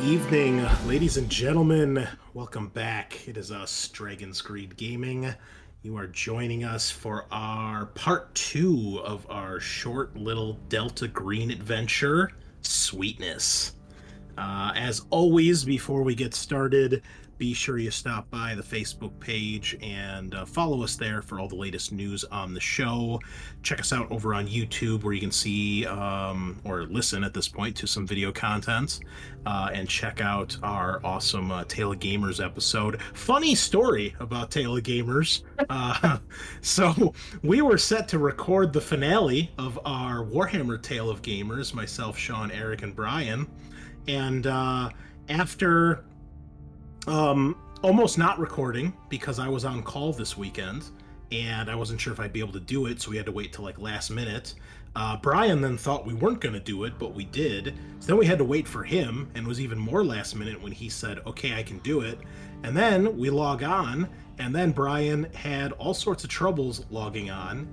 Evening, ladies and gentlemen. Welcome back. It is us, Dragon's Greed Gaming. You are joining us for our part two of our short little Delta Green adventure, Sweetness. As always, before we get started, be sure you stop by the Facebook page and follow us there for all the latest news on the show. Check us out over on YouTube where you can see or listen at this point to some video content. And check out our awesome Tale of Gamers episode. Funny story about Tale of Gamers. So we were set to record the finale of our Warhammer Tale of Gamers, myself, Sean, Eric, and Brian. And after almost not recording because I was on call this weekend and I wasn't sure if I'd be able to do it, so we had to wait till like last minute. Brian then thought we weren't going to do it, but we did. So then we had to wait for him, and it was even more last minute when he said, okay, I can do it. And then we log on, and then Brian had all sorts of troubles logging on.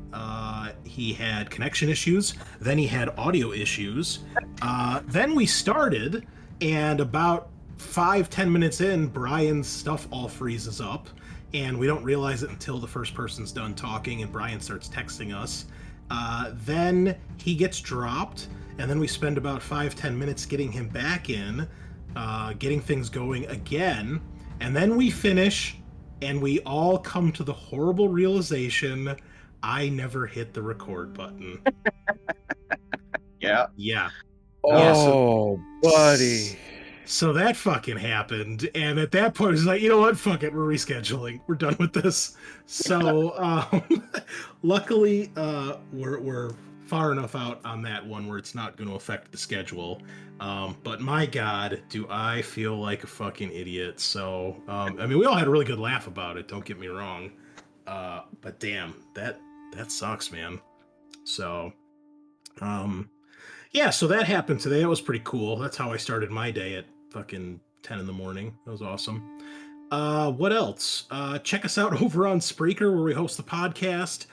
He had connection issues, then he had audio issues. Then we started, and about 5-10 minutes in, Brian's stuff all freezes up, and we don't realize it until the first person's done talking and Brian starts texting us. Then he gets dropped, and then we spend about 5-10 minutes getting him back in, getting things going again, and then we finish, and we all come to the horrible realization I never hit the record button. Yeah. Yeah. Oh, buddy. So that fucking happened, and at that point, it's like, you know what? Fuck it, we're rescheduling. We're done with this. So, luckily, we're far enough out on that one where it's not going to affect the schedule. But my God, do I feel like a fucking idiot? So, I mean, we all had a really good laugh about it. Don't get me wrong. But damn, that sucks, man. So, yeah, so that happened today. It was pretty cool. That's how I started my day at fucking 10 in the morning. That was awesome. What else? Check us out over on Spreaker where we host the podcast.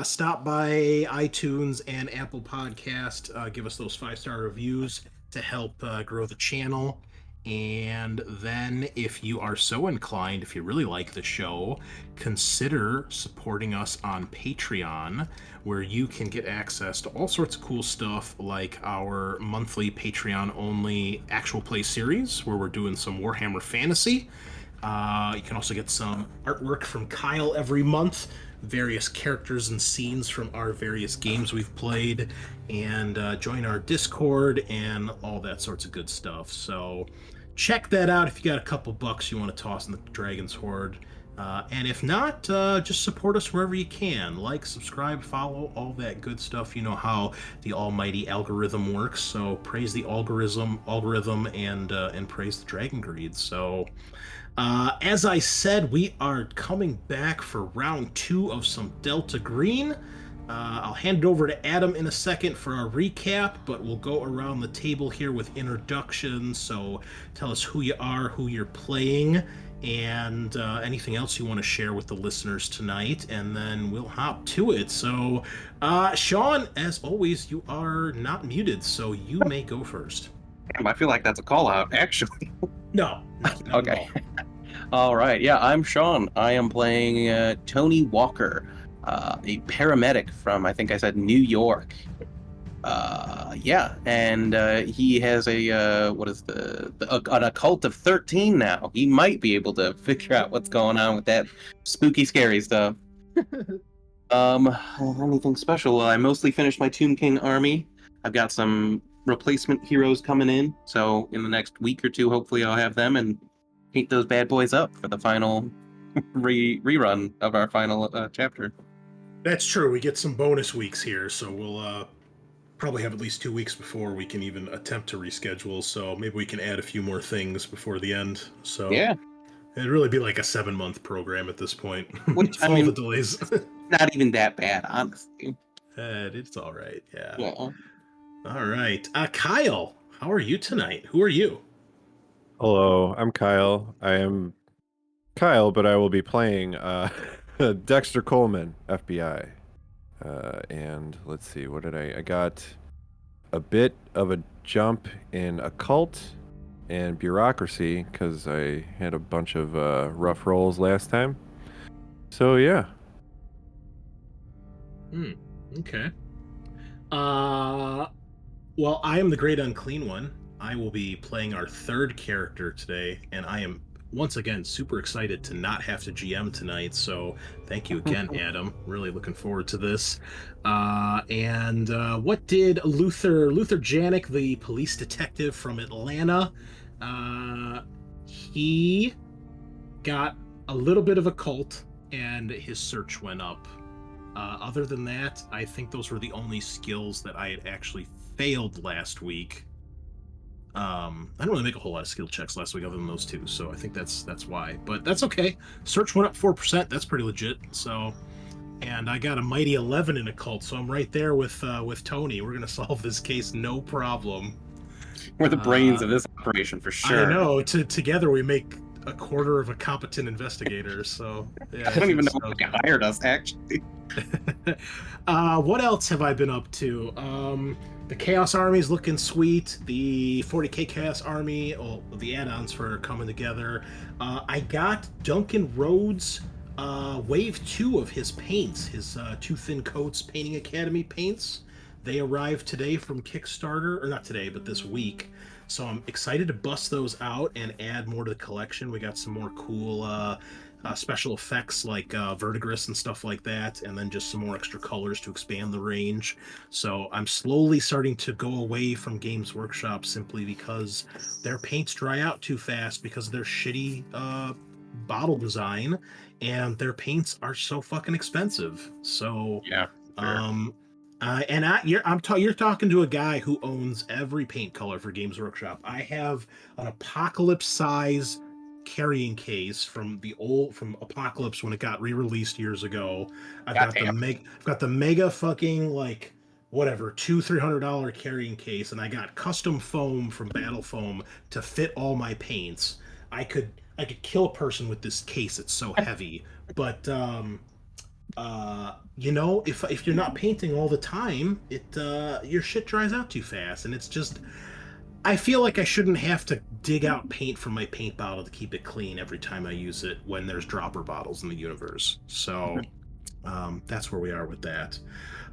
Stop by iTunes and Apple Podcast. Give us those 5-star reviews to help grow the channel. And then if you are so inclined, if you really like the show, consider supporting us on Patreon, where you can get access to all sorts of cool stuff like our monthly Patreon-only actual play series, where we're doing some Warhammer Fantasy. You can also get some artwork from Kyle every month, various characters and scenes from our various games we've played, and join our Discord and all that sorts of good stuff. So check that out if you got a couple bucks you want to toss in the Dragon's Hoard. And if not, just support us wherever you can. Like, subscribe, follow, all that good stuff. You know how the almighty algorithm works. So praise the algorithm, and praise the Dragon Greed. So, as I said, we are coming back for round 2 of some Delta Green. I'll hand it over to Adam in a second for our recap, but we'll go around the table here with introductions. So tell us who you are, who you're playing, and anything else you want to share with the listeners tonight, and then we'll hop to it. So, Sean, as always, you are not muted, so you may go first. Damn, I feel like that's a call out, actually. No. Not Okay. All right. Yeah, I'm Sean. I am playing Tony Walker, a paramedic from, I think I said, New York. Yeah, and he has a an occult of 13 now. He might be able to figure out what's going on with that spooky, scary stuff. Anything special? I mostly finished my Tomb King army. I've got some replacement heroes coming in, so in the next week or two, hopefully I'll have them and paint those bad boys up for the final rerun of our final chapter. That's true. We get some bonus weeks here, so we'll probably have at least 2 weeks before we can even attempt to reschedule. So maybe we can add a few more things before the end. So yeah, it'd really be like a 7-month program at this point. Which, all the delays. Not even that bad, honestly. It's all right. Yeah. Yeah. All right. Kyle, how are you tonight? Who are you? Hello, I'm Kyle. I am Kyle, but I will be playing Dexter Coleman, FBI. And let's see, what did I got a bit of a jump in occult and bureaucracy because I had a bunch of rough rolls last time. So yeah. Okay. Well, I am the Great Unclean One. I will be playing our third character today, and I am once again super excited to not have to GM tonight. So thank you again, Adam. Really looking forward to this. And what did Luther Janik, the police detective from Atlanta? He got a little bit of a cult, and his search went up. Other than that, I think those were the only skills that I had actually failed last week. I didn't really make a whole lot of skill checks last week other than those two, so I think that's why. But that's okay. Search went up 4%. That's pretty legit. So, and I got a mighty 11 in occult, so I'm right there with Tony. We're gonna solve this case no problem. We're the brains of this operation for sure. I know. Together we make a quarter of a competent investigator. So yeah, I don't even know who hired us actually. What else have I been up to? The Chaos Army is looking sweet. The 40k Chaos Army, the add-ons for coming together. I got Duncan Rhodes Wave 2 of his paints, his Two Thin Coats Painting Academy paints. They arrived today from Kickstarter, or not today, but this week. So I'm excited to bust those out and add more to the collection. We got some more cool special effects like verdigris and stuff like that, and then just some more extra colors to expand the range. So I'm slowly starting to go away from Games Workshop simply because their paints dry out too fast because of their shitty bottle design, and their paints are so fucking expensive. So yeah, sure. You're talking to a guy who owns every paint color for Games Workshop. I have an Apocalypse size carrying case from Apocalypse when it got re-released years ago. I've got the mega fucking like whatever $200-300 carrying case, and I got custom foam from Battle Foam to fit all my paints. I could kill a person with this case. It's so heavy, but if you're not painting all the time, your shit dries out too fast, and it's just, I feel like I shouldn't have to dig out paint from my paint bottle to keep it clean every time I use it when there's dropper bottles in the universe. So that's where we are with that.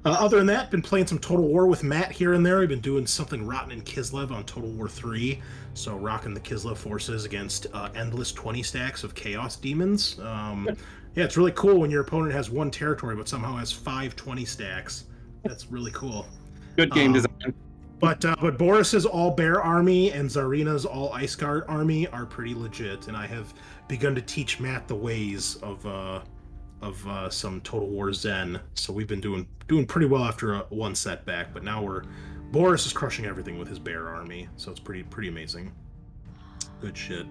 Other than that, been playing some Total War with Matt here and there. We've been doing something Rotten in Kislev on Total War 3. So rocking the Kislev forces against endless 20 stacks of Chaos Demons. Yeah, it's really cool when your opponent has one territory but somehow has 5 20 stacks. That's really cool. Good game design. But Boris's all Bear army and Zarina's all Ice Guard army are pretty legit, and I have begun to teach Matt the ways of some Total War Zen. So we've been doing pretty well after one setback, but now Boris is crushing everything with his Bear army, so it's pretty amazing. Good shit.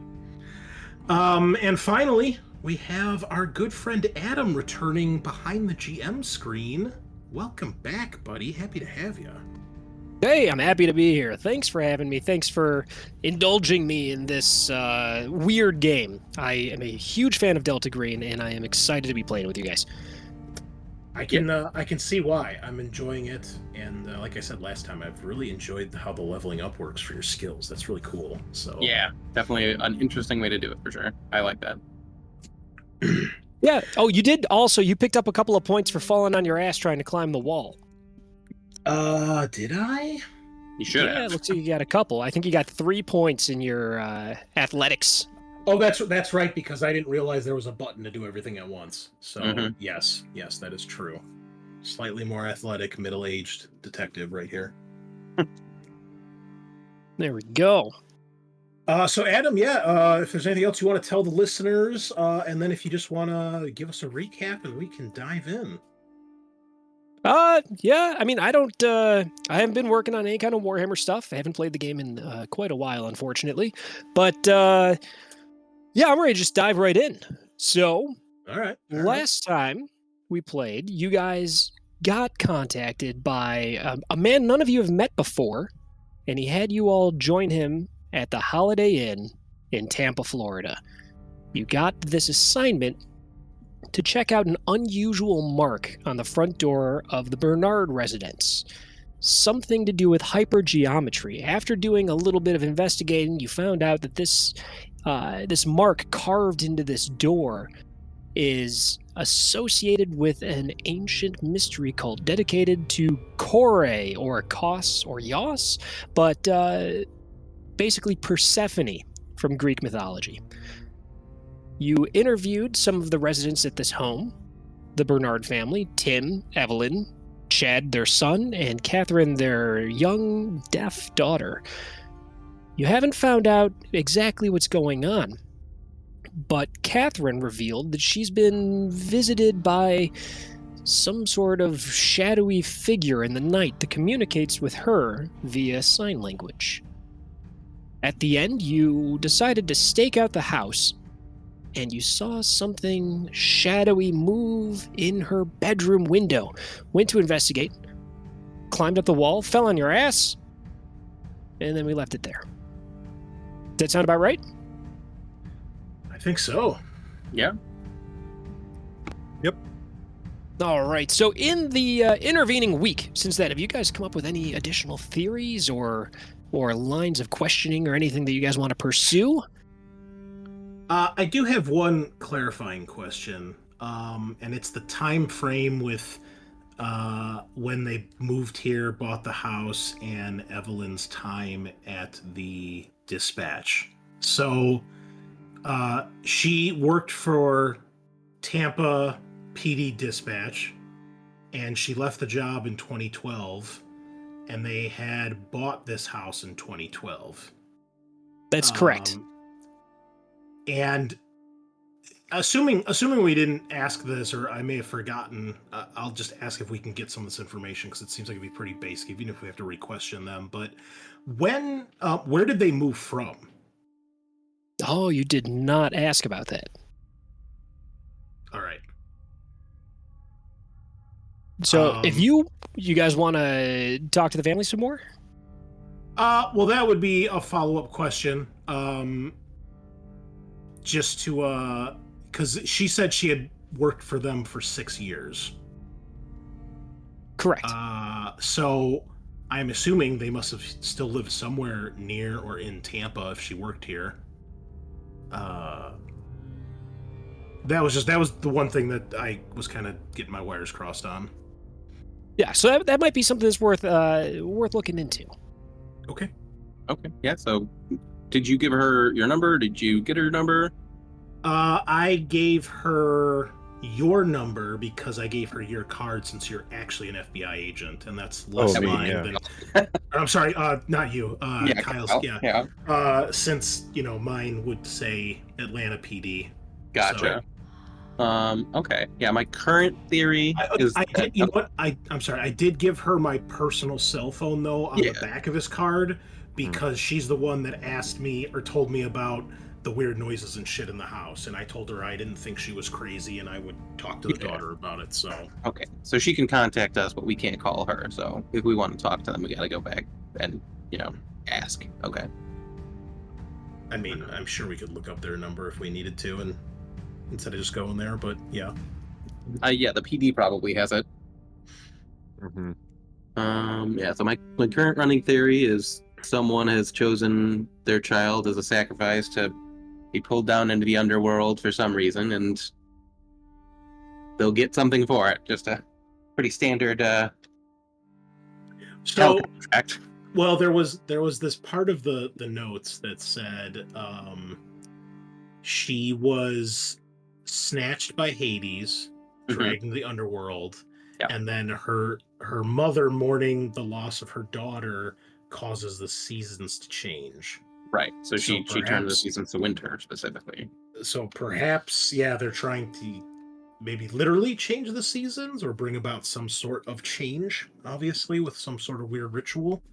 And finally, we have our good friend Adam returning behind the GM screen. Welcome back, buddy. Happy to have you. Hey, I'm happy to be here. Thanks for having me. Thanks for indulging me in this weird game. I am a huge fan of Delta Green, and I am excited to be playing with you guys. I can see why. I'm enjoying it, and like I said last time, I've really enjoyed how the leveling up works for your skills. That's really cool. So yeah, definitely an interesting way to do it for sure. I like that. Yeah. Oh, you did also. You picked up a couple of points for falling on your ass trying to climb the wall. Did I? You should Yeah, have. looks like you got a couple. I think you got 3 points in your athletics. Oh, that's right, because I didn't realize there was a button to do everything at once. So yes, that is true. Slightly more athletic, middle-aged detective right here. There we go. So Adam, if there's anything else you want to tell the listeners, and then if you just want to give us a recap and we can dive in. Yeah, I mean, I haven't been working on any kind of Warhammer stuff. I haven't played the game in quite a while, unfortunately. But, yeah, I'm ready to just dive right in. So, all right. Last time we played, you guys got contacted by a man none of you have met before, and he had you all join him at the Holiday Inn in Tampa, Florida. You got this assignment to check out an unusual mark on the front door of the Bernard residence. something to do with hypergeometry. After doing a little bit of investigating, you found out that this mark carved into this door is associated with an ancient mystery cult dedicated to Kore, or Kos, or Yos, but basically Persephone from Greek mythology. You interviewed some of the residents at this home, the Bernard family, Tim, Evelyn, Chad, their son, and Catherine, their young, deaf daughter. You haven't found out exactly what's going on, but Catherine revealed that she's been visited by some sort of shadowy figure in the night that communicates with her via sign language. At the end, you decided to stake out the house, and you saw something shadowy move in her bedroom window. Went to investigate, climbed up the wall, fell on your ass, and then we left it there. Does that sound about right? I think so. Yeah. Yep. All right. So in the intervening week since then, have you guys come up with any additional theories or lines of questioning or anything that you guys want to pursue? I do have one clarifying question, and it's the time frame with when they moved here, bought the house, and Evelyn's time at the dispatch. So she worked for Tampa PD Dispatch, and she left the job in 2012, and they had bought this house in 2012. That's correct. And assuming we didn't ask this, or I may have forgotten, I'll just ask if we can get some of this information, because it seems like it'd be pretty basic, even if we have to re-question them. But where did they move from? Oh, you did not ask about that. All right. So if you guys want to talk to the family some more? Well, that would be a follow-up question. Just to, because she said she had worked for them for 6 years. Correct. So I'm assuming they must have still lived somewhere near or in Tampa if she worked here. That was the one thing that I was kind of getting my wires crossed on. Yeah, so that might be something that's worth looking into. Okay. Okay. Yeah. So, did you give her your number? Did you get her number? I gave her your number because I gave her your card, since you're actually an FBI agent, and that's less mine than. I'm sorry, not you. Yeah, Kyle's. Kyle. Yeah. Since mine would say Atlanta PD. Gotcha. Okay. Yeah, my current theory is. You know what? I'm sorry. I did give her my personal cell phone though on the back of his card, because she's the one that asked me or told me about the weird noises and shit in the house, and I told her I didn't think she was crazy, and I would talk to the daughter about it. So. Okay. So she can contact us, but we can't call her. So if we want to talk to them, we got to go back and ask. Okay. I mean, I'm sure we could look up their number if we needed to, and instead of just going there, but yeah. Yeah, the PD probably has it. Yeah, so my current running theory is someone has chosen their child as a sacrifice to be pulled down into the underworld for some reason, and they'll get something for it. Just a pretty standard contract. Well, there was this part of the notes that said she was snatched by Hades, dragged into the underworld, and then her mother, mourning the loss of her daughter, causes the seasons to change. Right. So she turned the seasons to winter specifically. So perhaps, they're trying to maybe literally change the seasons, or bring about some sort of change, obviously, with some sort of weird ritual.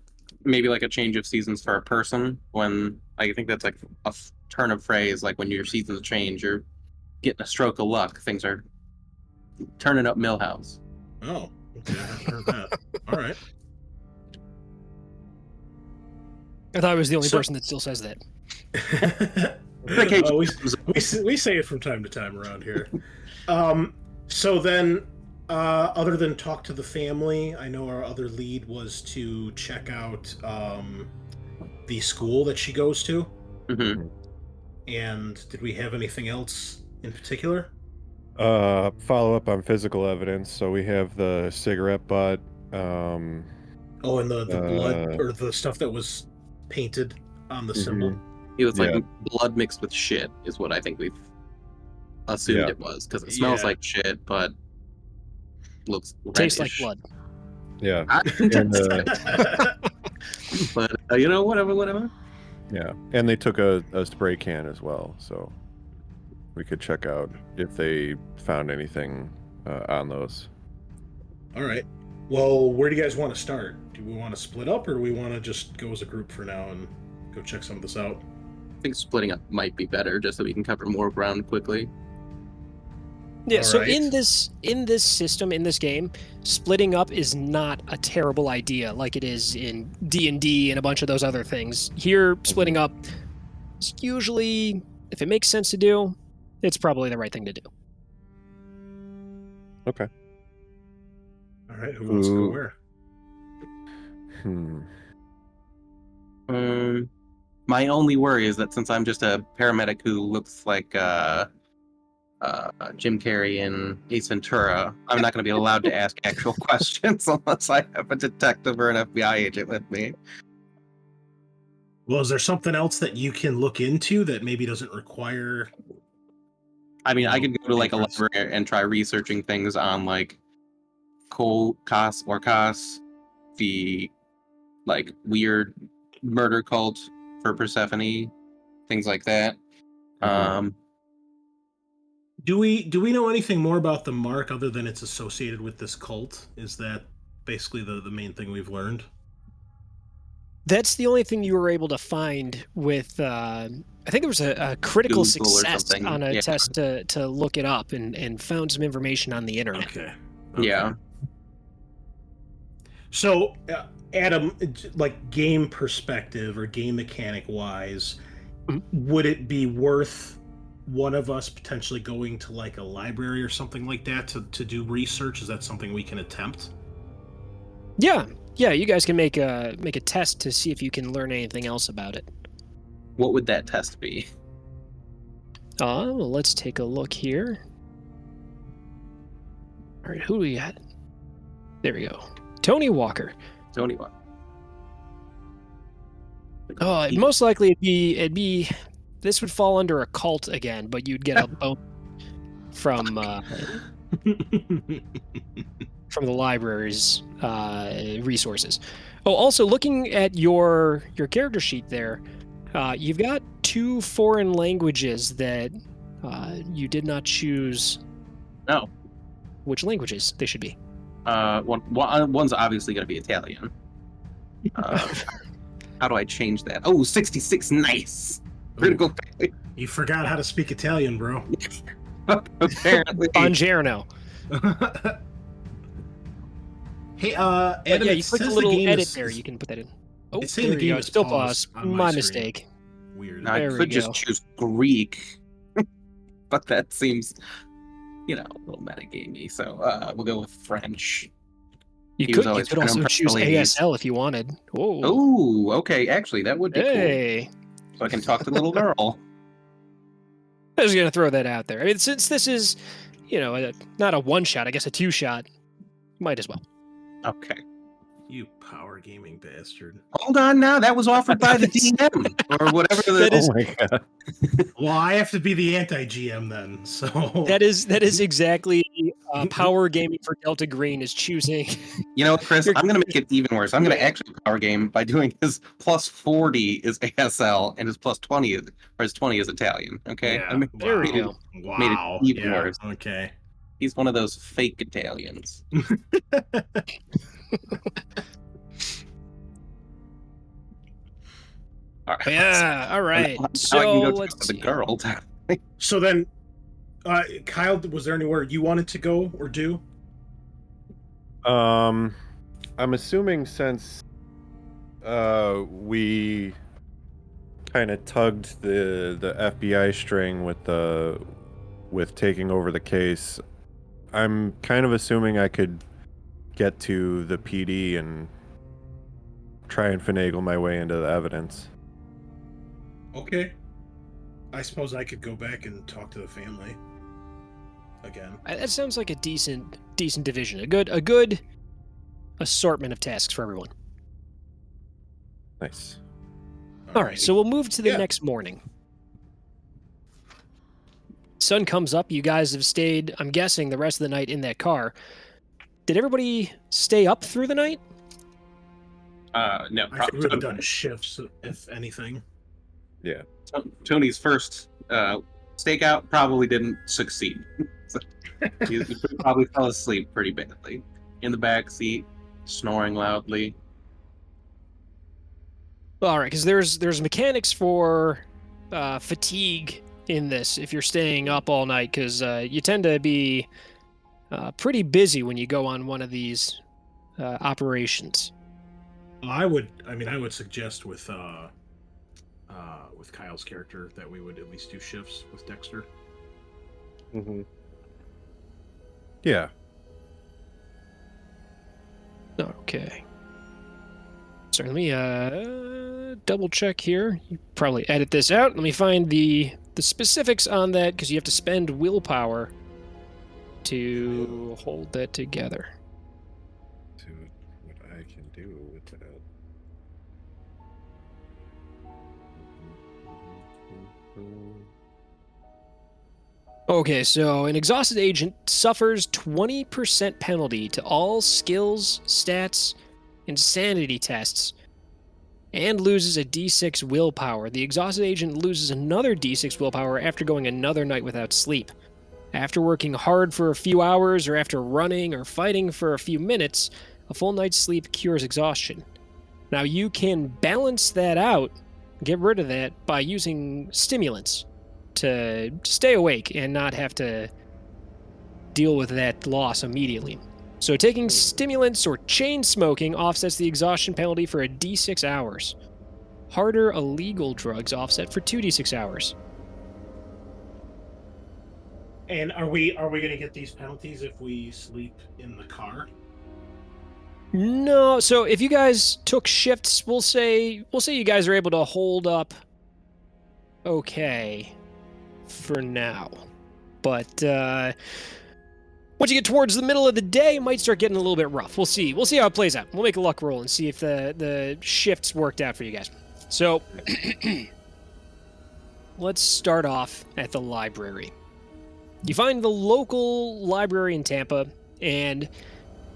Maybe like a change of seasons for a person. When I think that's like a turn of phrase, like when your seasons change, you're getting a stroke of luck. Things are turning up Millhouse. Oh, okay, I haven't heard that. All right. I thought I was the only person that still says that. We say it from time to time around here. So then, Other than talk to the family, I know our other lead was to check out the school that she goes to. Mm-hmm. And did we have anything else in particular? Follow up on physical evidence. So we have the cigarette butt. Oh, and the blood Uh, or the stuff that was painted on the symbol. It was like Yeah. blood mixed with shit, is what I think we've assumed Yeah. it was, because it smells Yeah. like shit, but looks Tastes like reddish. blood. Yeah. I can And, taste it. But whatever. Yeah, and they took a spray can as well, so we could check out if they found anything on those. All right. Well, where do you guys want to start? Do we want to split up, or do we want to just go as a group for now and go check some of this out? I think splitting up might be better, just so we can cover more ground quickly. Yeah, so Alright. in this system, in this game, splitting up is not a terrible idea like it is in D&D and a bunch of those other things. Here, splitting up is usually, if it makes sense to do, it's probably the right thing to do. Okay. All right. Who wants to go Ooh. where? My only worry is that since I'm just a paramedic who looks like Jim Carrey in Ace Ventura, I'm not going to be allowed to ask actual questions unless I have a detective or an FBI agent with me. Well, is there something else that you can look into that maybe doesn't require? I mean, I No, could go to like a papers. library and try researching things on like Kos, the like weird murder cult for Persephone, things like that. Mhm. Do we know anything more about the mark other than it's associated with this cult? Is that basically the main thing we've learned? That's the only thing you were able to find with. I think there was a critical Google or success something, on a yeah. test to look it up and found some information on the internet. Okay. Yeah. So, Adam, like game perspective or game mechanic wise, Mhm. would it be worth one of us potentially going to like a library or something like that to do research? Is that something we can attempt? Yeah, you guys can make a test to see if you can learn anything else about it. What would that test be? Well, let's take a look here. All right, who do we got? There we go. Tony Walker. Tony, what? Most likely it'd be. This would fall under a cult again, but you'd get a bone from from the library's resources. Oh, also looking at your character sheet there, you've got 2 foreign languages that you did not choose. No. Which languages they should be? One's obviously going to be Italian. How do I change that? Oh, 66, nice. Critical failure. You forgot how to speak Italian, bro. Apparently. Buongiorno. Hey, Adam, Yeah, it you click a says little the game edit is, there. You can put that in. Oh, it's saying there the you game go. is Still paused pause. on My my screen. mistake. Weird. I There we could just go. choose Greek, but that seems, a little metagamey. So we'll go with French. You He was could always trying to also impress the choose ladies. ASL if you wanted. Whoa. Oh, okay. Actually, that would be Hey. cool. So I can talk to the little girl. I was gonna throw that out there. I mean, since this is, not a one shot, I guess a 2 shot, might as well. Okay. You power gaming bastard. Hold on now. That was offered by the DM or whatever. That is- Oh my god. Well, I have to be the anti-GM then, so... That is exactly power gaming for Delta Green is choosing. You know what, Chris? I'm going to make it even worse. I'm going to actually power game by doing his plus 40 is ASL and his plus 20 is, or his 20 is Italian. Okay. Yeah. There we go. Made it Wow. even Yeah, worse. okay. He's one of those fake Italians. All right. Yeah. All right. Now I So can go let's to the see. girl. So then, Kyle, was there anywhere you wanted to go or do? I'm assuming since we kind of tugged the FBI string with taking over the case, I'm kind of assuming I could get to the PD and try and finagle my way into the evidence. Okay. I suppose I could go back and talk to the family again. That sounds like a decent division. A good assortment of tasks for everyone. Nice. All right, so we'll move to the Yeah. next morning. Sun comes up. You guys have stayed, I'm guessing, the rest of the night in that car. Did everybody stay up through the night? No. I think we would have done shifts, if anything. Yeah. Tony's first stakeout probably didn't succeed. he probably fell asleep pretty badly in the back seat, snoring loudly. All right, because there's mechanics for fatigue in this if you're staying up all night, because you tend to be pretty busy when you go on one of these operations. I would suggest with Kyle's character that we would at least do shifts with Dexter. Mm-hmm. Yeah. Okay. Sorry, let me double check here. You probably edit this out. Let me find the specifics on that, because you have to spend willpower to hold that together. To what I can do with that. Okay, so an exhausted agent suffers 20% penalty to all skills, stats, and sanity tests, and loses a d6 willpower. The exhausted agent loses another d6 willpower after going another night without sleep. After working hard for a few hours, or after running or fighting for a few minutes, a full night's sleep cures exhaustion. Now you can balance that out, get rid of that, by using stimulants to stay awake and not have to deal with that loss immediately. So taking stimulants or chain smoking offsets the exhaustion penalty for a d6 hours. Harder illegal drugs offset for 2d6 hours. And are we going to get these penalties if we sleep in the car? No, so if you guys took shifts, we'll say you guys are able to hold up okay for now. But once you get towards the middle of the day, it might start getting a little bit rough. We'll see. We'll see how it plays out. We'll make a luck roll and see if the shifts worked out for you guys. So let's start off at the library. You find the local library in Tampa and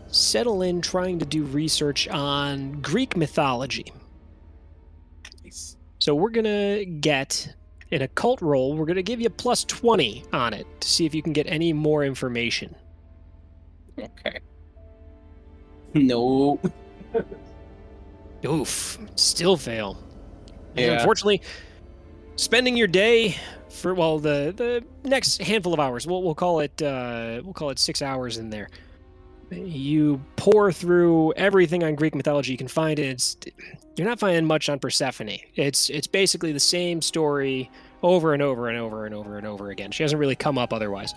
settle in trying to do research on Greek mythology. Nice. So we're going to get an occult roll. We're going to give you plus 20 on it to see if you can get any more information. Okay. No. Oof, still fail. And Yeah. unfortunately, spending your day for the next handful of hours, we'll call it 6 hours in there. You pour through everything on Greek mythology you can find, and you're not finding much on Persephone. It's basically the same story over and over and over and over and over again. She hasn't really come up otherwise.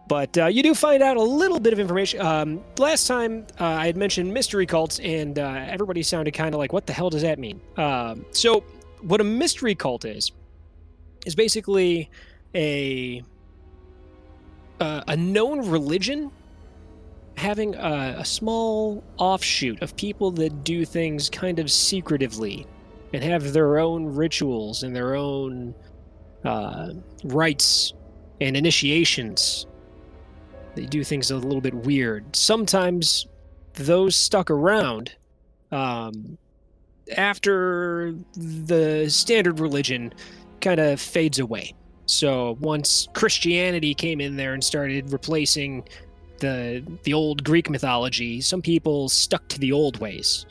But you do find out a little bit of information. Last time I had mentioned mystery cults, and everybody sounded kind of like, what the hell does that mean? So what a mystery cult is basically a known religion having a small offshoot of people that do things kind of secretively and have their own rituals and their own rites and initiations. They do things a little bit weird. Sometimes those stuck around after the standard religion kind of fades away. So once Christianity came in there and started replacing the old Greek mythology, some people stuck to the old ways,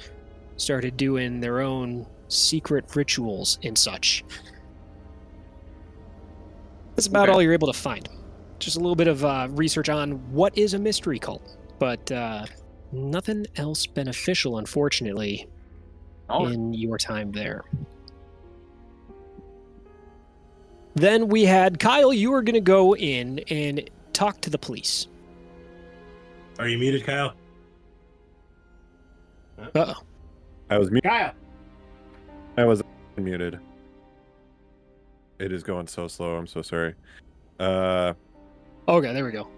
started doing their own secret rituals and such. That's about all you're able to find. Just a little bit of research on what is a mystery cult, but nothing else beneficial, unfortunately, in your time there. Then we had Kyle. You were going to go in and talk to the police. Are you muted, Kyle? Uh-oh. I was muted. Kyle! I was muted. It is going so slow. I'm so sorry. Okay, there we go.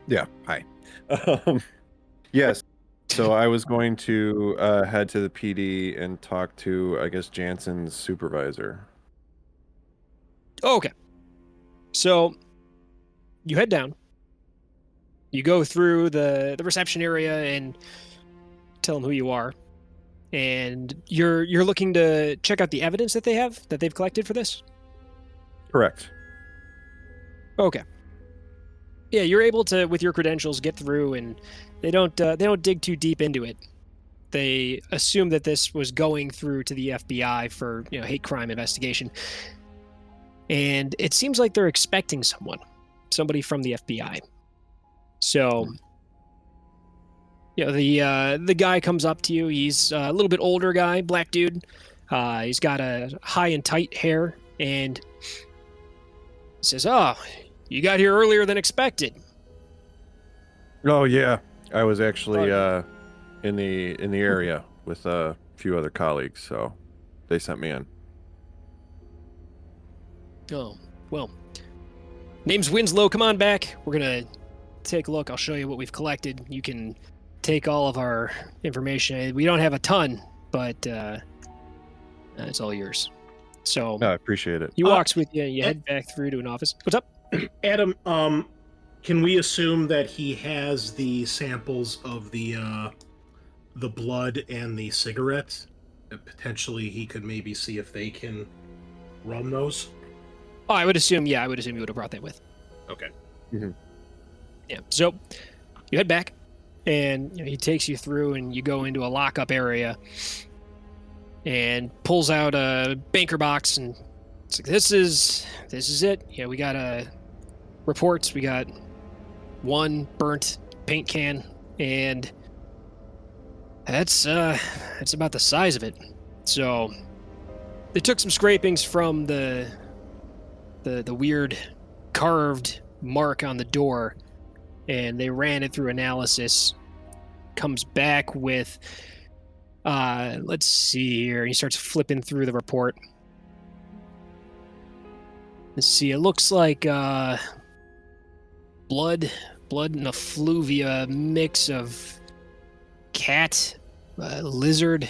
Yeah. Hi. Yes. So I was going to head to the PD and talk to, I guess, Jansen's supervisor. Okay. So you head down. You go through the reception area and tell them who you are. And you're looking to check out the evidence that they've collected for this? Correct. Okay. Yeah, you're able to, with your credentials, get through, and they don't dig too deep into it. They assume that this was going through to the FBI for hate crime investigation, and it seems like they're expecting somebody from the FBI. So, the guy comes up to you. He's a little bit older guy, black dude. He's got a high and tight hair, and says, "Oh, you got here earlier than expected." Oh yeah, I was actually in the area with a few other colleagues, so they sent me in. Oh, well. Name's Winslow. Come on back. We're gonna take a look. I'll show you what we've collected. You can take all of our information. We don't have a ton, but it's all yours. So No, I appreciate it. he walks with you. You head back through to an office. What's up? Adam, can we assume that he has the samples of the blood and the cigarettes? Potentially, he could maybe see if they can run those. Oh, I would assume you would have brought that with. Okay. Mm-hmm. Yeah. So you head back, and he takes you through, and you go into a lockup area, and pulls out a banker box, and it's like, this is it. Yeah, we got reports. We got one burnt paint can, and that's about the size of it. So they took some scrapings from the weird carved mark on the door, and they ran it through analysis. Comes back with let's see here. He starts flipping through the report. Let's see. It looks like blood and effluvia mix of cat, lizard,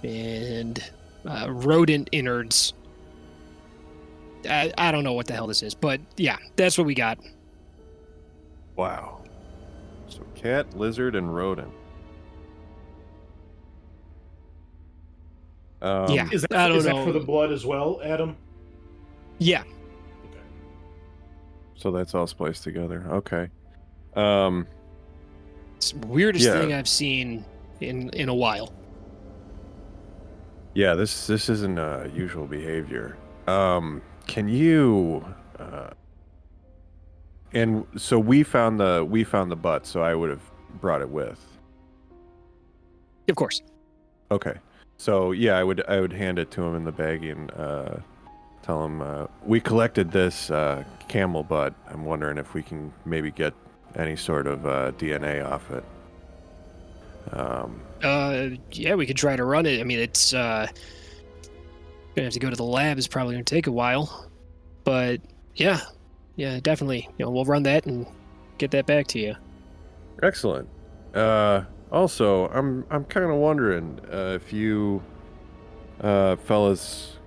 and rodent innards. I don't know what the hell this is, but yeah, that's what we got. Wow. So cat, lizard, and rodent. Yeah. Is I don't that know. for the blood as well, Adam? Yeah. Okay. So that's all spliced together. Okay. It's the weirdest Yeah. thing I've seen in a while. Yeah, this isn't usual behavior. Can you? And so we found the butt, so I would have brought it with. Of course. Okay. So yeah, I would hand it to him in the baggie and tell him we collected this camel butt. I'm wondering if we can maybe get any sort of DNA off it. Yeah, we could try to run it. I mean, it's gonna have to go to the lab. It's probably gonna take a while, but yeah, definitely. We'll run that and get that back to you. Excellent. Also, I'm kind of wondering if you fellas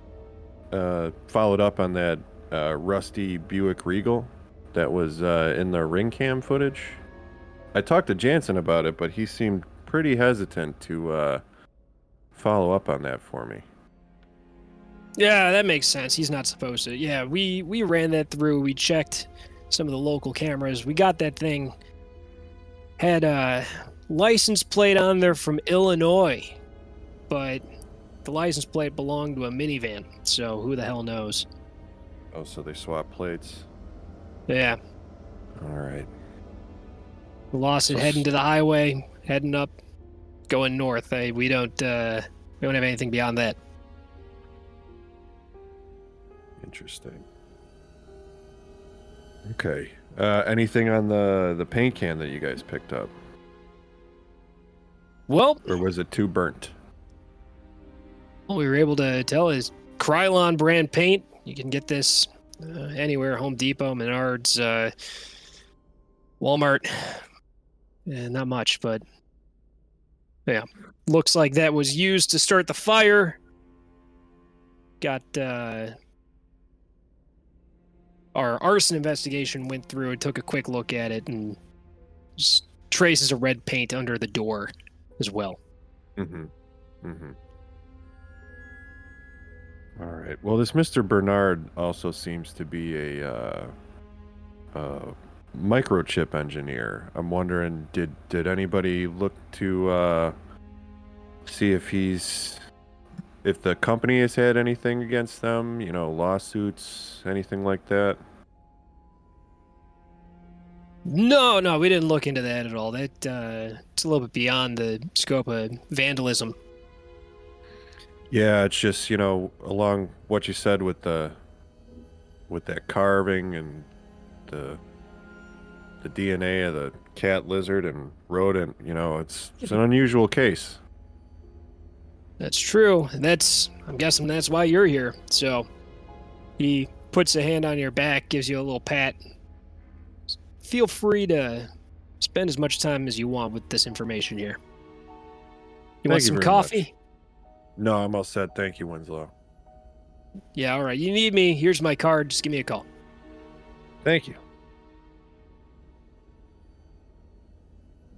followed up on that rusty Buick Regal that was in the ring cam footage. I talked to Jansen about it, but he seemed pretty hesitant to follow up on that for me. Yeah, that makes sense. He's not supposed to. Yeah, we ran that through. We checked some of the local cameras. We got that thing. Had a license plate on there from Illinois, but the license plate belonged to a minivan, so who the hell knows? Oh, so they swapped plates. Yeah. All right. We lost it heading to the highway, heading up, going north. We don't have anything beyond that. Interesting. Okay. Anything on the paint can that you guys picked up? Well, Or was it too burnt? what we were able to tell is Krylon brand paint. You can get this anywhere, Home Depot, Menards, Walmart. Not much, but yeah. Looks like that was used to start the fire. Got our arson investigation went through and took a quick look at it, and just traces of red paint under the door as well. Mm-hmm. Mm-hmm. All right. Well, this Mr. Bernard also seems to be a microchip engineer. I'm wondering, did anybody look to see if the company has had anything against them? You know, lawsuits, anything like that? No, we didn't look into that at all. That it's a little bit beyond the scope of vandalism. Yeah, it's just, along what you said with that carving and the DNA of the cat, lizard, and rodent, it's an unusual case. That's true. And I'm guessing that's why you're here. So he puts a hand on your back, gives you a little pat. Feel free to spend as much time as you want with this information here. You want some coffee? No, I'm all set. Thank you, Winslow. Yeah, all right. You need me. Here's my card. Just give me a call. Thank you.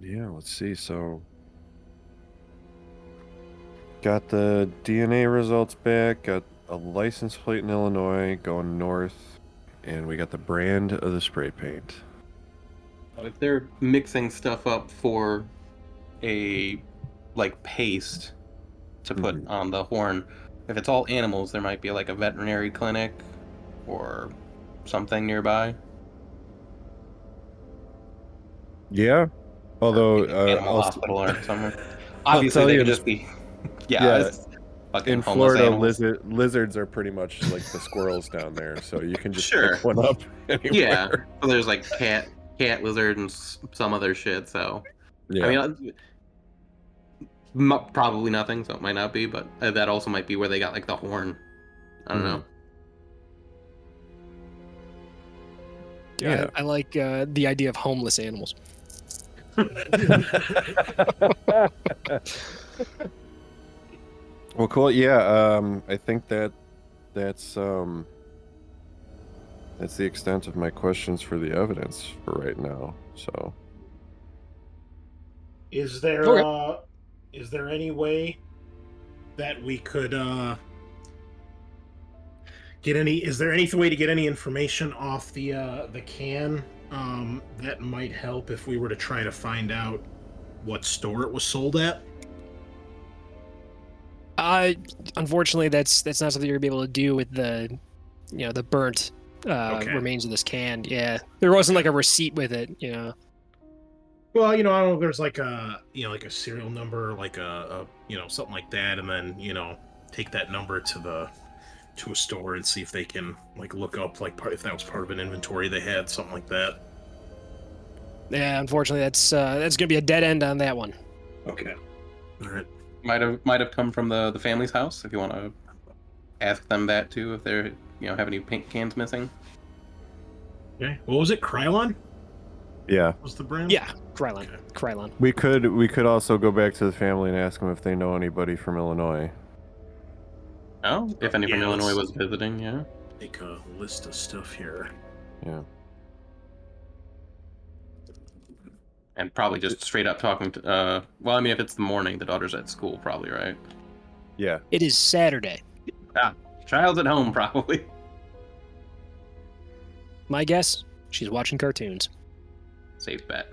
Yeah, let's see. So, got the DNA results back, got a license plate in Illinois going north, and we got the brand of the spray paint. If they're mixing stuff up for a paste to put on the horn, if it's all animals, there might be like a veterinary clinic or something nearby. Yeah, although animal hospital or somewhere. Obviously, they could just be. Yeah. In Florida, lizards are pretty much like the squirrels down there, so you can just pick one up anywhere. Yeah, so there's like cat, lizard, and some other shit. So, yeah. I mean, probably nothing. So it might not be, but that also might be where they got like the horn. I don't know. Yeah, I like the idea of homeless animals. Well, cool. Yeah, I think that's the extent of my questions for the evidence for right now. So, is there any way that we could get any? Is there any way to get any information off the can that might help if we were to try to find out what store it was sold at? Unfortunately, that's not something you're gonna be able to do with the burnt remains of this can. Yeah, there wasn't like a receipt with it. Well, I don't know if there's like a like a serial number, like a something like that, and then take that number to a store and see if they can like look up if that was part of an inventory they had, something like that. Yeah, unfortunately, that's gonna be a dead end on that one. Okay. All right. Might have come from the family's house. If you want to ask them that too, if they're have any paint cans missing. Okay. What was it? Krylon? Yeah. Was the brand? Yeah, Krylon. Okay. Krylon. We could also go back to the family and ask them if they know anybody from Illinois. Oh, if any from Illinois was visiting, yeah. Make a list of stuff here. Yeah. And probably just straight up talking to, well, I mean, if it's the morning, the daughter's at school, probably, right? Yeah. It is Saturday. Child's at home, probably. My guess, she's watching cartoons. Safe bet.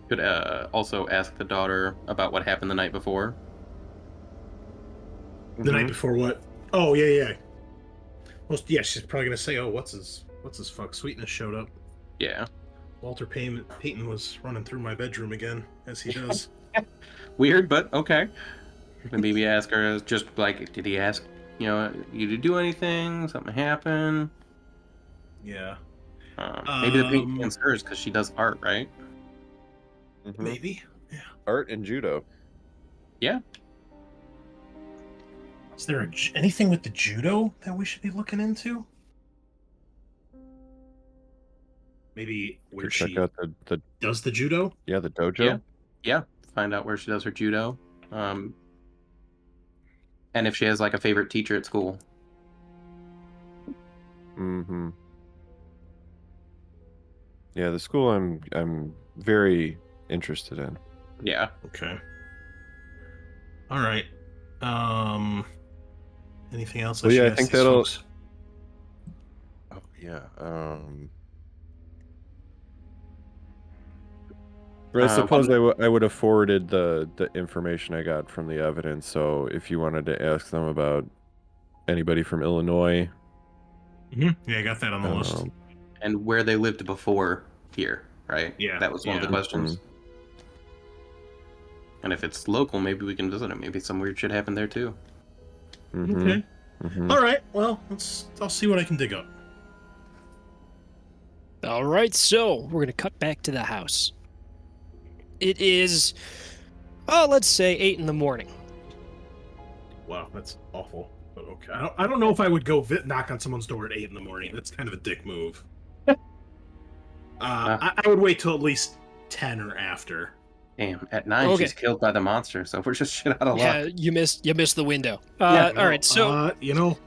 Could also ask the daughter about what happened the night before. The night before what? Oh, yeah. Well, yeah, she's probably going to say, oh, what's his fuck sweetness showed up. Yeah. Walter Payton was running through my bedroom again, as he does. Weird, but okay. Maybe ask her just like, did he ask you to do anything? Something happen? Yeah. Maybe the paint's hers because she does art, right? Mhm. Maybe. Art and judo. Yeah. Is there anything with the judo that we should be looking into? Maybe where Could check she out the does the judo? the dojo. Yeah. Yeah. Find out where she does her judo. And if she has like a favorite teacher at school. Mm-hmm. Yeah, the school I'm very interested in. Yeah. Okay. All right. Anything else? Well, should yeah, I ask think these that'll- folks? Oh yeah. But I suppose I would have forwarded the information I got from the evidence. So if you wanted to ask them about anybody from Illinois, Yeah, I got that on the list. And where they lived before here, right? Yeah, That was one of the yeah. questions. And if it's local, maybe we can visit it. Maybe some weird shit happened there too. Okay. All right. Well, I'll see what I can dig up. All right, so we're going to cut back to the house. It is, let's say 8 in the morning. Wow, that's awful. But okay. I don't know if I would go knock on someone's door at 8 in the morning. That's kind of a dick move. I would wait till at least 10 or after. Damn, at 9 she's killed by the monster, so we're just shit out of luck. Yeah, you missed the window. Yeah, all right, so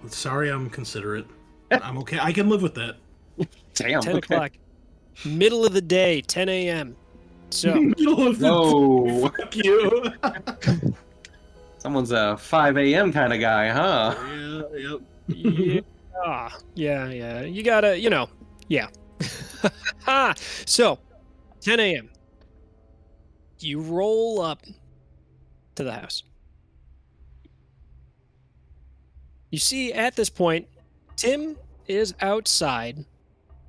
sorry, I'm considerate. I'm okay. I can live with that. Damn. 10 o'clock, middle of the day, 10 a.m. So middle of the Whoa. Fuck you. Someone's a 5 a.m. kind of guy, huh? yeah. You gotta, yeah. So, 10 a.m. You roll up to the house. You see, at this point, Tim is outside,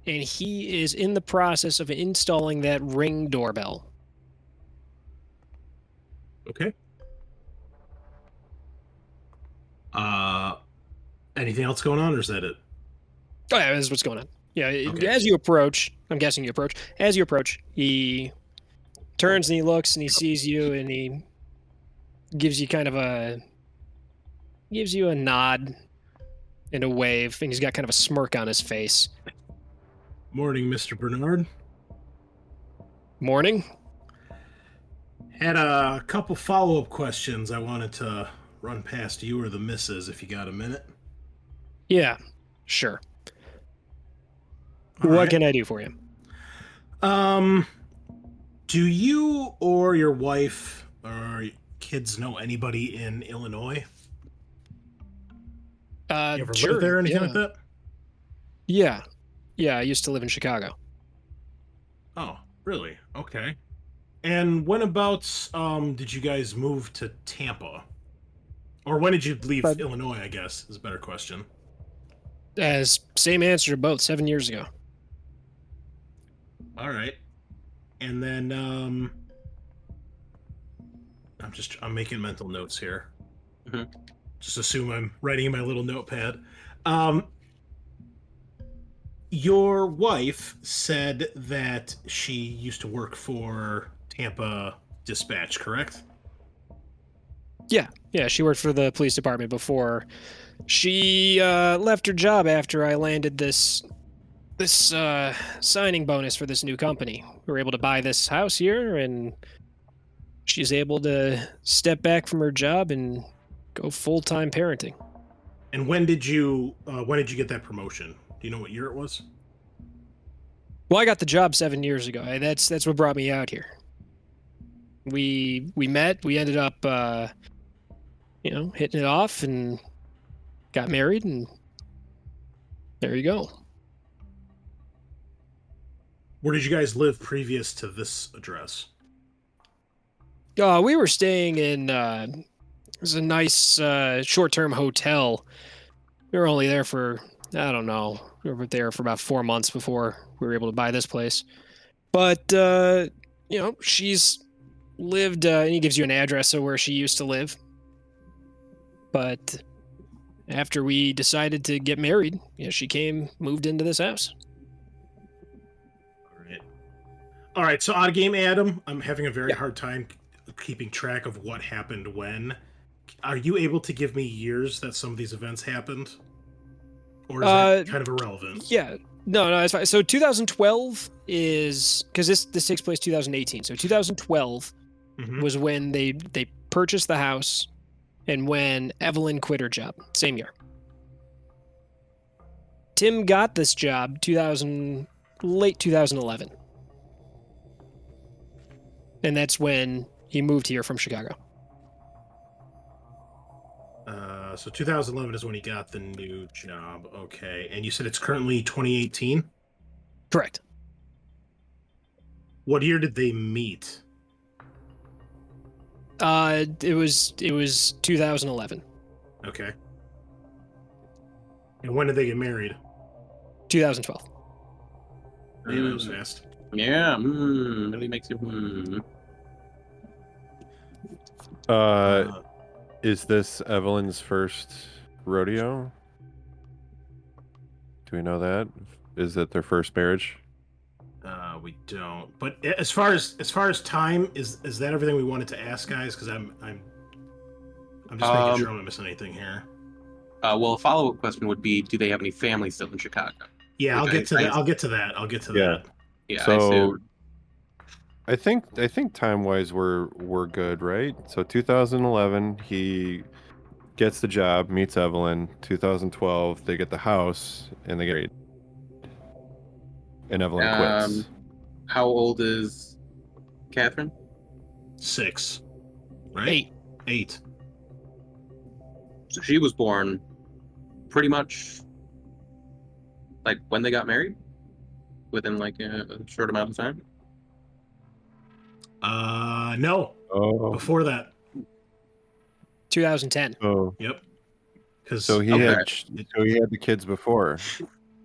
and he is in the process of installing that Ring doorbell. Okay. Anything else going on, or is that it? Oh, yeah, this is what's going on. Yeah, Okay. As you approach, I'm guessing you approach. As you approach, he turns and he looks and he sees you and he gives you a nod and a wave, and he's got kind of a smirk on his face. Morning, Mr. Bernard. Morning. Had a couple follow-up questions I wanted to run past you or the missus, if you got a minute. Yeah, sure. All what right. can I do for you? Do you or your wife or kids know anybody in Illinois? You ever Sure, lived there or anything like that? Yeah, I used to live in Chicago. Oh, really? Okay. And when about did you guys move to Tampa? Or when did you leave Illinois, I guess, is a better question. Same answer to both, 7 years ago. All right. And then I'm making mental notes here. Mm-hmm. Just assume I'm writing in my little notepad. Your wife said that she used to work for Tampa Dispatch, correct? Yeah, she worked for the police department before. She left her job after I landed this signing bonus for this new company. We were able to buy this house here, and she's able to step back from her job and go full-time parenting. And when did you get that promotion? Do you know what year it was? Well, I got the job 7 years ago. That's what brought me out here. We met. We ended up, hitting it off and got married, and there you go. Where did you guys live previous to this address? We were staying in it was a nice short-term hotel. We were only there for, I don't know, we were there for about 4 months before we were able to buy this place. But she's lived and he gives you an address of where she used to live. But after we decided to get married, she moved into this house. All right. So odd game, Adam. I'm having a very hard time keeping track of what happened when. Are you able to give me years that some of these events happened, or is that kind of irrelevant? Yeah. No, it's fine. So 2012 is because this takes place 2018. So 2012 was when they purchased the house, and when Evelyn quit her job, same year. Tim got this job late 2011, and that's when he moved here from Chicago. So 2011 is when he got the new job. Okay, and you said it's currently 2018. Correct. What year did they meet? It was 2011. Okay. And when did they get married? 2012. Yeah, that was fast. Yeah, really makes you. Is this Evelyn's first rodeo? Do we know that? Is it their first marriage? We don't. But as far as time, is that everything we wanted to ask, guys? Because I'm just making sure I'm not missing anything here. Well, a follow-up question would be: do they have any family still in Chicago? Yeah, I'll get to that. I'll get to that. Yeah. So I think time-wise we're good, right? So 2011 he gets the job, meets Evelyn. 2012 they get the house and they get married. And Evelyn quits. How old is Catherine? 6. Right? 8. So she was born pretty much like when they got married, within like a short amount of time. No. Oh. Before that. 2010. Oh. Yep. So he had the kids before.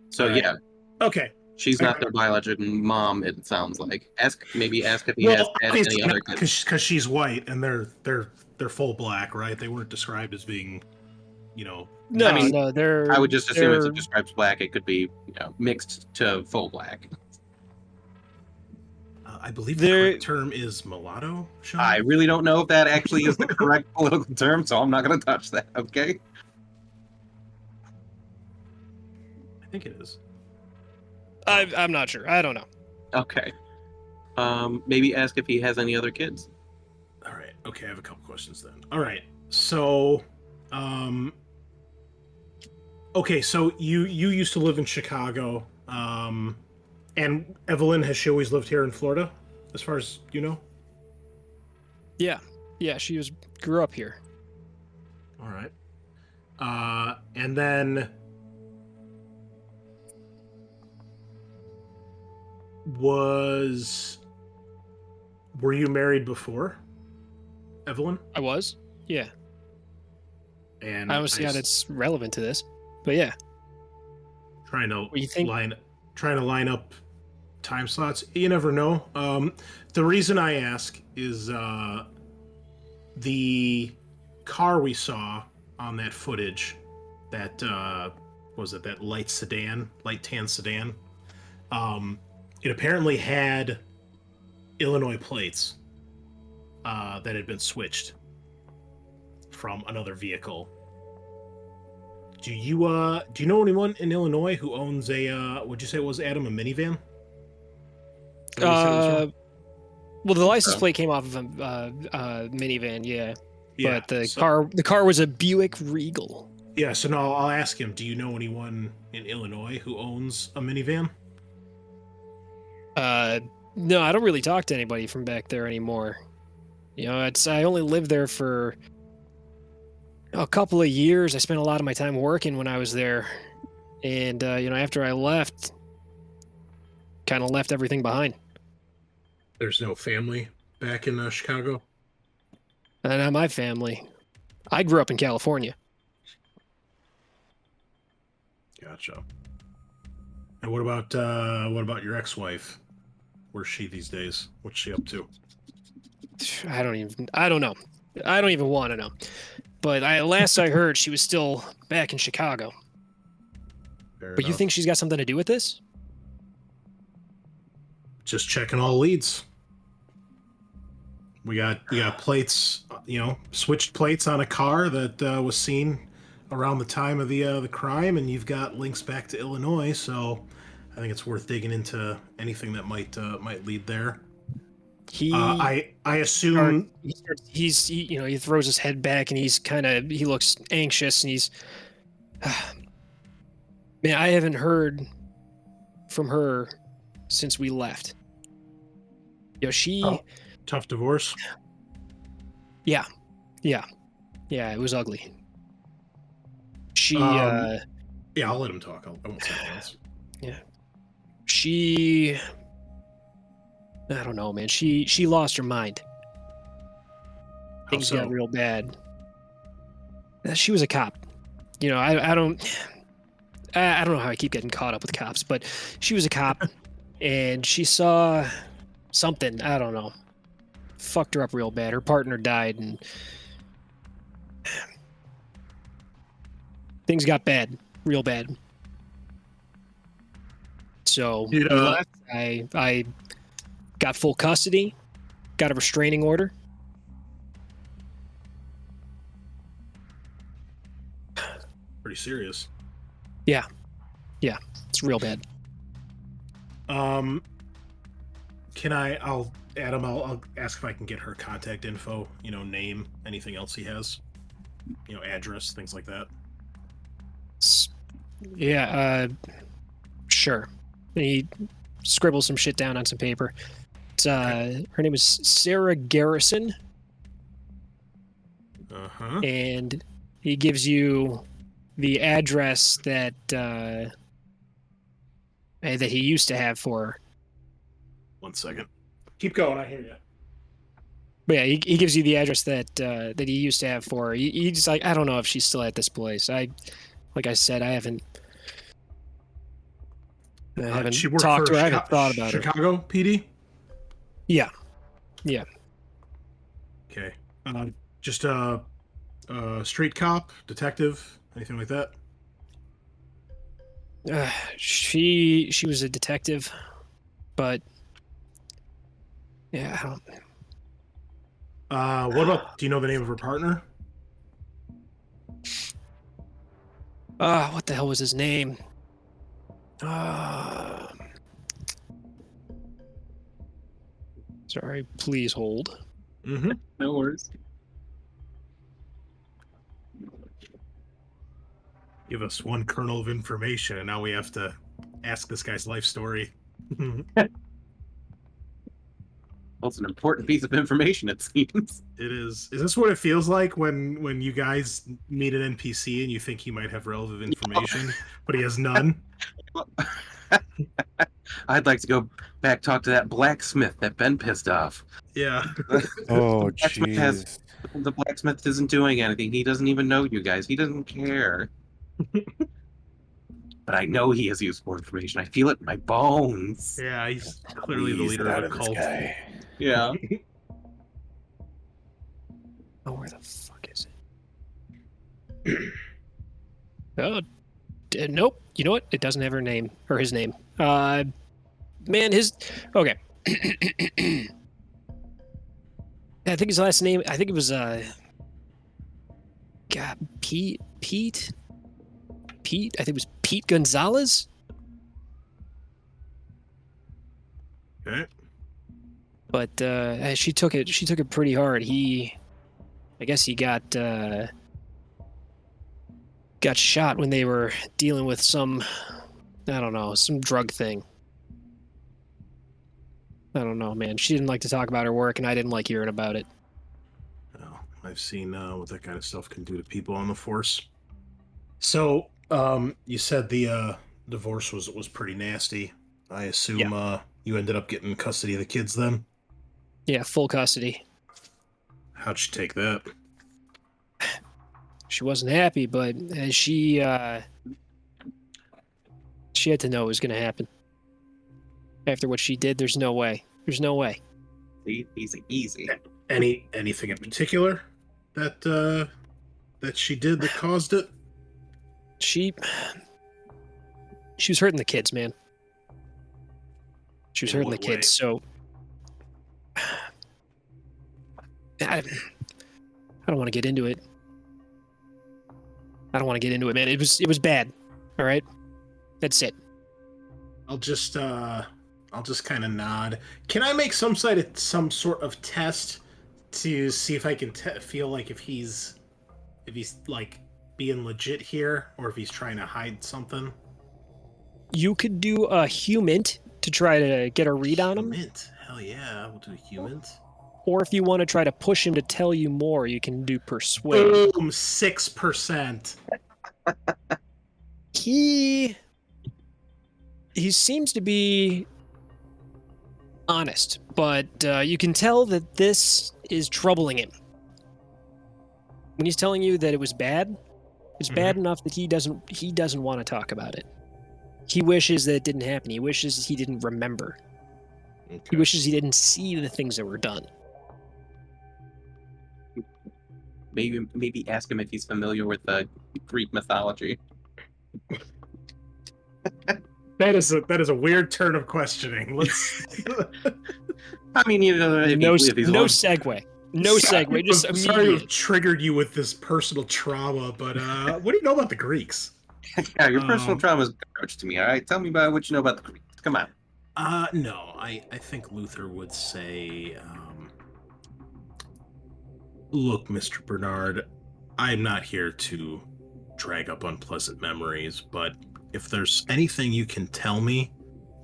So yeah. Okay. She's not their biological mom. It sounds like. Ask if he has had any other kids. Because she's white and they're full black, right? They weren't described as being, No, they're. I would just assume if it describes black, it could be mixed to full black. I believe the correct term is mulatto, Sean? I really don't know if that actually is the correct political term, so I'm not going to touch that, okay? I think it is. I'm not sure. I don't know. Okay. Maybe ask if he has any other kids. All right. Okay, I have a couple questions then. All right. So, okay, so you used to live in Chicago, and Evelyn, has she always lived here in Florida, as far as you know? Yeah, she grew up here. All right. And then were you married before, Evelyn? I was. Yeah. And I don't see how that's relevant to this, but yeah. Trying to line up time slots. You never know. The reason I ask is the car we saw on that footage, that that light tan sedan. It apparently had Illinois plates that had been switched from another vehicle. Do you know anyone in Illinois who owns a would you say it was, Adam, a minivan? Well, the license plate came off of a minivan, yeah. But the car was a Buick Regal. Yeah, so now I'll ask him, do you know anyone in Illinois who owns a minivan? No, I don't really talk to anybody from back there anymore. I only lived there for a couple of years. I spent a lot of my time working when I was there. And, after I left, kind of left everything behind. There's no family back in Chicago? Not my family. I grew up in California. Gotcha. And what about your ex-wife? Where's she these days? What's she up to? I don't know. I don't even want to know. but last I heard, she was still back in Chicago. Fair But you enough. think she's got something to do with this? Just checking all leads. We got plates, switched plates on a car that was seen around the time of the crime, and you've got links back to Illinois. So I think it's worth digging into anything that might lead there. I assume he throws his head back and he looks anxious and he's man, I haven't heard from her since we left. Tough divorce. Yeah, it was ugly. Yeah, I'll let him talk. I won't say anything else. I don't know, man. She lost her mind. Things got real bad. She was a cop. I don't know how I keep getting caught up with cops, but she was a cop, and she saw something. I don't know. Fucked her up real bad. Her partner died, and things got bad, real bad. So we left. I got full custody, got a restraining order. Pretty serious. Yeah, it's real bad. I'll ask if I can get her contact info, name, anything else he has, address, things like that. Yeah, sure. And he scribbles some shit down on some paper. It's, her name is Sarah Garrison. Uh-huh. And he gives you the address that he used to have for her. 1 second. Keep going. I hear you. But yeah, he gives you the address that he used to have for her. He's like, I don't know if she's still at this place. Like I said, I haven't she worked talked for to her. I haven't thought about Chicago PD? Yeah. Okay. Just a street cop, detective, anything like that? She was a detective, but yeah, I don't. What about? Do you know the name of her partner? What the hell was his name? Sorry, please hold. Mm-hmm. No worries. Give us one kernel of information, and now we have to ask this guy's life story. Well, it's an important piece of information, it seems. It is. Is this what it feels like when you guys meet an NPC and you think he might have relevant information, but he has none? I'd like to go back talk to that blacksmith that Ben pissed off. Yeah. Oh, jeez. The blacksmith isn't doing anything. He doesn't even know you guys. He doesn't care. But I know he has useful information. I feel it in my bones. Yeah, he's clearly the leader of the cult. Yeah. Oh, where the fuck is it? Nope. You know what? It doesn't have her name or his name. Man, okay. I think his last name. I think it was God, Pete. I think it was Pete Gonzalez. Okay. But she took it pretty hard. I guess he got shot when they were dealing with some drug thing. I don't know, man. She didn't like to talk about her work, and I didn't like hearing about it. Well, I've seen what that kind of stuff can do to people on the force. So, you said the divorce was pretty nasty. I assume you ended up getting custody of the kids then? Yeah, full custody. How'd she take that? She wasn't happy, but she had to know it was going to happen. After what she did, there's no way. Easy. Anything in particular that that she did that caused it? She was hurting the kids, man. She was In hurting the what way? kids, so I don't want to get into it. I don't want to get into it, man. It was bad. All right, that's it. I'll just kind of nod. Can I make some sort of test to see if I can feel like if he's like being legit here or if he's trying to hide something? You could do a human to try to get a read on him, Mint. Hell yeah, we'll do human. or if you want to try to push him to tell you more, you can do persuade. Boom, 6%. He seems to be honest, but you can tell that this is troubling him. When he's telling you that it was bad, it's bad enough that he doesn't want to talk about it. He wishes that it didn't happen. He wishes he didn't remember. Okay. He wishes he didn't see the things that were done. Maybe ask him if he's familiar with Greek mythology. That is a weird turn of questioning. Let's. I mean, you know, No segue. No segue. Just I'm sorry to immediate. have triggered you with this personal trauma, but what do you know about the Greeks? Yeah, your personal trauma is garbage to me. All right, tell me about what you know about the Greeks. Come on. No, I think Luther would say, look, Mr. Bernard, I'm not here to drag up unpleasant memories, but if there's anything you can tell me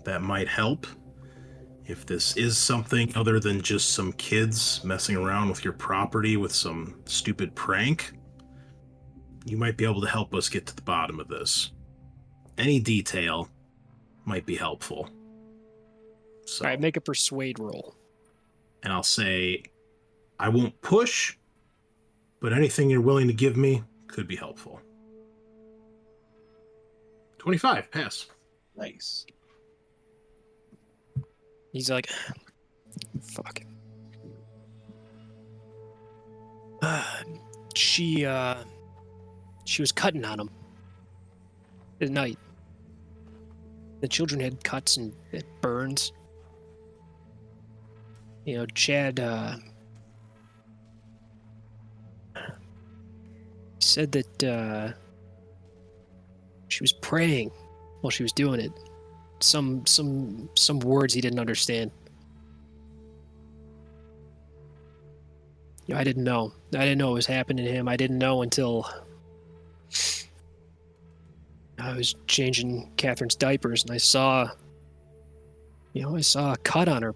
that might help, if this is something other than just some kids messing around with your property with some stupid prank, you might be able to help us get to the bottom of this. Any detail might be helpful. So, All right, make a persuade roll. and I'll say, I won't push, but anything you're willing to give me could be helpful. 25, pass. Nice. He's like, fuck. She was cutting on him at night. The children had cuts and burns. You know, Chad said that she was praying while she was doing it. Some words he didn't understand. You know, I didn't know. I didn't know what was happening to him. I didn't know until I was changing Catherine's diapers and I saw a cut on her.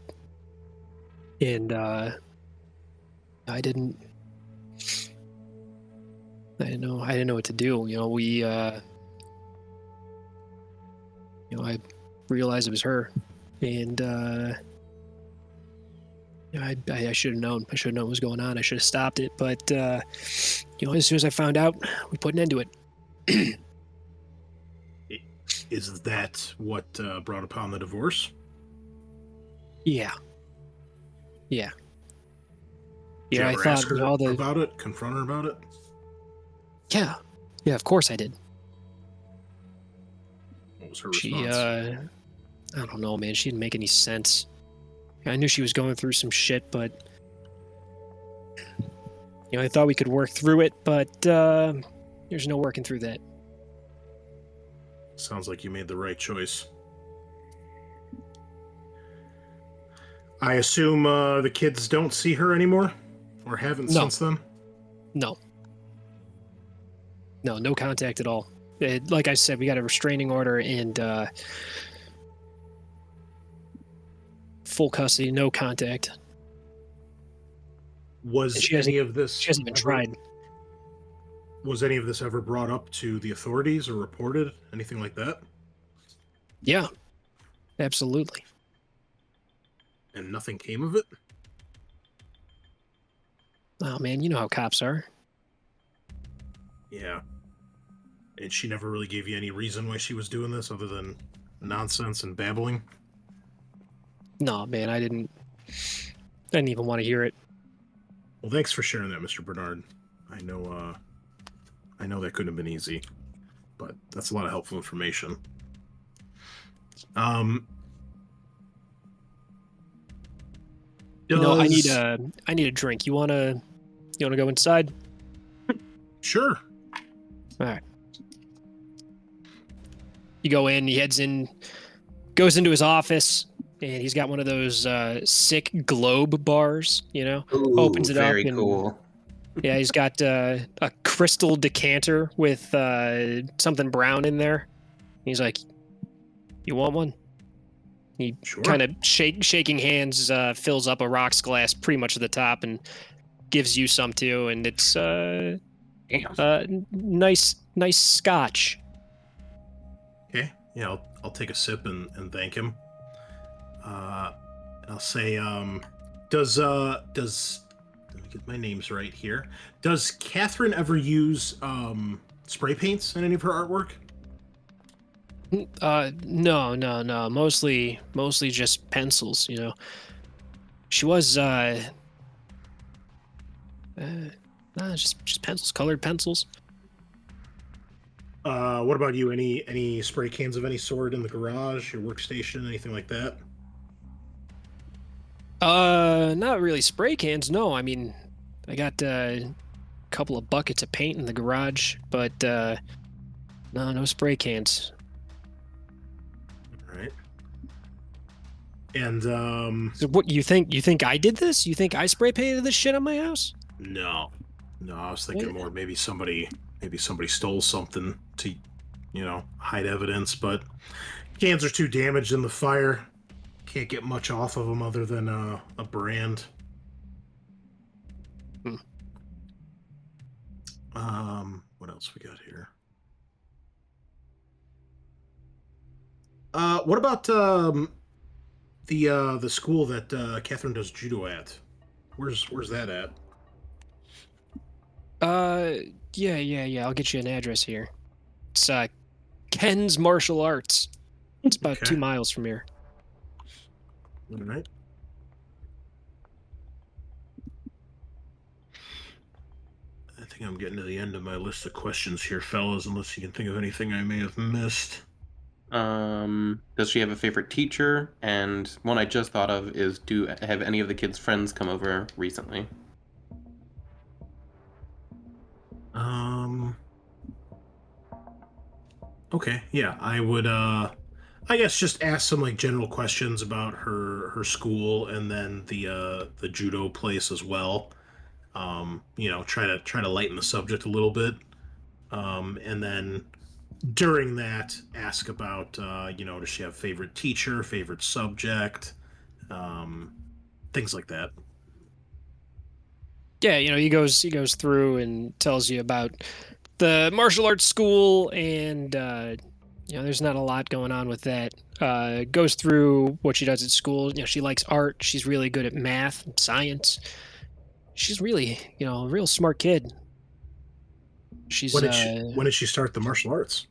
And I didn't know what to do. You know, I realized it was her, and I should have known. I should have known what was going on. I should have stopped it. But as soon as I found out, we put an end to it. Is that what brought upon the divorce? Yeah. Did you I ever thought ask her about it? Confront her about it? Yeah, of course I did. What was her response? I don't know, man. She didn't make any sense. I knew she was going through some shit, but I thought we could work through it, but there's no working through that. Sounds like you made the right choice. I assume the kids don't see her anymore? Or haven't No. since then? No contact at all. Like I said, we got a restraining order and full custody, no contact. Was She any of this... She hasn't even tried. Was any of this ever brought up to the authorities or reported? Anything like that? Yeah, absolutely. And nothing came of it? Oh, man, you know how cops are. Yeah. And she never really gave you any reason why she was doing this other than nonsense and babbling? No, man, I didn't even want to hear it. Well, thanks for sharing that, Mr. Bernard. I know I know that couldn't have been easy, but that's a lot of helpful information. I need a drink. You wanna go inside? Sure. All right. You go in. He goes into his office, and he's got one of those sick globe bars. Ooh, opens it up very and cool. yeah, he's got a crystal decanter with something brown in there. He's like, "You want one?" He Sure. kind of shaking hands, fills up a rocks glass pretty much to the top and gives you some too. And it's nice scotch. Okay. Yeah, I'll take a sip and thank him. I'll say, does let me get my names right here. Does Catherine ever use spray paints in any of her artwork? No. Mostly just pencils. She was just pencils, colored pencils. What about you? Any spray cans of any sort in the garage, your workstation, anything like that? Not really spray cans. No, I mean, I got a couple of buckets of paint in the garage, but no spray cans. All right. And So what you think? You think I did this? You think I spray painted this shit on my house? no, I was thinking more maybe somebody stole something to, hide evidence, but cans are too damaged in the fire. Can't get much off of them other than a brand. What else we got here? What about the school that Catherine does judo at? Where's that at? Yeah. I'll get you an address here. It's Ken's Martial Arts. It's about Okay. 2 miles from here. All right. I think I'm getting to the end of my list of questions here, fellas, unless you can think of anything I may have missed. Does she have a favorite teacher? And one I just thought of is, have any of the kids' friends come over recently? Okay, yeah, I would I guess just ask some like general questions about her school and then the judo place as well. Try to lighten the subject a little bit. And then during that ask about does she have favorite teacher, favorite subject, things like that. Yeah, he goes through and tells you about the martial arts school, and there's not a lot going on with that. Goes through what she does at school. She likes art. She's really good at math and science. She's really, a real smart kid. She's When did she start the martial arts?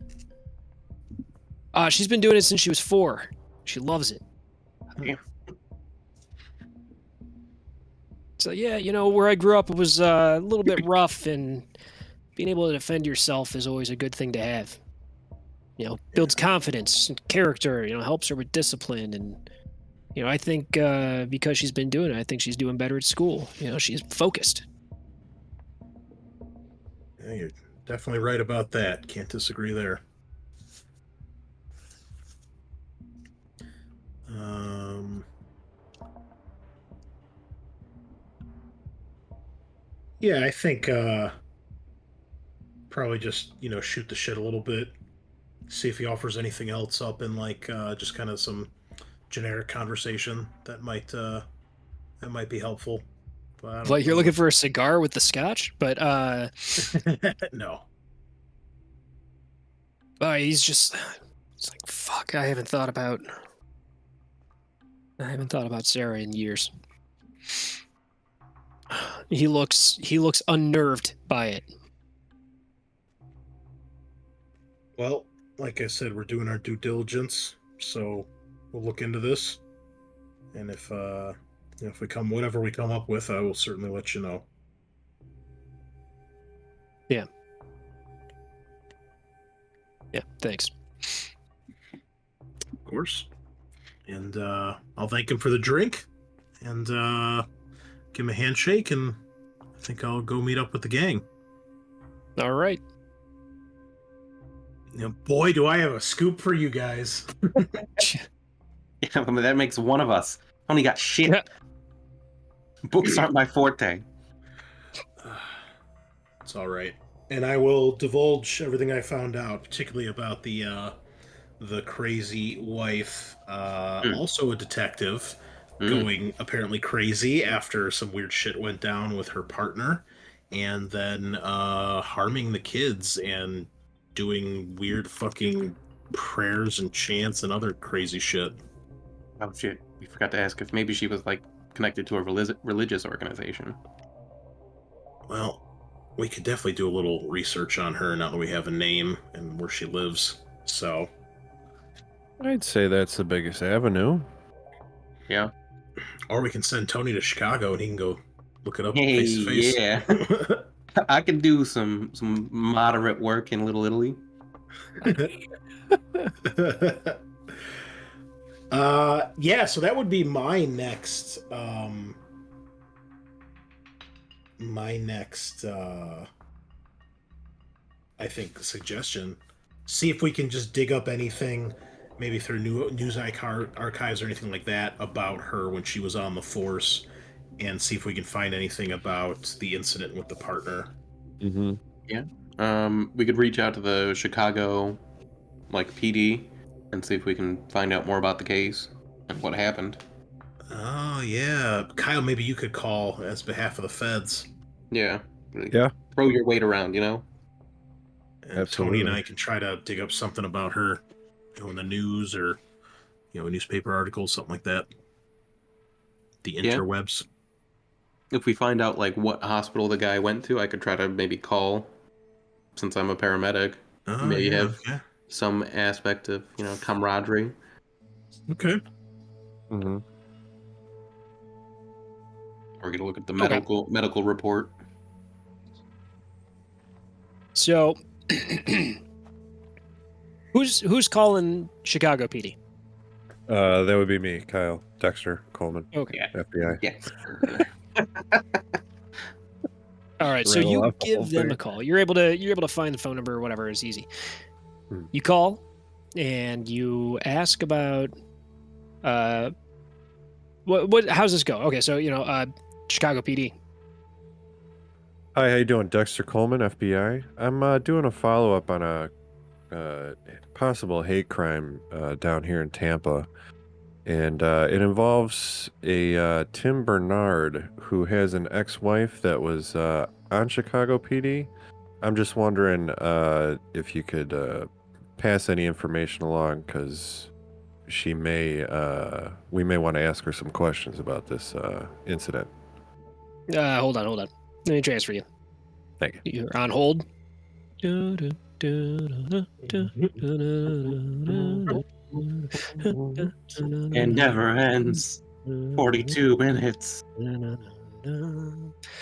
she's been doing it since she was 4. She loves it. Yeah. So yeah, where I grew up, it was a little bit rough, and being able to defend yourself is always a good thing to have. Builds confidence and character. Helps her with discipline, and I think because she's been doing it, I think she's doing better at school. She's focused. Yeah, you're definitely right about that. Can't disagree there. Yeah, I think probably just shoot the shit a little bit, see if he offers anything else up in like just kind of some generic conversation that might be helpful. But I Like you're looking for a cigar with the scotch, but no. It's like, fuck, I haven't thought about Sarah in years. He looks unnerved by it. Well, like I said, we're doing our due diligence, so we'll look into this. And if whatever we come up with, I will certainly let you know. Yeah. Yeah, thanks. Of course. And I'll thank him for the drink and give him a handshake, and I think I'll go meet up with the gang. All right. Boy, do I have a scoop for you guys. Yeah, I mean, that makes one of us. I only got shit. Yeah. Books aren't my forte. It's all right. And I will divulge everything I found out, particularly about the crazy wife, also a detective, going apparently crazy after some weird shit went down with her partner, and then harming the kids and doing weird fucking prayers and chants and other crazy shit. Oh shit, we forgot to ask if maybe she was like connected to a religious organization. Well, we could definitely do a little research on her now that we have a name and where she lives. So, I'd say that's the biggest avenue. Yeah. or we can send Tony to Chicago and he can go look it up Hey, face to face. yeah. I can do some moderate work in Little Italy. Yeah, so that would be my next I think suggestion. See if we can just dig up anything, maybe through news archives or anything like that, about her when she was on the force, and see if we can find anything about the incident with the partner. Mm-hmm. Yeah. We could reach out to the Chicago, like, PD and see if we can find out more about the case and what happened. Oh yeah, Kyle, maybe you could call as behalf of the feds. Yeah. Yeah. Throw your weight around, you know? And Absolutely. Tony and I can try to dig up something about her, in the news or, a newspaper article, something like that. The Yeah. interwebs. If we find out, like, what hospital the guy went to, I could try to maybe call, since I'm a paramedic. Oh, Maybe yeah, have okay. some aspect of, camaraderie. Okay. Mm-hmm. Or get a look at the medical report. So, who's calling Chicago PD? That would be me, Kyle, Dexter, Coleman, Okay. Yeah. FBI. Yes. All right. So Rattle you off the whole give them thing. a call. You're able to find the phone number or whatever is easy. Hmm. You call, and you ask about what how's this go? Okay, so Chicago PD. Hi, how you doing? Dexter Coleman, FBI. I'm doing a follow-up on a possible hate crime down here in Tampa. And it involves a Tim Bernard who has an ex-wife that was on Chicago PD. I'm just wondering if you could pass any information along, because we may want to ask her some questions about this incident. Hold on. Let me transfer you. Thank you. You're on hold. It never ends. 42 minutes.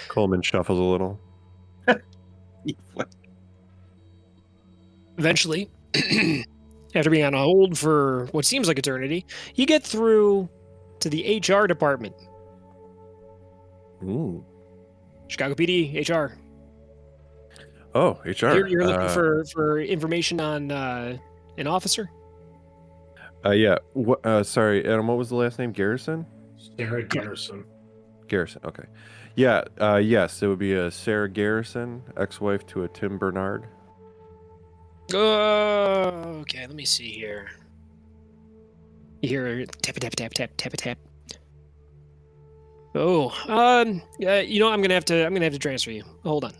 Coleman shuffles a little. Eventually, after being on hold for what seems like eternity, you get through to the HR department. Ooh. Chicago PD, HR. Oh, HR. You're looking for information on an officer? Yeah. Sorry, Adam, what was the last name? Garrison? Sarah Garrison. Garrison, okay. Yeah, yes, it would be a Sarah Garrison, ex-wife to a Tim Bernard. Okay, let me see here. You hear tap. Oh, yeah, I'm gonna have to transfer you. Hold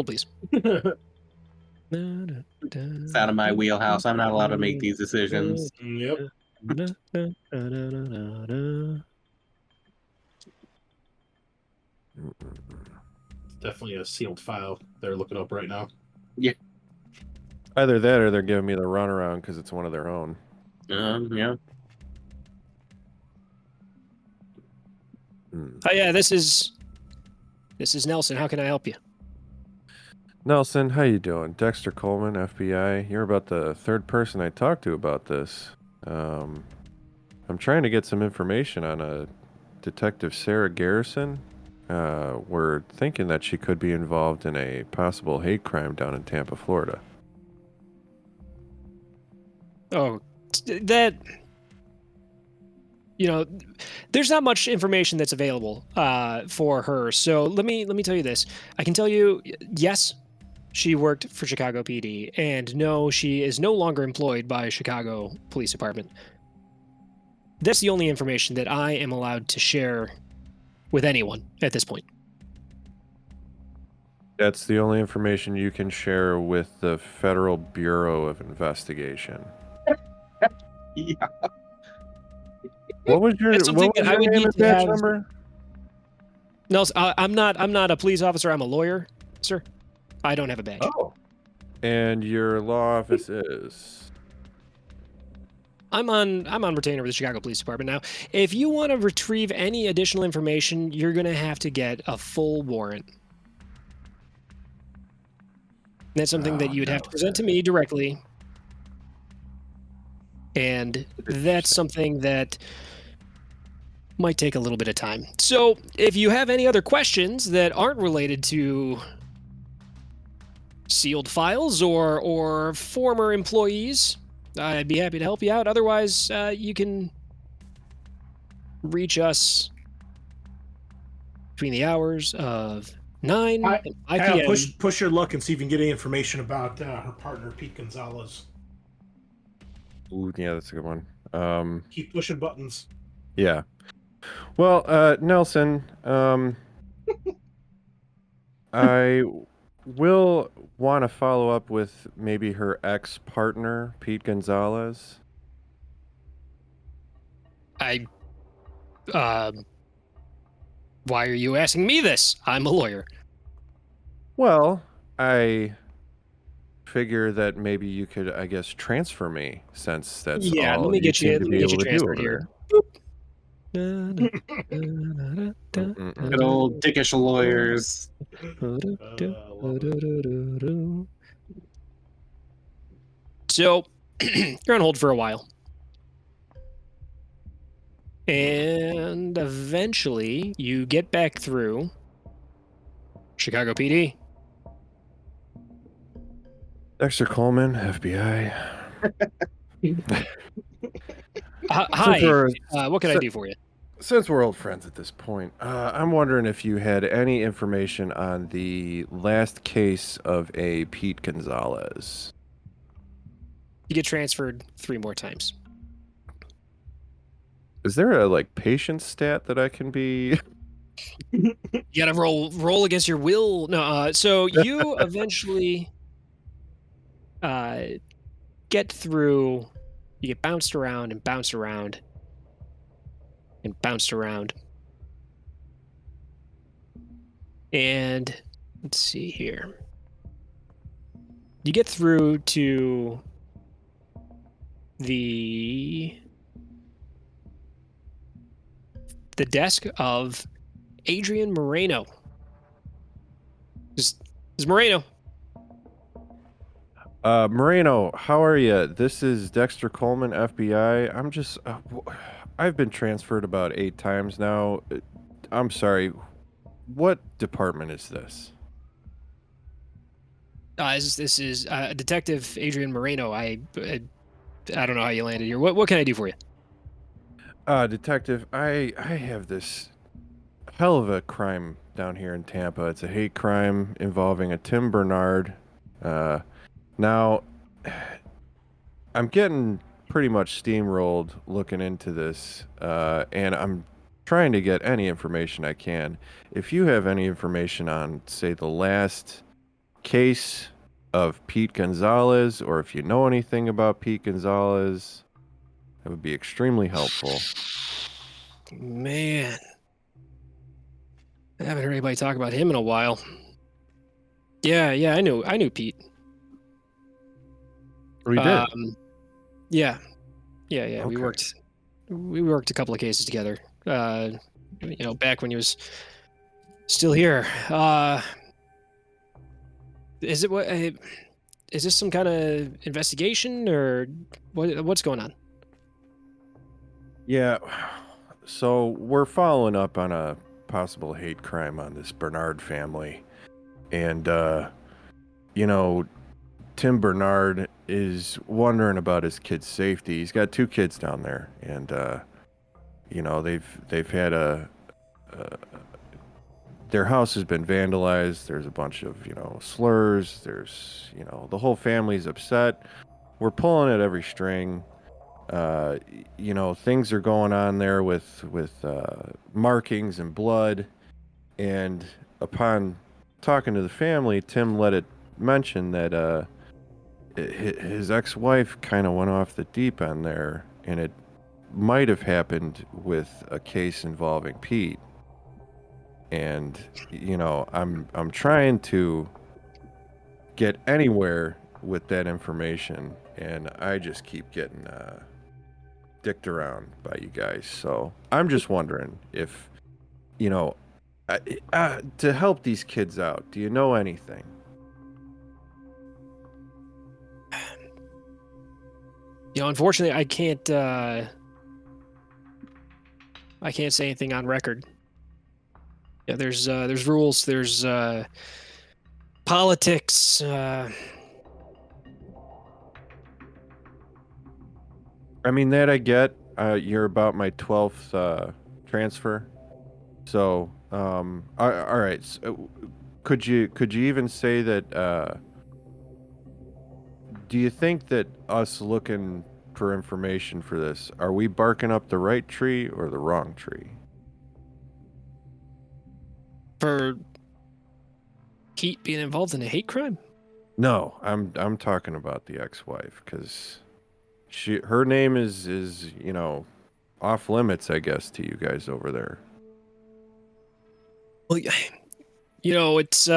please. It's out of my wheelhouse. I'm not allowed to make these decisions. Yep. Definitely a sealed file they're looking up right now. Either that or they're giving me the runaround because it's one of their own. Yeah. Hmm. Oh yeah, this is Nelson. How can I help you? Nelson, how you doing? Dexter Coleman, FBI. You're about the third person I talked to about this. I'm trying to get some information on a Detective Sarah Garrison. We're thinking that she could be involved in a possible hate crime down in Tampa, Florida. Oh, that, there's not much information that's available for her. So let me tell you this. I can tell you, yes, she worked for Chicago PD, and no, she is no longer employed by Chicago Police Department. That's the only information that I am allowed to share with anyone at this point. That's the only information you can share with the Federal Bureau of Investigation. Yeah. What was your That's something that I would name need and to badge have. number? No, I'm not a police officer. I'm a lawyer, sir. I don't have a badge. Oh. And your law office is? I'm on retainer with the Chicago Police Department now. If you want to retrieve any additional information, you're going to have to get a full warrant. That's something that you would have to present to me directly. And that's something that might take a little bit of time. So if you have any other questions that aren't related to sealed files or former employees, I'd be happy to help you out. Otherwise, you can reach us between the hours of 9 and 5 Kyle, p.m. push your luck and see if you can get any information about her partner, Pete Gonzalez. Ooh, yeah, that's a good one. Keep pushing buttons. Yeah. Well, Nelson, I will want to follow up with maybe her ex-partner, Pete Gonzalez. Why are you asking me this? I'm a lawyer. Well, I figure that maybe you could, I guess, transfer me, since that's all let me get you seem to be able to do transferred over here. there. Good old dickish lawyers. So you're on hold for a while. And eventually you get back through Chicago PD. Dexter Coleman, FBI. Hi, what can I do for you? Since we're old friends at this point, I'm wondering if you had any information on the last case of a Pete Gonzalez. You get transferred 3 more times. Is there a patient stat that I can be? You gotta roll against your will. No, so you eventually get through. You get bounced around and bounced around and bounced around. And let's see here. You get through to the desk of Adrian Moreno. This is Moreno. Moreno, how are you? This is Dexter Coleman, FBI. I'm just, I've been transferred about 8 times now. I'm sorry. What department is this? This is Detective Adrian Moreno. I don't know how you landed here. What can I do for you? Detective, I have this hell of a crime down here in Tampa. It's a hate crime involving a Tim Bernard. Now, I'm getting pretty much steamrolled looking into this, and I'm trying to get any information I can. If you have any information on, say, the last case of Pete Gonzalez, or if you know anything about Pete Gonzalez, that would be extremely helpful. Man, I haven't heard anybody talk about him in a while. Yeah, I knew Pete. We did. Yeah. Okay. We worked a couple of cases together. Back when he was still here. Is it what? Is this some kind of investigation or what's going on? Yeah. So we're following up on a possible hate crime on this Bernard family. And, you know, Tim Bernard is wondering about his kid's safety. He's got 2 kids down there. And, you know, they've had their house has been vandalized. There's a bunch of, you know, slurs. There's, you know, the whole family's upset. We're pulling at every string. You know, things are going on there with markings and blood. And upon talking to the family, Tim let it mention that his ex-wife kind of went off the deep end there, and it might have happened with a case involving Pete. And you know, I'm trying to get anywhere with that information, and I just keep getting dicked around by you guys. So I'm just wondering if, you know, to help these kids out, do you know anything? You know, unfortunately, I can't say anything on record. Yeah, there's rules, there's politics. I mean, that I get. You're about my 12th transfer. So, all right. So, could you even say that? Do you think that us looking for information for this, are we barking up the right tree or the wrong tree? For Pete being involved in a hate crime? No, I'm talking about the ex-wife, because her name is you know, off limits, I guess, to you guys over there. Well, you know, it's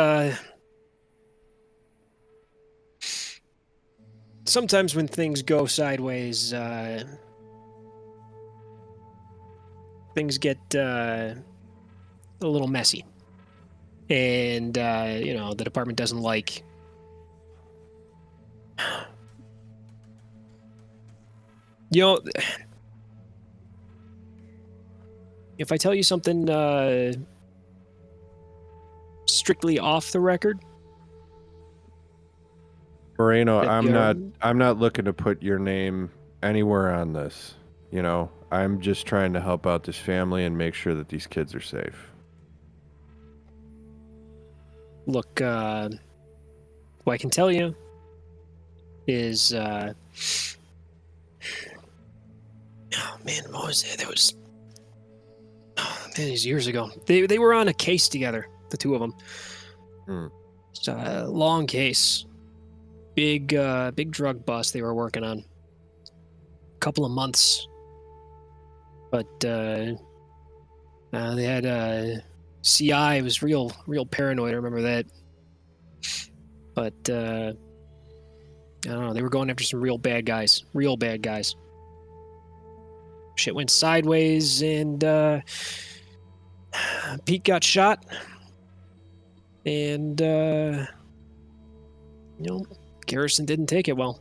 sometimes when things go sideways, things get a little messy, and you know, the department doesn't like. You know, if I tell you something strictly off the record, Moreno, I'm not looking to put your name anywhere on this. You know, I'm just trying to help out this family and make sure that these kids are safe. look, what I can tell you is, oh man, what was it? That was, oh man, it was years ago. They were on a case together, the two of them. It's a long case, big drug bust they were working on. A couple of months, but they had CI was real paranoid. I remember that. But I don't know. They were going after some real bad guys. Shit went sideways, and Pete got shot, and you know, Garrison didn't take it well.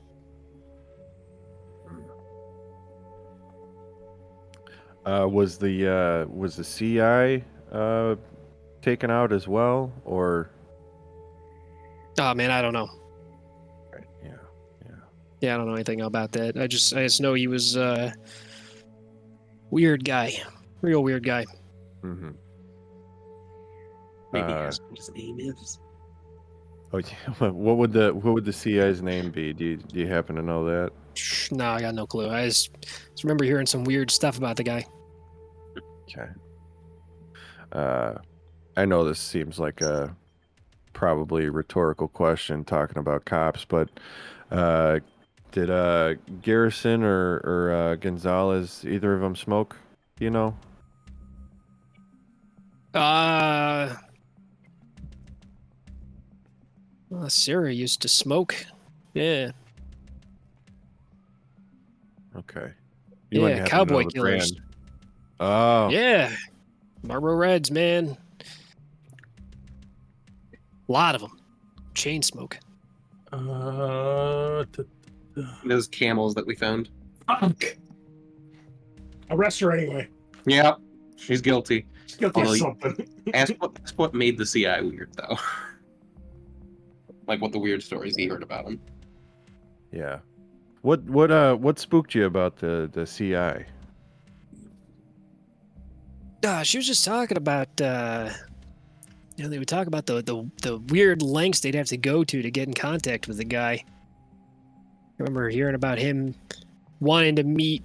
Was the CI taken out as well, or? Oh man, I don't know. Right. Yeah, I don't know anything about that. I just know he was weird guy, real weird guy. Mm-hmm. Maybe ask what his name is. Oh, yeah. What would the CI's name be? Do you happen to know that? No, I got no clue. I just remember hearing some weird stuff about the guy. Okay. I know this seems like a probably rhetorical question talking about cops, but did Garrison or Gonzalez, either of them smoke? Do you know? Well, Sarah used to smoke. Yeah. Okay. Yeah, wouldn't happen to cowboy know the killers. brand. Oh. Yeah. Marlboro Reds, man. A lot of them. chain smoke. Those camels that we found. Fuck. Arrest her anyway. Yeah, she's guilty. She's guilty of Although- something. Ask what made the CI weird, though. Like what the weird stories he heard about him. Yeah. What spooked you about the CI? She was just talking about, they would talk about the weird lengths they'd have to go to get in contact with the guy. I remember hearing about him wanting to meet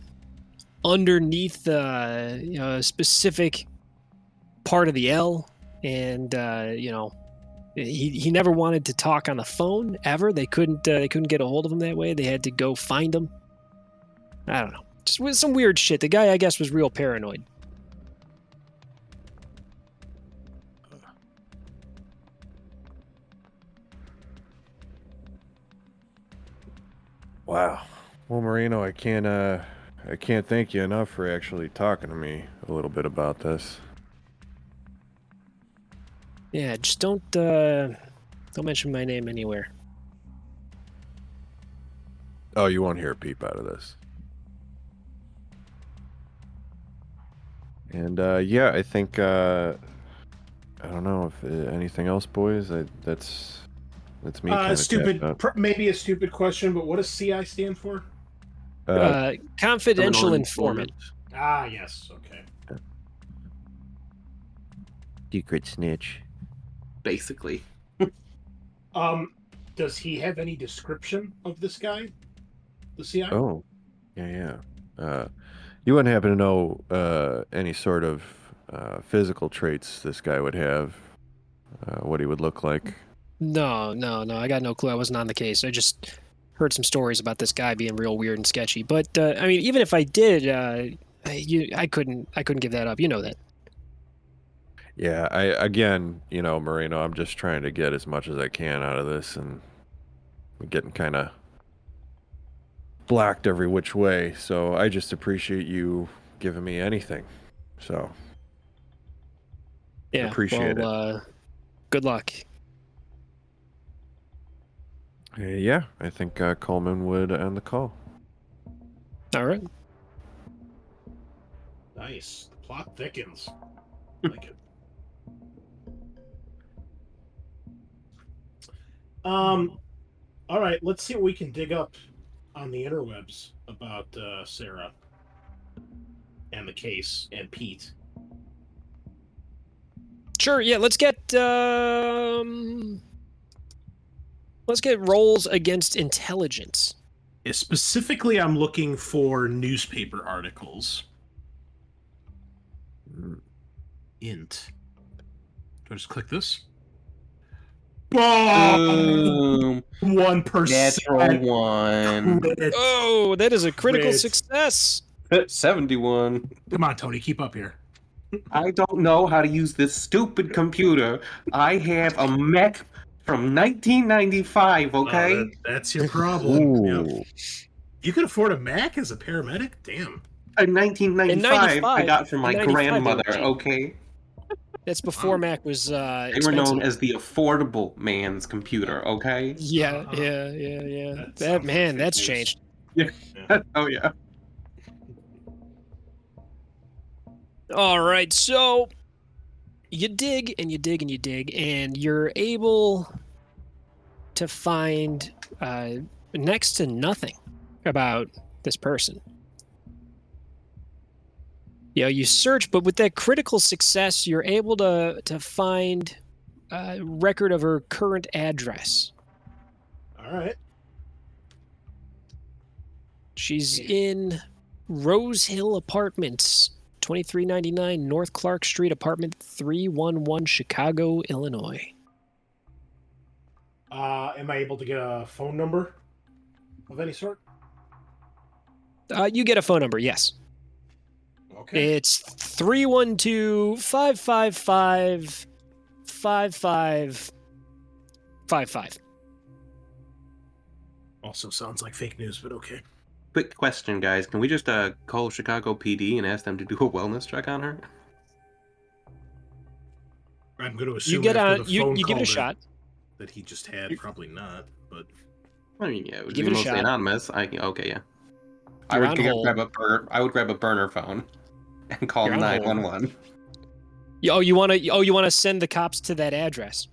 underneath a specific part of the L, and he never wanted to talk on the phone ever. They couldn't get a hold of him that way. They had to go find him. I don't know, just with some weird shit. The guy, I guess, was real paranoid. Wow. Well, Marino, I can't thank you enough for actually talking to me a little bit about this. Yeah, just don't mention my name anywhere. Oh, you won't hear a peep out of this. And yeah, I think I don't know if anything else, boys. That's me. Maybe a stupid question, but what does CI stand for? Confidential informant. Ah, yes. Okay. Secret snitch. Basically. Does he have any description of this guy? The CI? Oh, yeah. You wouldn't happen to know any sort of physical traits this guy would have? What he would look like? No. I got no clue. I wasn't on the case. I just heard some stories about this guy being real weird and sketchy. But I mean, even if I did, I couldn't give that up. You know that. Yeah, Marino, I'm just trying to get as much as I can out of this, and I'm getting kind of blocked every which way. So I just appreciate you giving me anything. So yeah, appreciate it. Good luck. Yeah, I think Coleman would end the call. All right. Nice. The plot thickens. I like it. All right, let's see what we can dig up on the interwebs about Sarah and the case and Pete. Sure. Yeah. Let's get rolls against intelligence. Yeah, specifically, I'm looking for newspaper articles. Int. Do I just click this? Boom! 1%. Natural one. Oh, that is a critical Crit. success. 71. Come on, Tony, keep up here. I don't know how to use this stupid computer. I have a Mac from 1995, okay? That's your problem. Ooh. Yep. You can afford a Mac as a paramedic? Damn. In 1995, I got from my 95, grandmother, they were cheap. okay? That's before Mac was They expensive. were known as the affordable man's computer, okay? Yeah. That's changed. Oh, yeah. All right, so you dig and you dig and you dig, and you're able to find next to nothing about this person. You search, but with that critical success, you're able to find a record of her current address. All right. She's in Rose Hill Apartments, 2399 North Clark Street, apartment 311, Chicago, Illinois. Am I able to get a phone number of any sort? You get a phone number, yes. Okay. It's 312-555-5555. Also sounds like fake news, but okay. Quick question, guys. Can we just call Chicago PD and ask them to do a wellness check on her? I'm going to assume You get after on. the You phone give it call a shot. that he just had. Probably not, but I mean, yeah, it would Give be it a mostly shot. anonymous. Okay, yeah. I You're would on hold. I would grab a burner phone and call You're on hold. 911. You wanna send the cops to that address.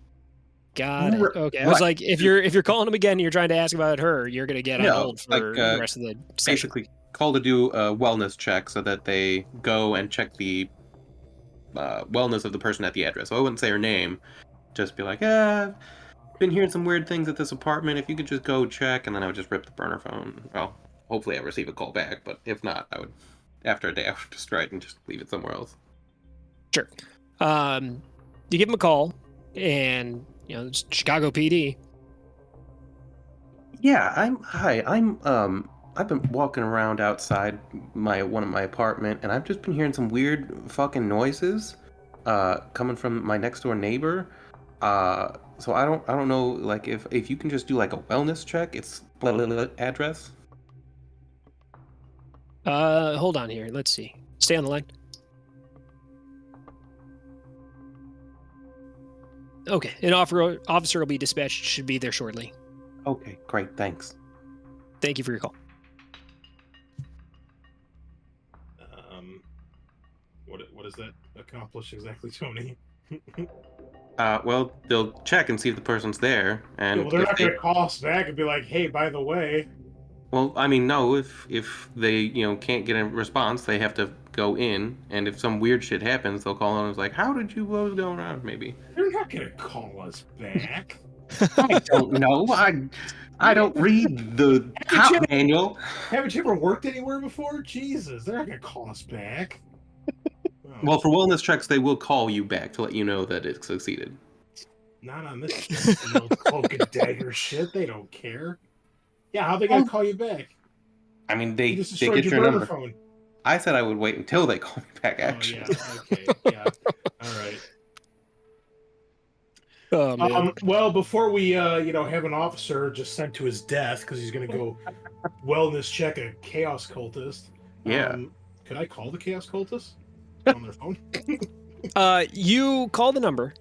Got it. Okay. I was Right. like, if you're calling them again and you're trying to ask about her, you're gonna get on No, hold for the rest of the session. basically call to do a wellness check so that they go and check the wellness of the person at the address. So I wouldn't say her name, just be like, yeah, I've been hearing some weird things at this apartment. If you could just go check, and then I would just rip the burner phone. Well, hopefully I receive a call back, but if not, I would, after a day, I would destroy it and just leave it somewhere else. Sure. You give them a call, and it's Chicago PD. Yeah, I've been walking around outside one of my apartment, and I've just been hearing some weird fucking noises, coming from my next door neighbor. So I don't know, like if you can just do like a wellness check. It's address. Hold on here. Let's see. Stay on the line. Okay, an officer will be dispatched. Should be there shortly. Okay, great, thanks. Thank you for your call. What does that accomplish exactly, Tony? Well, they'll check and see if the person's there, and Well, they're if not they, going to call us back and be like, "Hey, by the way." well, I mean, no, if they can't get a response, they have to go in, and if some weird shit happens, they'll call in and it's like, how did you, what was going on? Maybe. They're not going to call us back. I don't know. I don't read the cop manual. Haven't you ever worked anywhere before? Jesus, they're not going to call us back. Well, for wellness checks, they will call you back to let you know that it succeeded. Not on this concealed cloak and dagger shit. They don't care. Yeah, how they going to call you back? I mean, You they just get destroyed your your burner number. phone. I said I would wait until they call me back, actually. Oh, yeah. Okay. Yeah. All right. Oh man. Well, before we, have an officer just sent to his death because he's going to go wellness check a chaos cultist. Yeah. Could I call the chaos cultist on their phone? You call the number,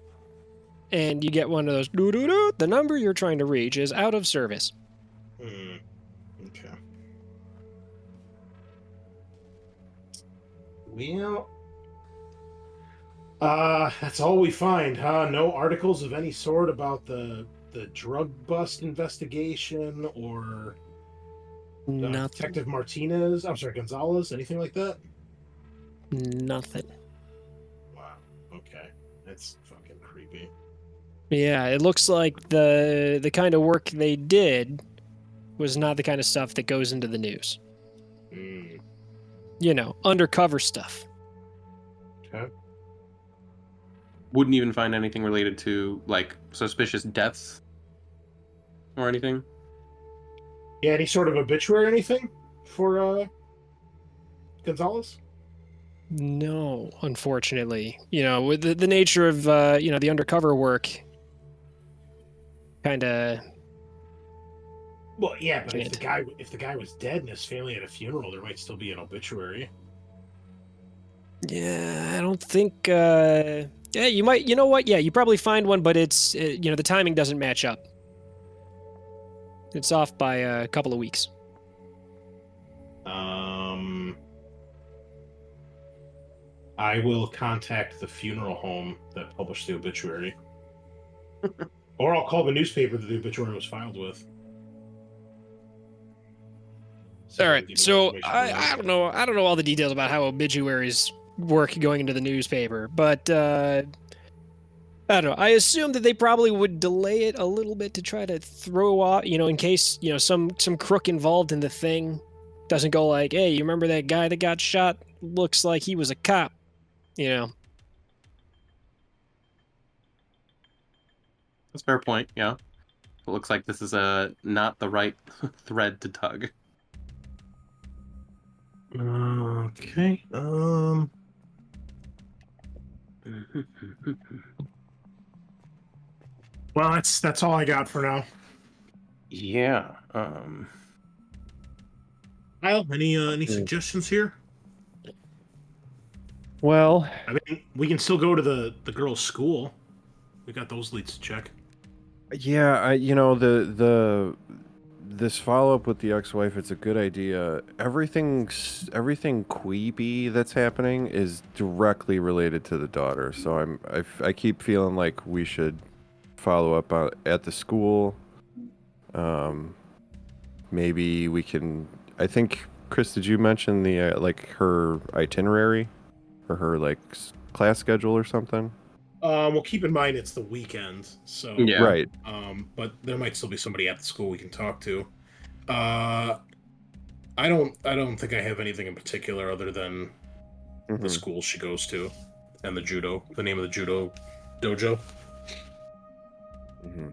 and you get one of those. Doo-doo-doo. The number you're trying to reach is out of service. Okay. Well, that's all we find, huh? No articles of any sort about the drug bust investigation or Nothing. Detective Martinez. I'm sorry, Gonzalez. Anything like that? Nothing. Wow. Okay, that's fucking creepy. Yeah, it looks like the kind of work they did was not the kind of stuff that goes into the news. Undercover stuff. Okay. Wouldn't even find anything related to, like, suspicious deaths or anything. Yeah, any sort of obituary or anything for Gonzalez? No, unfortunately. With the nature of the undercover work, kind of. Well, yeah, but if the guy was dead and his family had a funeral, there might still be an obituary. Yeah, I don't think. Yeah, you might. You know what? Yeah, you probably find one, but it's the timing doesn't match up. It's off by a couple of weeks. I will contact the funeral home that published the obituary. Or I'll call the newspaper that the obituary was filed with. All right, so I don't know. I don't know all the details about how obituaries work going into the newspaper, but I don't know. I assume that they probably would delay it a little bit to try to throw off, in case some crook involved in the thing doesn't go like, hey, you remember that guy that got shot? Looks like he was a cop. That's a fair point. Yeah, it looks like this is not the right thread to tug. Okay. Well, that's all I got for now. Yeah. Kyle, any suggestions here? Well, I mean, we can still go to the girls' school. We got those leads to check. Yeah, this follow up with the ex-wife, it's a good idea. Everything creepy that's happening is directly related to the daughter. So I keep feeling like we should follow up at the school. Maybe we can. I think Chris, did you mention the like her itinerary or her like class schedule or something? Well, keep in mind it's the weekend, so Yeah. Right. but there might still be somebody at the school we can talk to. I don't think I have anything in particular other than the Hmm. school she goes to and the name of the judo dojo. Hmm.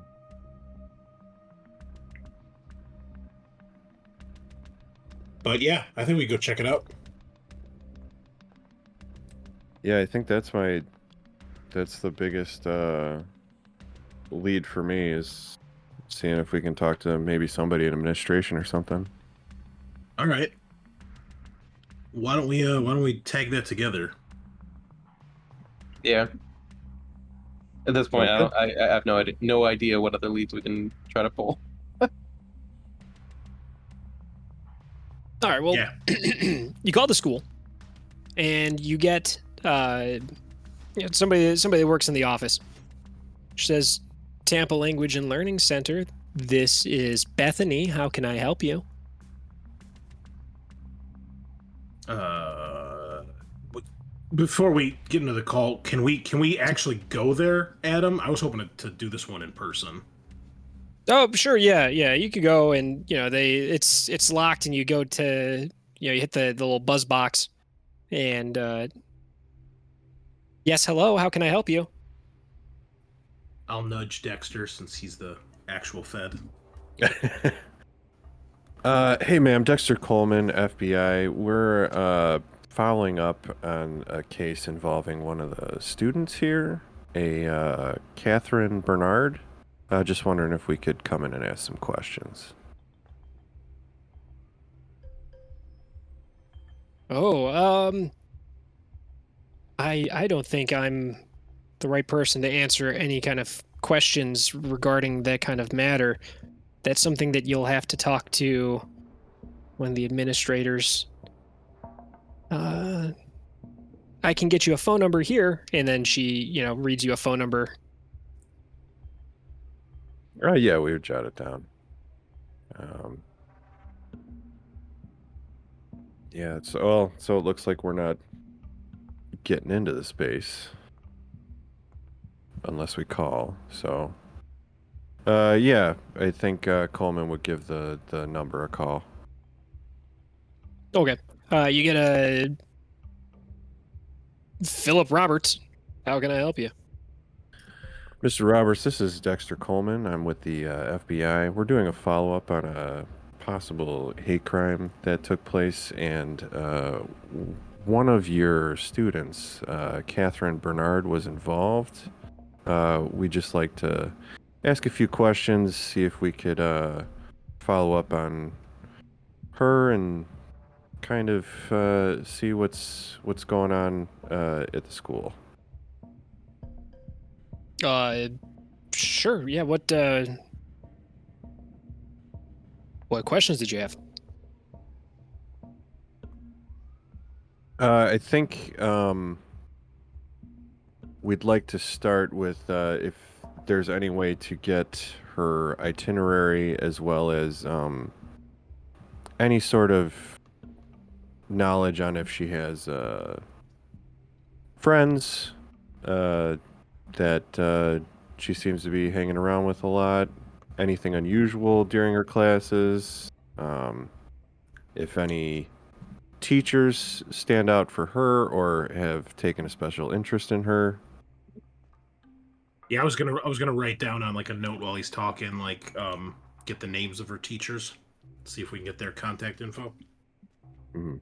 But yeah, I think we go check it out. Yeah, I think that's the biggest lead for me is seeing if we can talk to maybe somebody in administration or something. All right. Why don't we tag that together? Yeah. At this point, Okay. I have no idea what other leads we can try to pull. All right. Well, Yeah. you call the school, and you get somebody that works in the office. She says, "Tampa Language and Learning Center. This is Bethany. How can I help you?" Before we get into the call, can we actually go there, Adam? I was hoping to do this one in person. Oh, sure. Yeah. You could go, and it's locked, and you go to you hit the little buzz box, and yes, hello. How can I help you? I'll nudge Dexter since he's the actual Fed. Hey, ma'am, Dexter Coleman, FBI. We're following up on a case involving one of the students here, a Catherine Bernard. Just wondering if we could come in and ask some questions. Oh, I don't think I'm the right person to answer any kind of questions regarding that kind of matter. That's something that you'll have to talk to one of the administrators. I can get you a phone number here, and then she, reads you a phone number. Yeah, we would jot it down. Um, yeah, so it looks like we're not getting into the space unless we call. So, yeah, I think Coleman would give the number a call. Okay. You get a Philip Roberts. How can I help you? Mr. Roberts, this is Dexter Coleman. I'm with the FBI. We're doing a follow-up on a possible hate crime that took place, and one of your students, Catherine Bernard, was involved. We'd just like to ask a few questions, see if we could follow up on her and kind of see what's going on at the school. Sure. Yeah. What questions did you have? I think we'd like to start with if there's any way to get her itinerary as well as any sort of knowledge on if she has friends that she seems to be hanging around with a lot, anything unusual during her classes, if any teachers stand out for her or have taken a special interest in her. Yeah, I was gonna write down on like a note while he's talking, like get the names of her teachers, see if we can get their contact info. Mhm.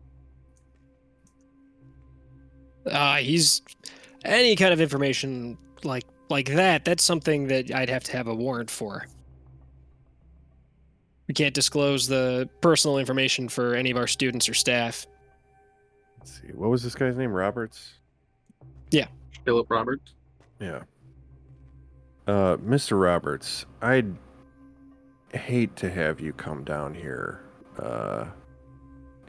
He's any kind of information like that. That's something that I'd have to have a warrant for. We can't disclose the personal information for any of our students or staff. Let's see. What was this guy's name? Roberts? Philip Roberts. Yeah. Mr. Roberts, I'd hate to have you come down here.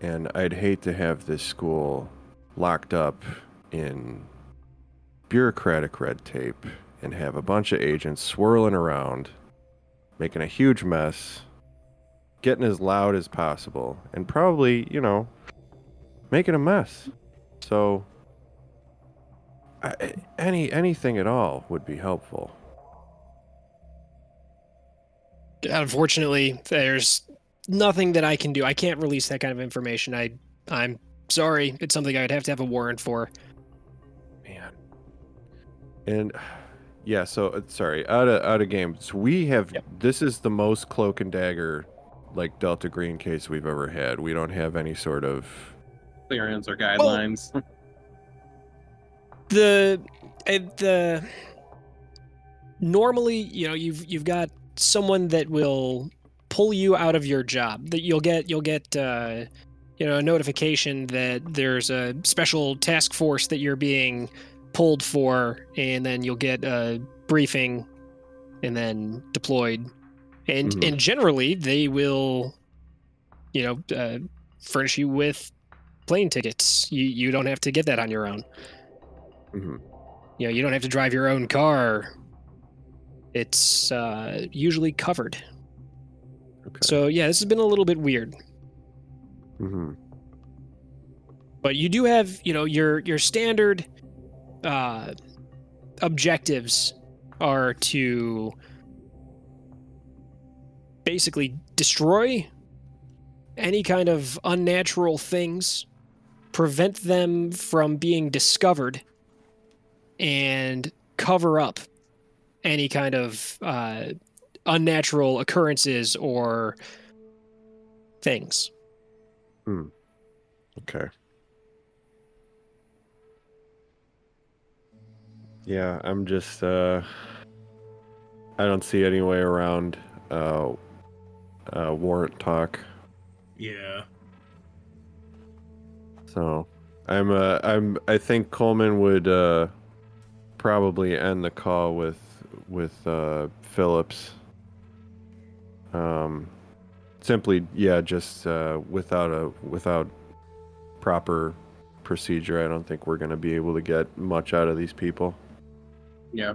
And I'd hate to have this school locked up in bureaucratic red tape and have a bunch of agents swirling around, making a huge mess, getting as loud as possible, and probably, making a mess. So, anything at all would be helpful. Unfortunately, there's nothing that I can do. I can't release that kind of information. I'm sorry. It's something I'd have to have a warrant for. Man. And yeah, so sorry, out of game. So we have This is the most cloak and dagger like Delta Green case we've ever had. We don't have any sort of clearance or guidelines. Well, the normally, you've got someone that will pull you out of your job. That you'll get a notification that there's a special task force that you're being pulled for, and then you'll get a briefing and then deployed. And generally they will furnish you with plane tickets. You don't have to get that on your own. You don't have to drive your own car. It's usually covered. Okay. So yeah, this has been a little bit weird. But you do have, your standard objectives are to basically destroy any kind of unnatural things, prevent them from being discovered, and cover up any kind of unnatural occurrences or things. Okay. Yeah, I'm just I don't see any way around warrant talk. Yeah. So I think Coleman would probably end the call with Phillips. Simply, just without proper procedure, I don't think we're going to be able to get much out of these people. Yeah.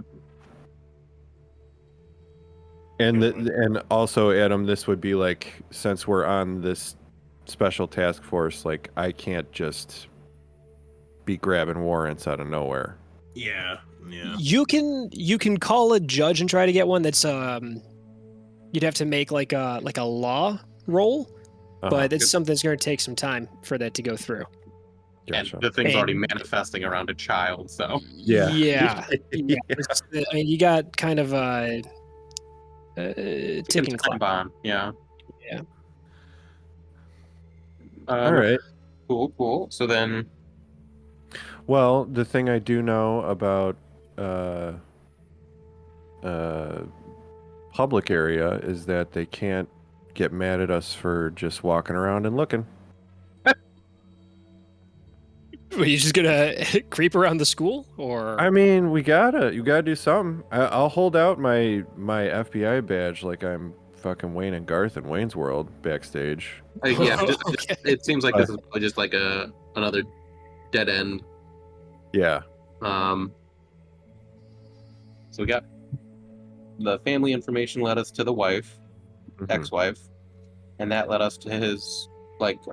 And also, Adam, this would be like, since we're on this special task force, like I can't just be grabbing warrants out of nowhere. Yeah. You can call a judge and try to get one that's you'd have to make like a law roll, but it's something that's going to take some time for that to go through. Gotcha. And the thing's already manifesting around a child, so yeah. I mean, you got kind of a ticking clock bomb. Yeah. All right. Cool. So then, well, the thing I do know about public area is that they can't get mad at us for just walking around and looking. Are you just gonna creep around the school, or? I mean, you gotta do something. I'll hold out my FBI badge like I'm fucking Wayne and Garth in Wayne's World backstage. Okay. It seems like this is just like another dead end. Yeah. So we got the family information led us to the wife, ex-wife, and that led us to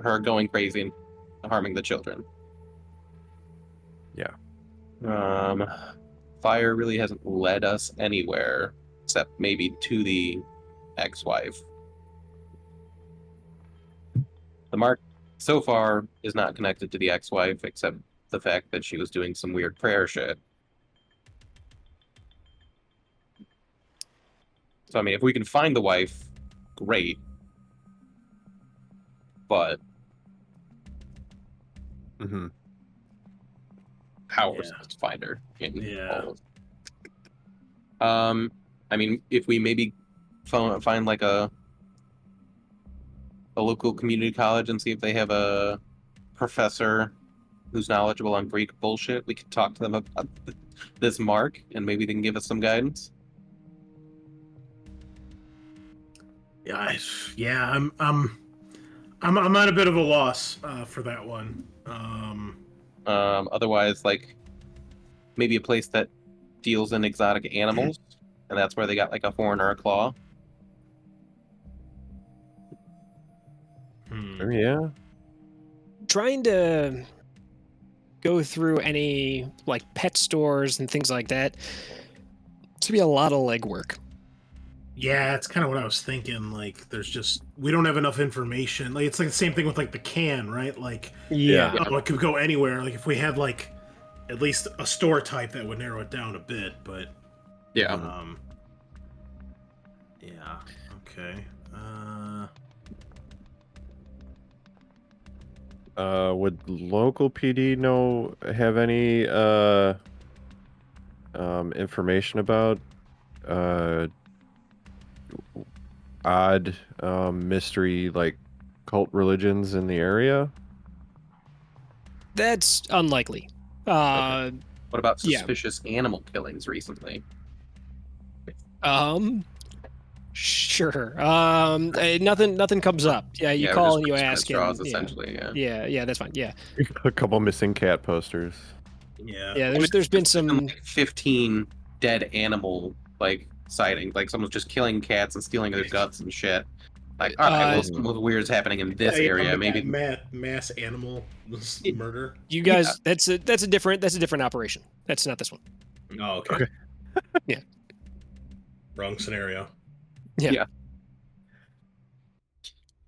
her going crazy and harming the children. Yeah. Fire really hasn't led us anywhere except maybe to the ex-wife. The mark so far is not connected to the ex-wife except the fact that she was doing some weird prayer shit. So, I mean, if we can find the wife, great. But how we're supposed to find her? I mean, if we maybe find like a local community college and see if they have a professor who's knowledgeable on Greek bullshit, we could talk to them about this mark, and maybe they can give us some guidance. Yeah, I'm at a bit of a loss for that one. Otherwise, like maybe a place that deals in exotic animals, and that's where they got like a horn or a claw. Yeah. Trying to go through any like pet stores and things like that. It's gonna be a lot of legwork. Yeah, it's kind of what I was thinking. Like, we don't have enough information. Like, it's like the same thing with like the can, right? Like, Yeah. oh, it could go anywhere. Like, if we had like at least a store type, that would narrow it down a bit. But Yeah. yeah, okay. Would local PD have any information about odd mystery like cult religions in the area? That's unlikely. What about yeah. suspicious animal killings recently? Sure. Nothing comes up. Yeah, you Yeah, call just and you grasping at ask, straws, and essentially. yeah, that's fine. Yeah, A couple missing cat posters. Yeah. yeah. There's been some. like 15 dead animal like sightings. Like someone's just killing cats and stealing their guts and shit. Like, all right, well, something weird's happening in this area. Maybe mass animal murder. You guys, that's a different operation. That's not this one. Oh, okay. Okay. Yeah. Wrong scenario. Yeah.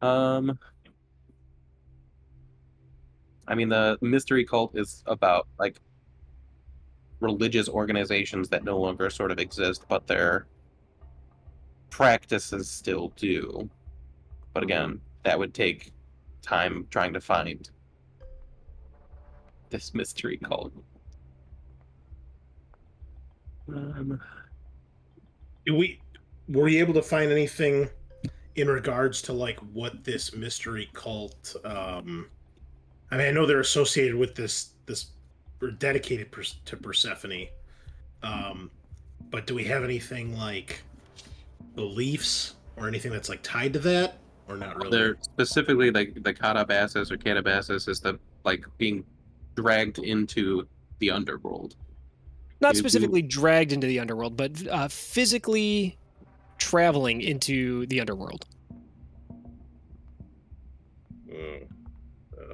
I mean, the mystery cult is about like religious organizations that no longer sort of exist, but their practices still do. But again, that would take time trying to find this mystery cult. Were you able to find anything in regards to like what this mystery cult? I mean, I know they're associated with this or dedicated to Persephone. But do we have anything like beliefs or anything that's like tied to that, or not really? They're specifically like the Catabasis or Catabasis is the like being dragged into the underworld. Not specifically dragged into the underworld, but physically traveling into the underworld.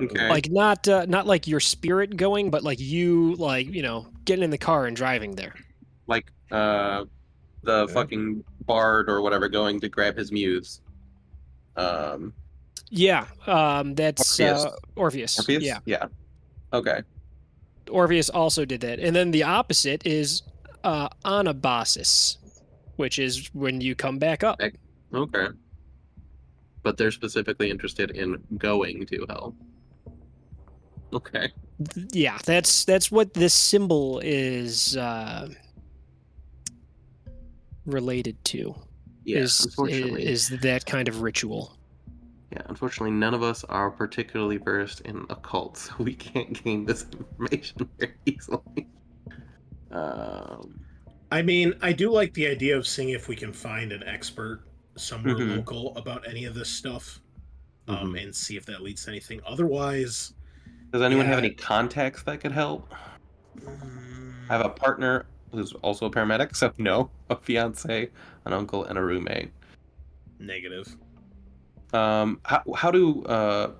Okay. Like not like your spirit going, but like you getting in the car and driving there. Like the fucking bard or whatever going to grab his muse. Yeah, that's Orpheus. Orpheus. Yeah. Yeah. Okay. Orpheus also did that. And then the opposite is Anabasis, which is when you come back up. Okay. But they're specifically interested in going to hell. Okay. Yeah, that's what this symbol is related to. Yeah, unfortunately. Is that kind of ritual. Yeah, unfortunately, none of us are particularly versed in occult, so we can't gain this information very easily. I mean, I do like the idea of seeing if we can find an expert somewhere local about any of this stuff, and see if that leads to anything. Otherwise, does anyone have any contacts that could help? I have a partner who's also a paramedic, so no, a fiance, an uncle, and a roommate. Negative. How do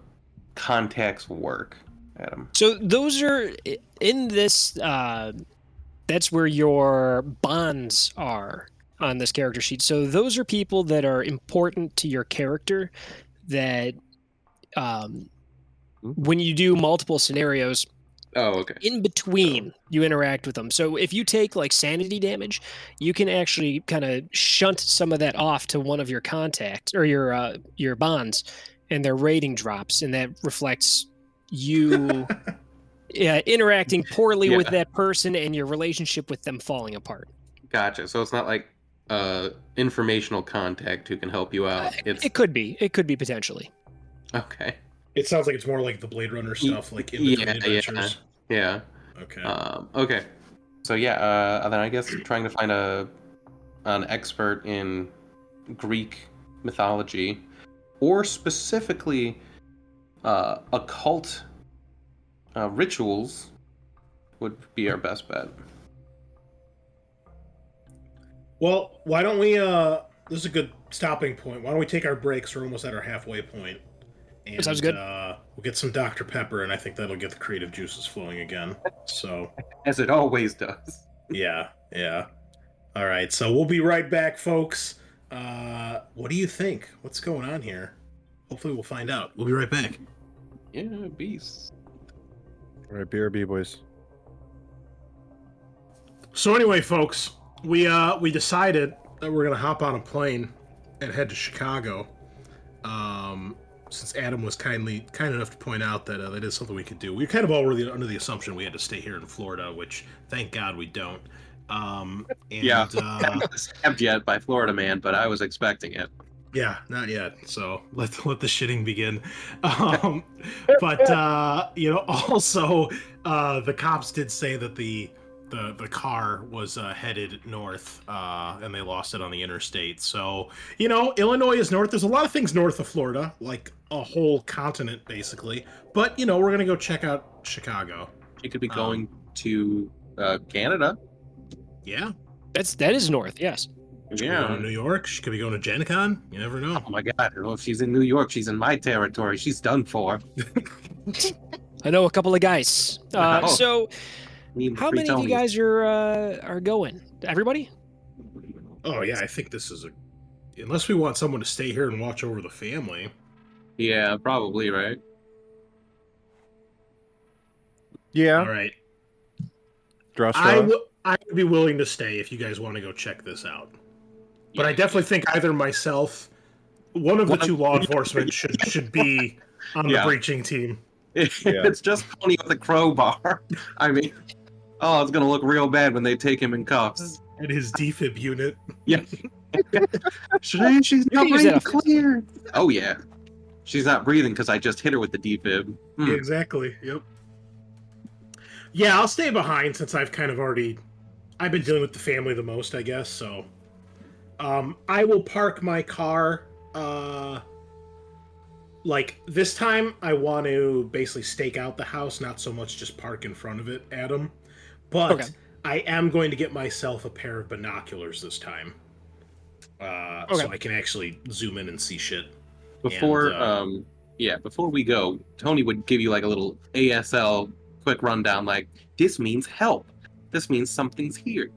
contacts work, Adam? So those are in this. That's where your bonds are on this character sheet. So those are people that are important to your character. That when you do multiple scenarios. Oh, okay. In between, you interact with them. So if you take like sanity damage, you can actually kind of shunt some of that off to one of your contacts or your bonds, and their rating drops, and that reflects you interacting poorly with that person and your relationship with them falling apart. Gotcha. So it's not like informational contact who can help you out. It could be. It could be potentially. Okay. It sounds like it's more like the Blade Runner stuff, like in between adventures. Yeah. Okay. Okay. So yeah, then I guess trying to find an expert in Greek mythology, or specifically occult rituals, would be our best bet. Well, why don't we? This is a good stopping point. Why don't we take our breaks? We're almost at our halfway point. And, Sounds good. We'll get some Dr. Pepper, and I think that'll get the creative juices flowing again. So, As it always does. yeah. All right, so we'll be right back, folks. What do you think? What's going on here? Hopefully, we'll find out. We'll be right back. Yeah, beast. All right, BRB boys. So anyway, folks, we decided that we're gonna hop on a plane and head to Chicago. Since Adam was kind enough to point out that that is something we could do. We kind of already under the assumption we had to stay here in Florida, which thank God we don't. Yeah. Not stabbed yet by Florida man, but I was expecting it. Yeah, not yet. So let the shitting begin. But also the cops did say that the car was headed north, and they lost it on the interstate. So Illinois is north. There's a lot of things north of Florida, like a whole continent basically. But we're gonna go check out Chicago. She could be going to Canada. Yeah. That is north, yes. She could be going to New York. She could be going to Gen Con. You never know. Oh my God! Well, if she's in New York, she's in my territory. She's done for. I know a couple of guys. Oh. So, Me how free many of you Tonys. guys are going? Everybody? Oh yeah, I think this is unless we want someone to stay here and watch over the family. Yeah, probably right. Yeah. All right. Draw straw. I would be willing to stay if you guys want to go check this out. But I definitely think either myself, one of the two law enforcement should be on the breaching team. It's just Tony with a crowbar. I mean, it's gonna look real bad when they take him in cuffs. And his defib unit. Yeah. She's not use breathing that clear. Oh yeah. She's not breathing because I just hit her with the defib. Yeah, exactly. Yep. Yeah, I'll stay behind since I've been dealing with the family the most, I guess, so. I will park my car, this time I want to basically stake out the house, not so much just park in front of it, Adam. But Okay. I am going to get myself a pair of binoculars this time. So I can actually zoom in and see shit. Before before we go, Tony would give you like a little ASL quick rundown, like, this means help. This means something's here.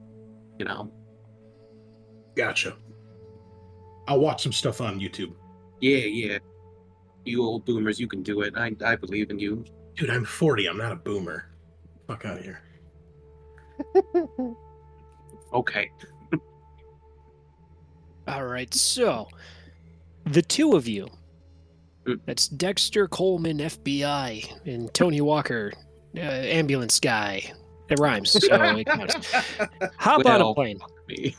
Gotcha. I'll watch some stuff on YouTube. Yeah. You old boomers, you can do it. I believe in you. Dude, I'm 40. I'm not a boomer. Fuck out of here. Okay. All right, so the two of you, that's Dexter Coleman, FBI, and Tony Walker, ambulance guy. It rhymes, so it counts. Hop on a plane. Me.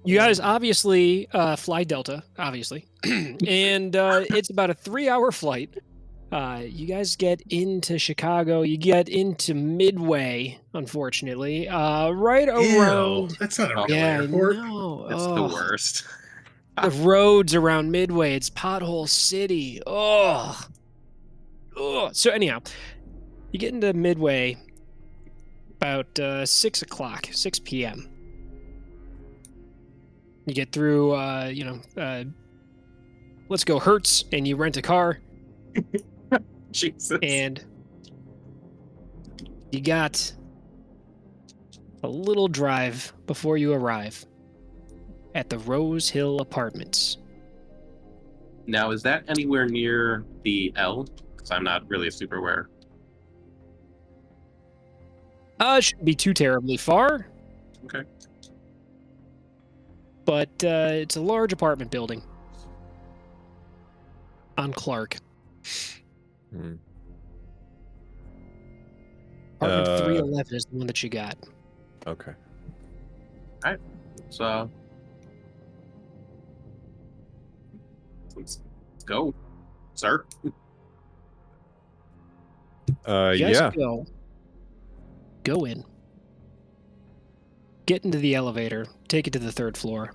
You guys obviously fly Delta, obviously, and it's about a 3-hour flight. You guys get into Chicago. You get into Midway, unfortunately, right around. Ew, that's not a real Yeah, airport. no. It's the worst. The roads around Midway, it's Pothole City. Oh. So anyhow, you get into Midway about 6 p.m. You get through, let's go Hertz, and you rent a car. Jesus. And you got a little drive before you arrive at the Rose Hill Apartments. Now, is that anywhere near the L? Because I'm not really super aware. It shouldn't be too terribly far. Okay. But it's a large apartment building on Clark. Apartment 311 is the one that you got. Okay. So let's go, sir. You guys Yeah. Go in. Get into the elevator. Take it to the 3rd floor.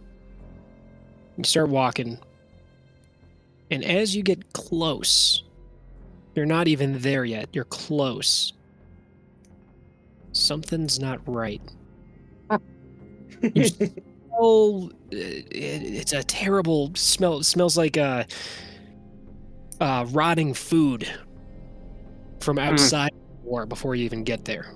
You start walking And as you get close, you're not even there yet. You're close. Something's not right. You smell, it's a terrible smell. It smells like rotting food from outside the door before you even get there.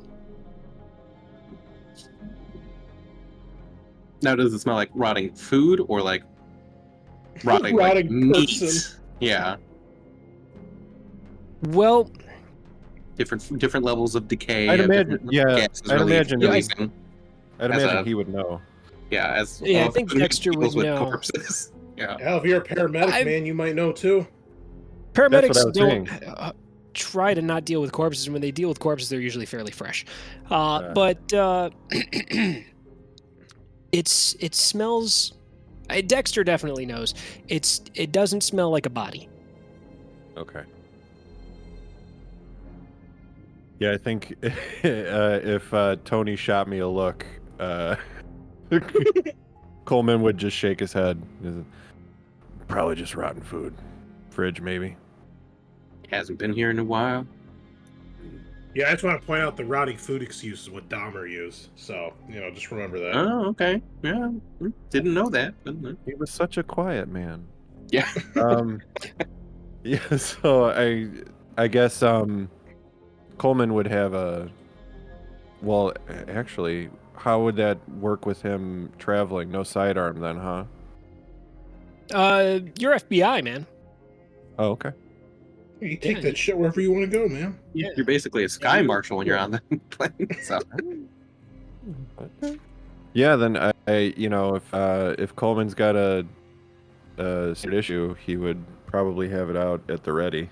Now, does it smell like rotting food or like rotting meat? person. Yeah, Well, different levels of decay. I'd of imagine, different yeah, gases I'd imagine, releasing. I'd as imagine a- he would know. Yeah, as Yeah, I well, think food Dexter would deals with know. corpses. Yeah. Hell, if you're a paramedic, man, you might know too. That's paramedics what I was don't saying. try to not deal with corpses, and when they deal with corpses, they're usually fairly fresh. But it smells. Dexter definitely knows. It doesn't smell like a body. Okay. Yeah, I think if Tony shot me a look, Coleman would just shake his head. Probably just rotten food. Fridge, maybe. Hasn't been here in a while. Yeah, I just want to point out the rotting food excuse is what Dahmer used. So, just remember that. Oh, okay. Yeah, didn't know that. He was such a quiet man. Yeah. Yeah, so I guess Coleman would have a. Well, actually, how would that work with him traveling? No sidearm then, huh? You're FBI, man. Oh, okay. You take that shit wherever you want to go, man. Yeah. You're basically a sky marshal when you're on the plane. So. Yeah, then I if Coleman's got a issue, he would probably have it out at the ready.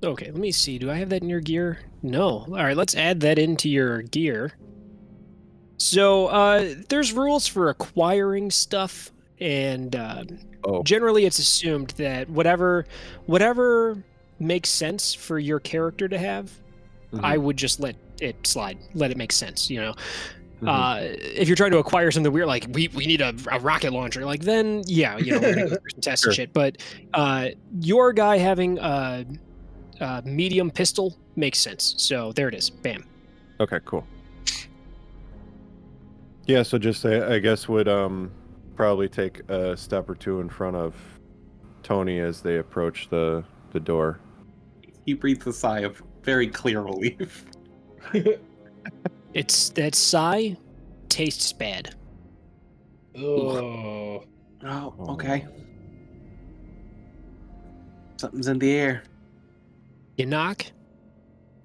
Okay, let me see. Do I have that in your gear? No. All right, let's add that into your gear. So, there's rules for acquiring stuff, and generally it's assumed that whatever makes sense for your character to have, I would just let it slide. Let it make sense, If you're trying to acquire something weird, like we need a rocket launcher, like then yeah, we're gonna go through some tests and shit. But your guy having a medium pistol makes sense. So there it is. Bam. Okay, cool. Yeah, so just I guess would probably take a step or two in front of Tony as they approach the door. He breathes a sigh of very clear relief. It's that sigh tastes bad. Oh. Oh, okay. Something's in the air. You knock,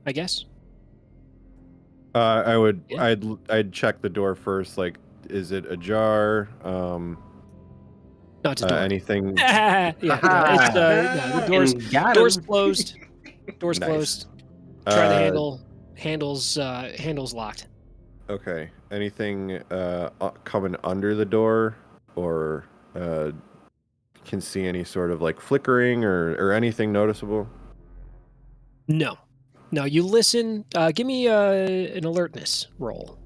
I guess. I would. Yeah. I'd check the door first. Like, is it ajar? Not to door. Anything? Yeah, no, the door's closed. Door's Nice. closed. Try the handle. Handle's locked. Okay. Anything coming under the door, or can see any sort of like flickering or anything noticeable? No. You listen. Give me an alertness roll.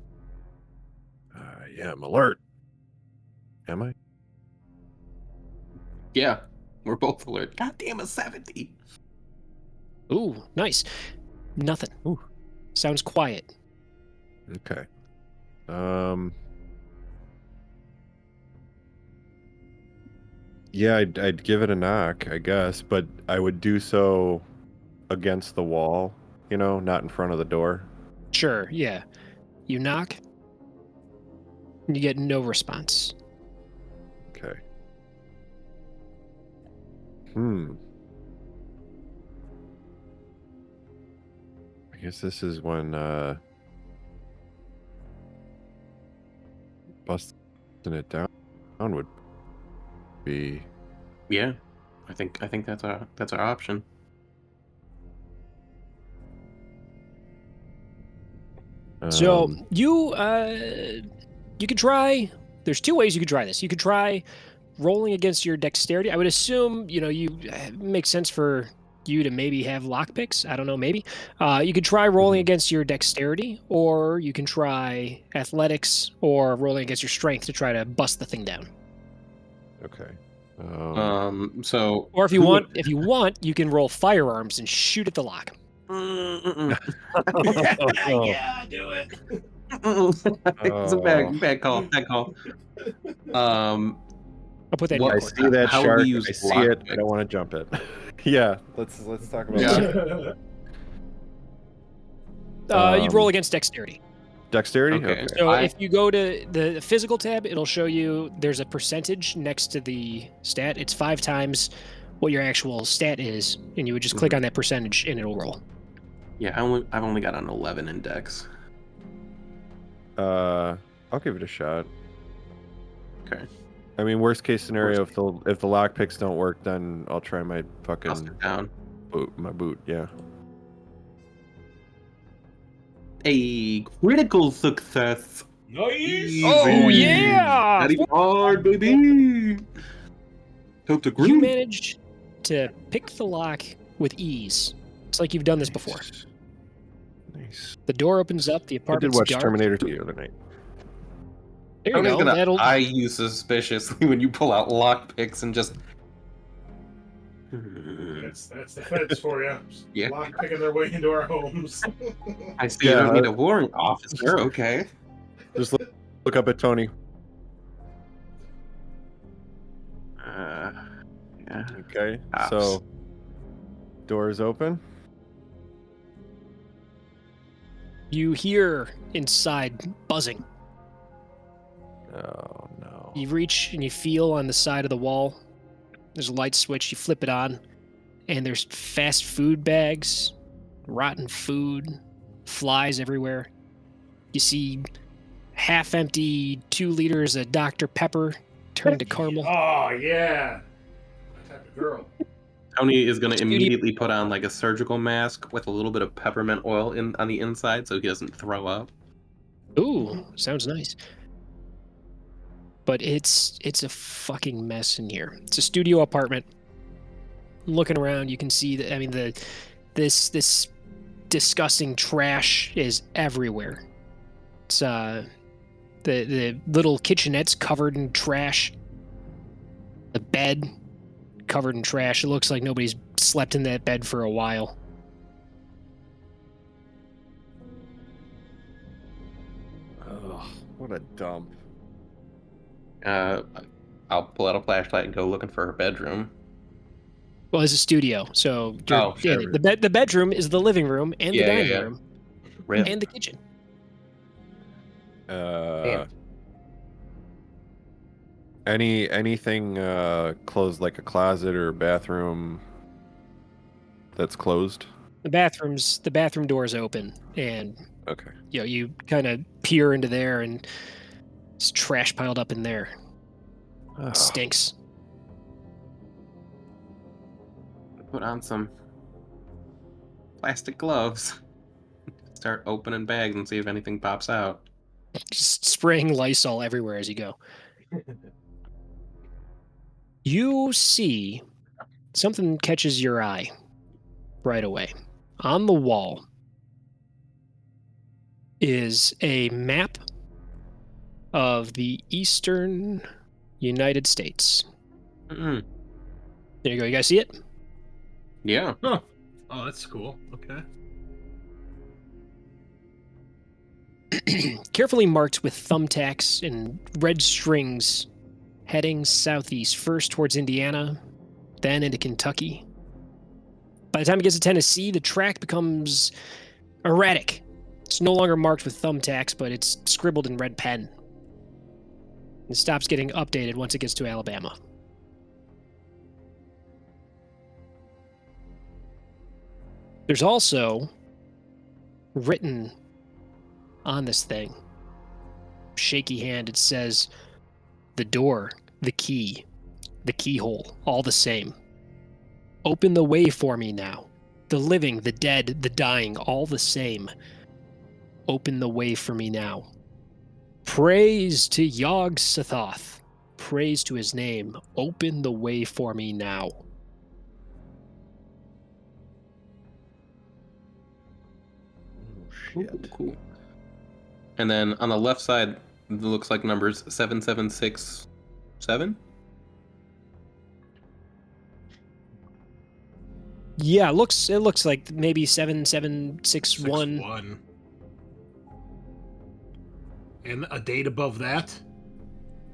Yeah, I'm alert. Am I? Yeah, we're both alert. God damn, a 70. Ooh, nice. Nothing. Ooh. Sounds quiet. Okay. Yeah, I'd give it a knock, I guess, but I would do so against the wall, not in front of the door. Sure, yeah. You knock, and you get no response. Okay. I guess this is when busting it down would be. Yeah, I think that's our option. So you could try. There's two ways you could try this. You could try rolling against your dexterity. I would assume it makes sense for you to maybe have lockpicks. I don't know, maybe. You could try rolling against your dexterity, or you can try athletics or rolling against your strength to try to bust the thing down. Okay. So Or if you want, you can roll firearms and shoot at the lock. Yeah, do it. It's a bad call. Bad call. I'll put that in What- your I court. see that How would we shark. use I see it. I lockpicks? don't want to jump it. Yeah, let's talk about Yeah. that. You'd roll against dexterity. Dexterity. Okay. Okay. So if you go to the physical tab, it'll show you there's a percentage next to the stat. It's 5 times what your actual stat is, and you would just click on that percentage and it'll roll. Yeah, I've only got an 11 in Dex. I'll give it a shot. Okay. I mean, worst case scenario, if the lockpicks don't work, then I'll try my Bust fucking it down. boot. Yeah. A critical success. Nice. Oh, yeah! Not even hard, baby. Hope to You green. managed to pick the lock with ease. It's like you've done this before. Nice. The door opens up. The I did apartment's watch dark. Terminator 2 the other night. There you I'm go. gonna That'll eye you suspiciously when you pull out lockpicks and just. That's the feds for you. Yeah. Lock picking their way into our homes. I see Yeah, you don't need a warrant officer. Okay. Just look up at Tony. Yeah. Okay. Ops. So, doors open. You hear inside buzzing. Oh no. You reach and you feel on the side of the wall. There's a light switch. You flip it on, and there's fast food bags, rotten food, flies everywhere. You see half-empty 2 liters of Dr. Pepper turn to caramel. Oh yeah. My type of girl. Tony is gonna Studio- immediately put on like a surgical mask with a little bit of peppermint oil on the inside so he doesn't throw up. Ooh, sounds nice. But it's a fucking mess in here. It's a studio apartment. Looking around, you can see that. I mean, this disgusting trash is everywhere. It's the little kitchenette's covered in trash. The bed covered in trash. It looks like nobody's slept in that bed for a while. Ugh, what a dump. I'll pull out a flashlight and go looking for her bedroom. Well, it's a studio, so Oh, yeah, sure. the bedroom is the living room and the Yeah, dining yeah. room Rip. and the kitchen. Anything closed, like a closet or bathroom that's closed? The bathroom door is open, and Okay. you kind of peer into there, and there's trash piled up in there. Ugh. It stinks. Put on some plastic gloves. Start opening bags and see if anything pops out. Just spraying Lysol everywhere as you go. You see something catches your eye right away. On the wall is a map of the eastern United States. Mm-mm. There you go. You guys see it? Yeah. Oh, that's cool. Okay. Carefully marked with thumbtacks and red strings, heading southeast, first towards Indiana, then into Kentucky. By the time it gets to Tennessee, the track becomes erratic. It's no longer marked with thumbtacks, but it's scribbled in red pen. It stops getting updated once it gets to Alabama. There's also written on this thing, shaky hand, it says, the door, the key, the keyhole, all the same. Open the way for me now. The living, the dead, the dying, all the same. Open the way for me now. Praise to Yog Sothoth. Praise to his name. Open the way for me now. Cool. And then on the left side, it looks like numbers 7767. Yeah, it looks like maybe 7761. 6-1. And a date above that,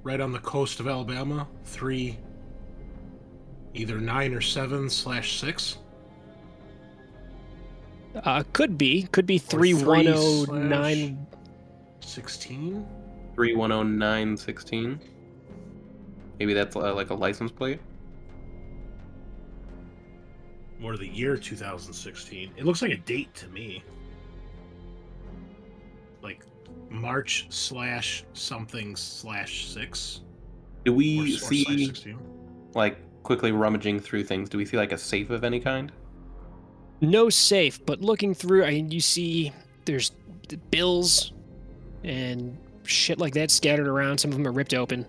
right on the coast of Alabama, 3, either 9 or 7/6. Could be 3109. 16. 310916. Maybe that's like a license plate. Or the year 2016. It looks like a date to me. Like March/something/6. Do Or we see, /16. like, quickly rummaging through things, do we see, like, a safe of any kind? No safe, but looking through, I mean, you see there's the bills and shit like that scattered around. Some of them are ripped open.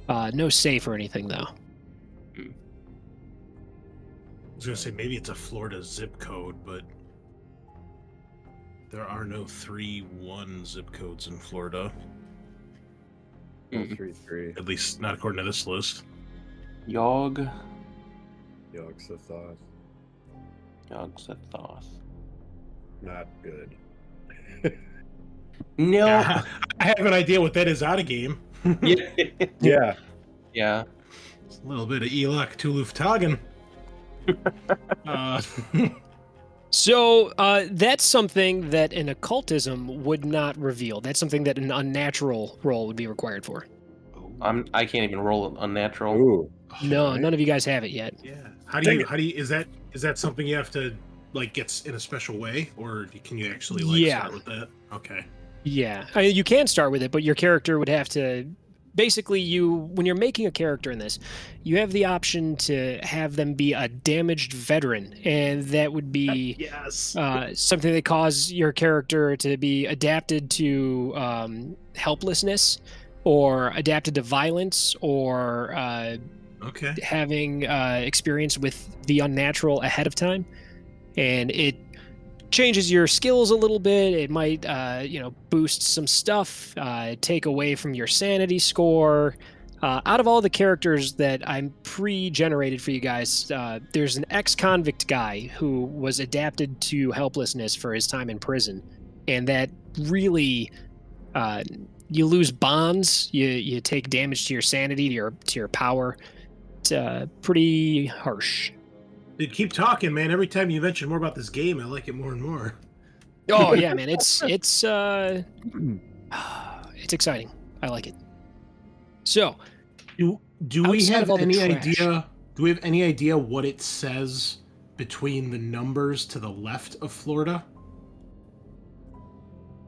No safe or anything, though. I was gonna say maybe it's a Florida zip code, but there are no 3-1 zip codes in Florida. 3-3. At least not according to this list. Yog. Yogg-Sothoth. Yogg-Sothoth. Not good. No. Yeah, I have an idea what that is out of game. Yeah. Yeah. Yeah. It's a little bit of Elok Cthulhu Ftagan. So that's something that an occultism would not reveal. That's something that an unnatural roll would be required for. I can't even roll unnatural. Ooh. No, none of you guys have it yet. Yeah. How do you is that something you have to like get in a special way, or can you actually like Yeah. start with that? Okay. Yeah, I mean, you can start with it, but your character would have to. Basically, when you're making a character in this, you have the option to have them be a damaged veteran, and that would be Yes. something that cause your character to be adapted to helplessness, or adapted to violence, or Okay. having experience with the unnatural ahead of time, and it changes your skills a little bit. It might boost some stuff, take away from your sanity score. Out of all the characters that I'm pre-generated for you guys, there's an ex-convict guy who was adapted to helplessness for his time in prison, and that really you lose bonds, you take damage to your sanity, to your power. It's pretty harsh. Dude, keep talking, man. Every time you mention more about this game, I like it more and more. Oh yeah, man, it's exciting. I like it. So, Do we outside have of all the any trash- idea? Do we have any idea what it says between the numbers to the left of Florida?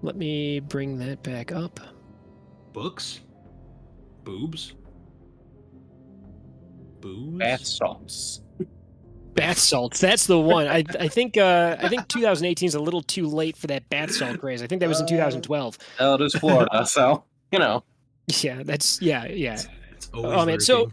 let me bring that back up. Books? Boobs? Booze? Bath salts. Bath salts. That's the one. I think 2018 is a little too late for that bath salt craze. I think that was in 2012. Oh, it is Florida, so Yeah, yeah. It's always Oh man, so lurking.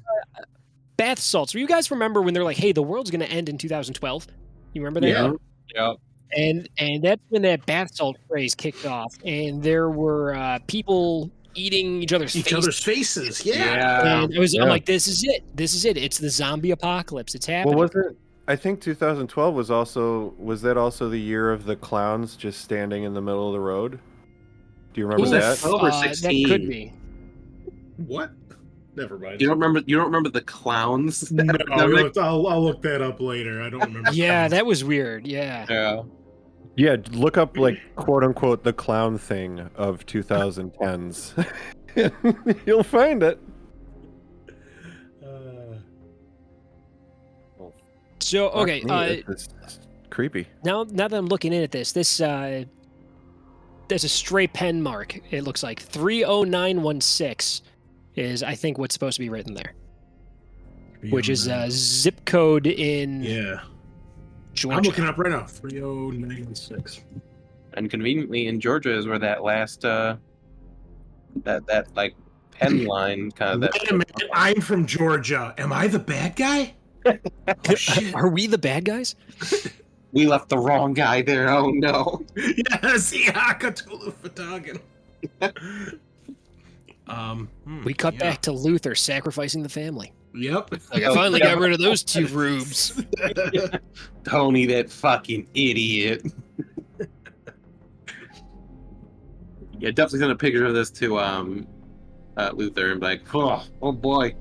bath salts. Do you guys remember when they're like, "Hey, the world's going to end in 2012"? You remember that? Yeah. Yeah. And that's when that bath salt craze kicked off, and there were people eating each other's faces. Yeah. And I'm like, this is it. It's the zombie apocalypse. It's happening. Well, was it? I think 2012 was that also the year of the clowns just standing in the middle of the road? Do you remember Was that? that over 16? That could be. What? Never mind. You don't remember the clowns? No, I'll look that up later. I don't remember. Yeah, that was weird. Yeah. Yeah. Yeah, look up like quote unquote the clown thing of 2010s. You'll find it. So okay, It's creepy. now that I'm looking in at this there's a stray pen mark. It looks like 30916 is I think what's supposed to be written there, which is a zip code in Georgia. I'm looking up right now. 30916. And conveniently in Georgia is where that last that like pen line kind of Wait a minute. I'm from Georgia. Am I the bad guy? Oh, shit. Are we the bad guys? we left the wrong guy there. Oh no. Yes, yeah, Cthulhu Ftagan. We cut back to Luther sacrificing the family. Yep. Like, I finally got rid of those 2 rubes. Tony, that fucking idiot. Yeah, definitely send a picture of this to Luther and be like, oh boy,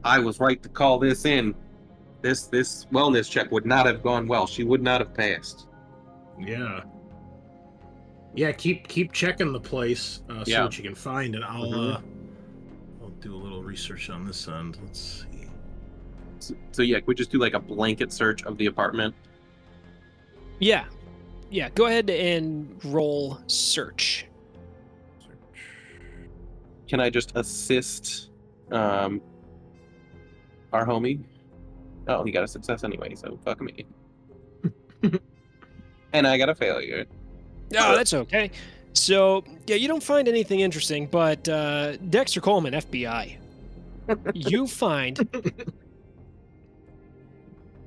I was right to call this in. This wellness check would not have gone well. She would not have passed. Yeah. Yeah, keep checking the place, see Yeah. what you can find, and I'll do a little research on this end. Let's see. So yeah, could we just do like a blanket search of the apartment? Yeah. Go ahead and roll search. Can I just assist our homie? Oh, he got a success anyway, so fuck me. And I got a failure. No, that's okay. So, yeah, you don't find anything interesting, but Dexter Coleman, FBI, you find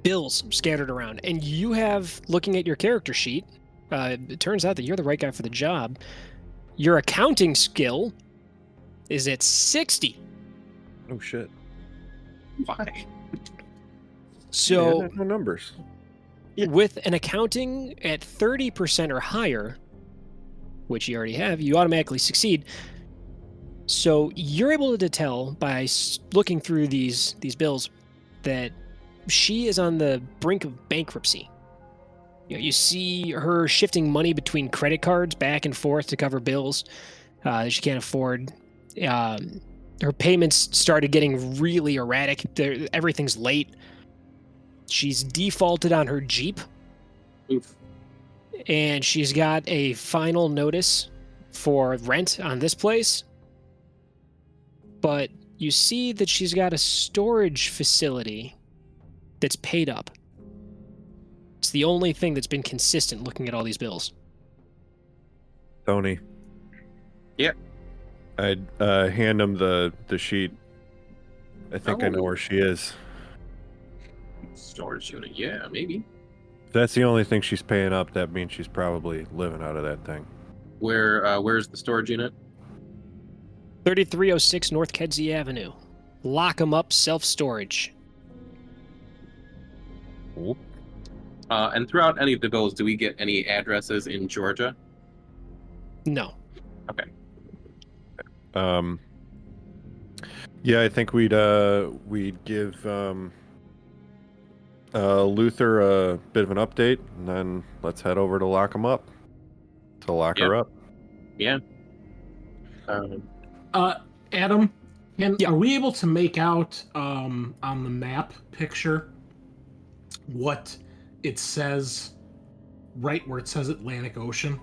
bills scattered around, and you have, looking at your character sheet, it turns out that you're the right guy for the job. Your accounting skill is at 60. Oh shit. Why? So, Yeah, no numbers. with an accounting at 30% or higher, which you already have, you automatically succeed. So you're able to tell by looking through these bills that she is on the brink of bankruptcy. You see her shifting money between credit cards back and forth to cover bills that she can't afford. Her payments started getting really erratic. Everything's late. She's defaulted on her Jeep. Oof. And she's got a final notice for rent on this place. But you see that she's got a storage facility that's paid up. It's the only thing that's been consistent looking at all these bills. Tony. Yep. I'd hand him the sheet. I think I know where she is. Storage unit, yeah, maybe. If that's the only thing she's paying up, that means she's probably living out of that thing. Where's the storage unit? 3306 North Kedzie Avenue. Lock 'em up, self-storage. Whoop. And throughout any of the bills, do we get any addresses in Georgia? No. Okay. Yeah, I think we'd give Luther a bit of an update, and then let's head over to lock him up. To lock her up. Yeah. Adam, Yeah. are we able to make out on the map picture what it says right where it says Atlantic Ocean?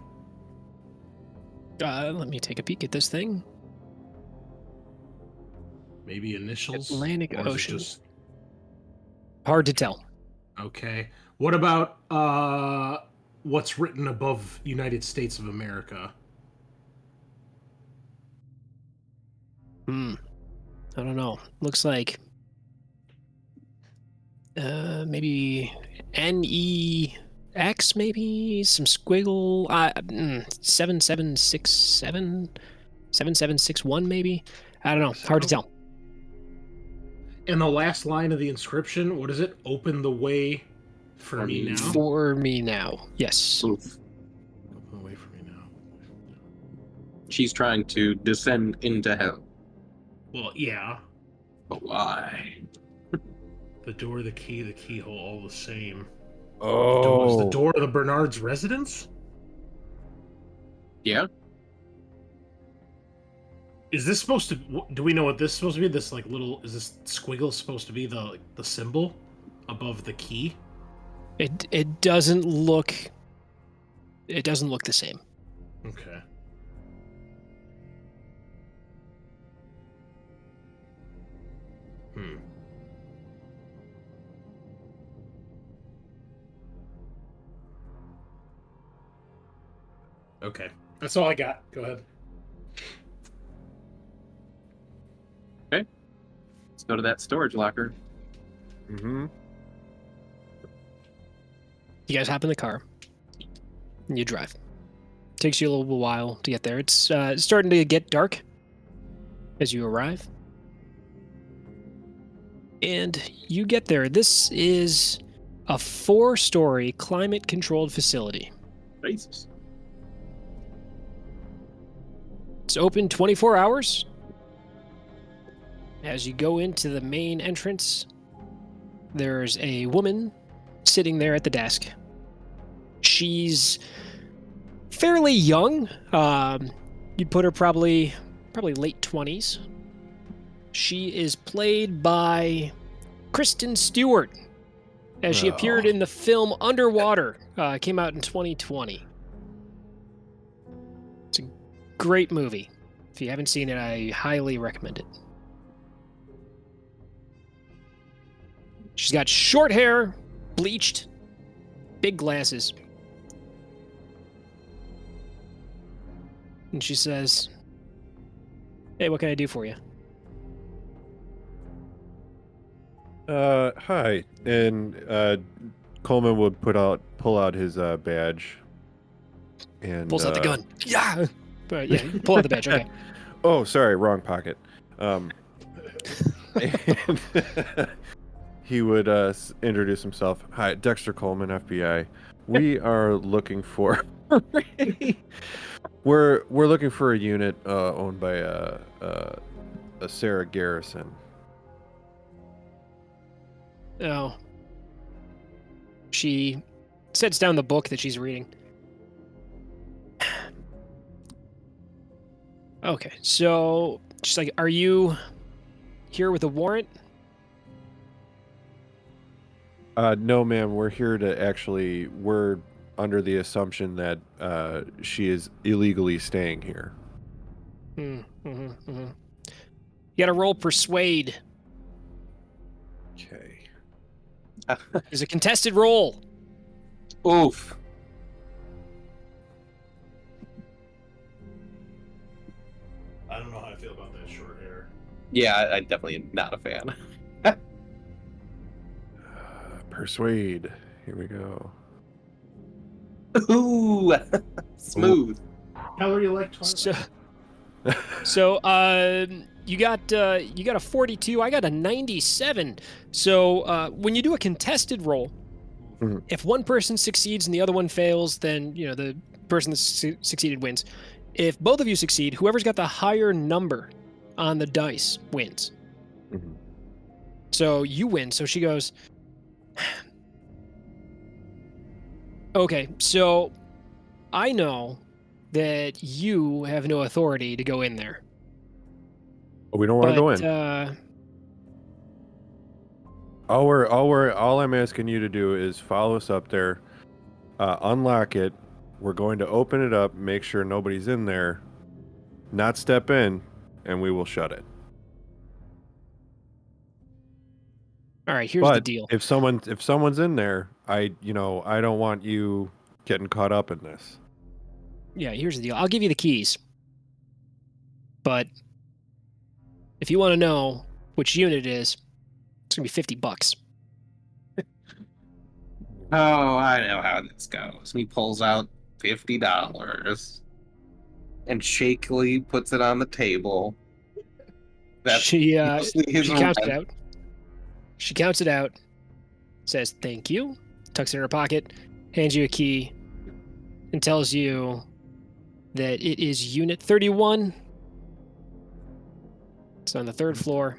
Let me take a peek at this thing. Maybe initials? Atlantic Or is it Ocean. just- Hard to tell. Okay. What about what's written above United States of America? I don't know. Looks like maybe NEX, maybe some squiggle. 7767, 7761, maybe. I don't know. Hard to tell. And the last line of the inscription, what is it? Open the way for me now? For me now. Yes. Oof. Open the way for me now. She's trying to descend into hell. Well, yeah. But why? The door, the key, the keyhole, all the same. Oh. Was the door of the Bernard's residence? Yeah. Is this supposed to? Do we know what this is supposed to be? This like little, is this squiggle supposed to be the symbol above the key? It doesn't look. It doesn't look the same. Okay. Okay. That's all I got. Go ahead. Let's go to that storage locker. Mm-hmm. You guys hop in the car. And you drive. Takes you a little while to get there. It's starting to get dark as you arrive. And you get there. This is a 4-story climate-controlled facility. Jesus. It's open 24 hours. As you go into the main entrance, there's a woman sitting there at the desk. She's fairly young. You'd put her probably late 20s. She is played by Kristen Stewart, as she appeared in the film Underwater. Came out in 2020. It's a great movie. If you haven't seen it, I highly recommend it. She's got short hair, bleached, big glasses. And she says, "Hey, what can I do for you?" Hi. And Coleman would pull out his badge. And Pulls out the gun. Yeah! But yeah, pull out the badge, okay. Oh, sorry, wrong pocket. And he would introduce himself. Hi, Dexter Coleman, FBI. We are looking for we're looking for a unit owned by a Sarah Garrison. Oh. She sets down the book that she's reading. Okay, so she's like, "Are you here with a warrant?" No, ma'am. We're here to we're under the assumption that she is illegally staying here. You gotta roll persuade. Okay. It's a contested roll. Oof. I don't know how I feel about that short hair. Yeah, I definitely am not a fan. Persuade. Here we go. Ooh, smooth. How are you like Twilight? So you got a 42. I got a 97. So when you do a contested roll, Mhm. if one person succeeds and the other one fails, then the person that succeeded wins. If both of you succeed, whoever's got the higher number on the dice wins. Mhm. So you win. So she goes, "Okay, so I know that you have no authority to go in there. Oh, we don't want to go in. All I'm asking you to do is follow us up there, unlock it. We're going to open it up, make sure nobody's in there, not step in, and we will shut it. All right, here's the But deal. if someone's in there, I don't want you getting caught up in this. Yeah, here's the deal. I'll give you the keys. But if you want to know which unit it is, it's going to be $50. Oh, I know how this goes. He pulls out $50 and shakily puts it on the table. That's She mostly his counts it rent. out. She counts it out, says thank you, tucks it in her pocket, hands you a key, and tells you that it is Unit 31. It's on the 3rd floor.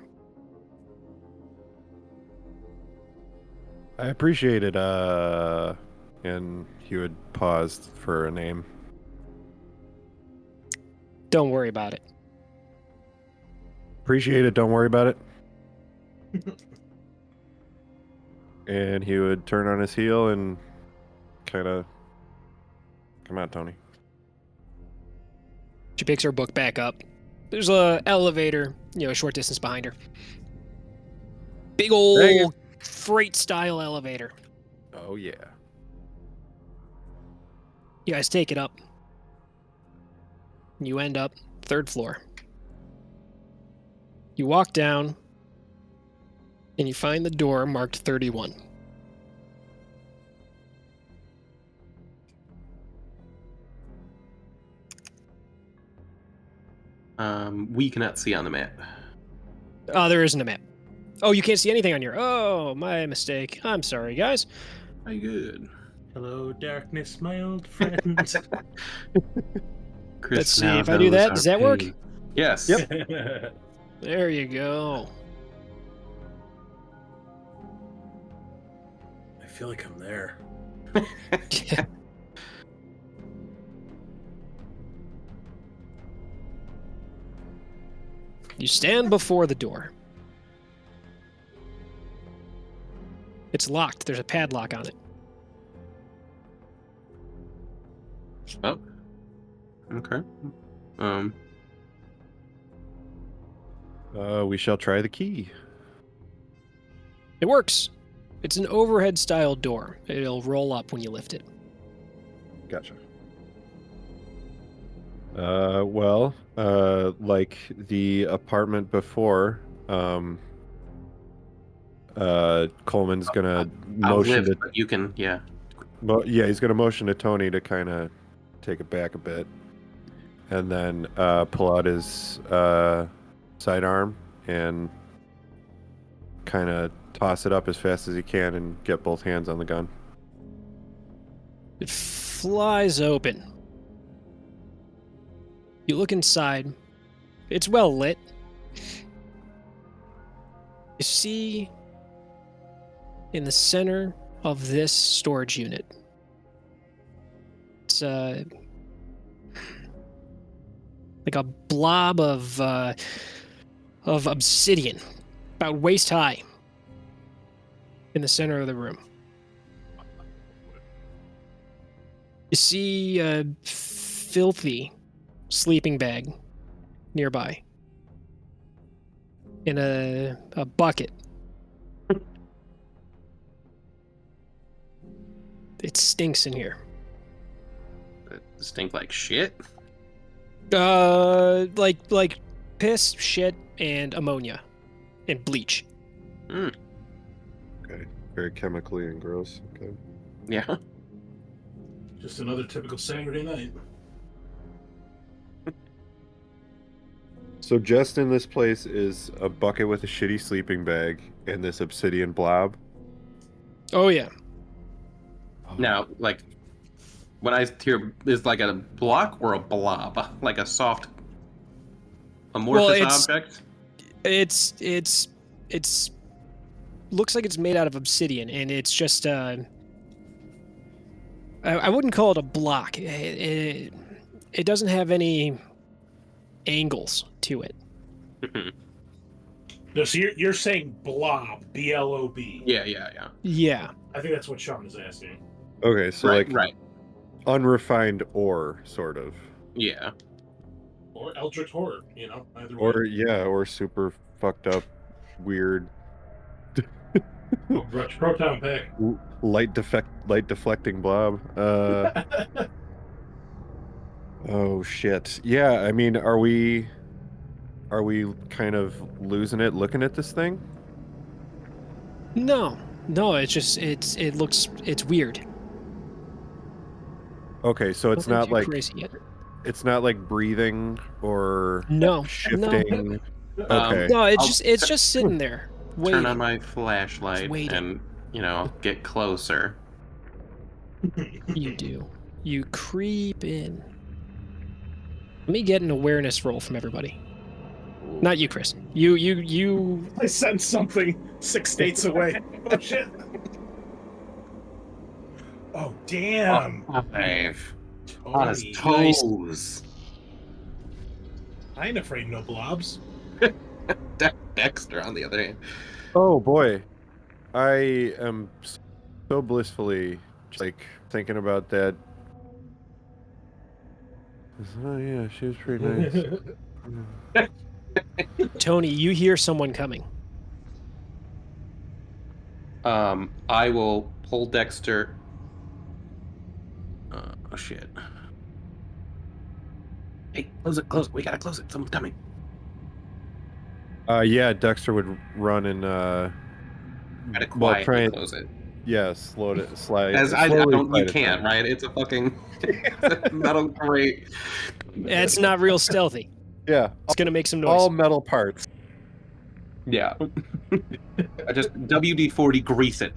I appreciate it. And he would pause for a name. Don't worry about it. Appreciate it. Don't worry about it. And he would turn on his heel and kind of, come on, Tony. She picks her book back up. There's a elevator, a short distance behind her. Big old freight style elevator. Oh yeah. You guys take it up. You end up 3rd floor. You walk down, and you find the door marked 31. We cannot see on the map. There isn't a map. Oh, you can't see anything on your. Oh, my mistake. I'm sorry, guys. Very good. Hello, darkness, my old friend. Chris Let's see now if I do knows that. our Does that work? pain. Yes. Yep. There you go. I feel like I'm there. You stand before the door. It's locked. There's a padlock on it. Oh. Okay. We shall try the key. It works. It's an overhead style door. It'll roll up when you lift it. Gotcha. Like the apartment before, Coleman's gonna I'll motion lift, to. but you can, yeah. Yeah, he's gonna motion to Tony to kind of take it back a bit, and then pull out his sidearm and kind of toss it up as fast as he can and get both hands on the gun. It flies open. You look inside. It's well lit. You see in the center of this storage unit, it's like a blob of obsidian, about waist high, in the center of the room. You see a filthy sleeping bag nearby in a bucket. It stinks in here. It stink like shit. Like piss, shit, and ammonia, and bleach. Okay, very chemically and gross. Okay. Yeah. Just another typical Saturday night. So just in this place is a bucket with a shitty sleeping bag and this obsidian blob. Oh yeah. Now, like, when I hear is like a block or a blob, like a soft amorphous object. It's looks like it's made out of obsidian, and it's just I wouldn't call it a block. It doesn't have any angles to it. No, so you're saying blob, B-L-O-B. Yeah. Yeah. I think that's what Sean is asking. Okay, so Right. unrefined ore, sort of. Yeah. Or Eldritch Horror, either way. Or super fucked up, weird, Proton pack. light deflecting blob. Oh shit. Yeah, I mean, are we kind of losing it looking at this thing? No, it's weird. Okay, so it's Nothing not too like crazy yet. it's not like breathing or No, shifting. Okay. No, it's just sitting there waiting. Turn on my flashlight and I'll get closer. You do. You creep in. Let me get an awareness roll from everybody. Not you, Chris. You. I sense something 6 states away. Oh shit. Oh damn. 5. Tony, On his toes. I ain't afraid of no blobs. Dexter, on the other hand. Oh boy, I am so blissfully thinking about that. Oh yeah, she was pretty nice. Tony, you hear someone coming. I will pull Dexter. Oh shit. Hey, close it. We gotta close it. Someone's coming. Yeah, Dexter would run and Gotta quietly close it. Yeah, slide. As I don't, you can't, right? It's a fucking metal grate. It's not real stealthy. Yeah, It's gonna make some noise. all metal parts. Yeah. I just WD-40 grease it.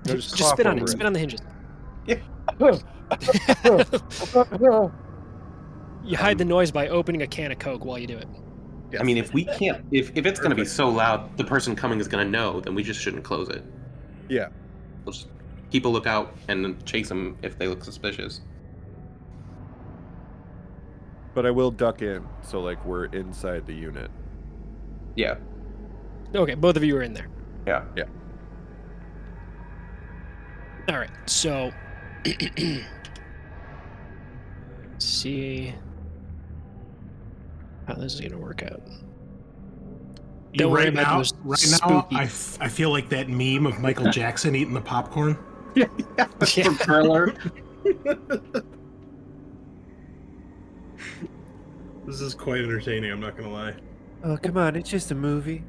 No, Just cough spit on over it. Spit on the hinges. Yeah. You hide the noise by opening a can of Coke while you do it. I mean, if we can't, if it's going to be so loud, the person coming is going to know, then we just shouldn't close it. Yeah. We'll just keep a lookout and then chase them if they look suspicious. But I will duck in, so like we're inside the unit. Yeah. Okay, both of you are in there. Yeah. Yeah. All right, so let's see how this is gonna work out. Don't worry right about now, those I spooky- feel like that meme of Michael Jackson eating the popcorn. Yeah. Yeah. From Thriller. This is quite entertaining, I'm not gonna lie. Oh, come on, it's just a movie.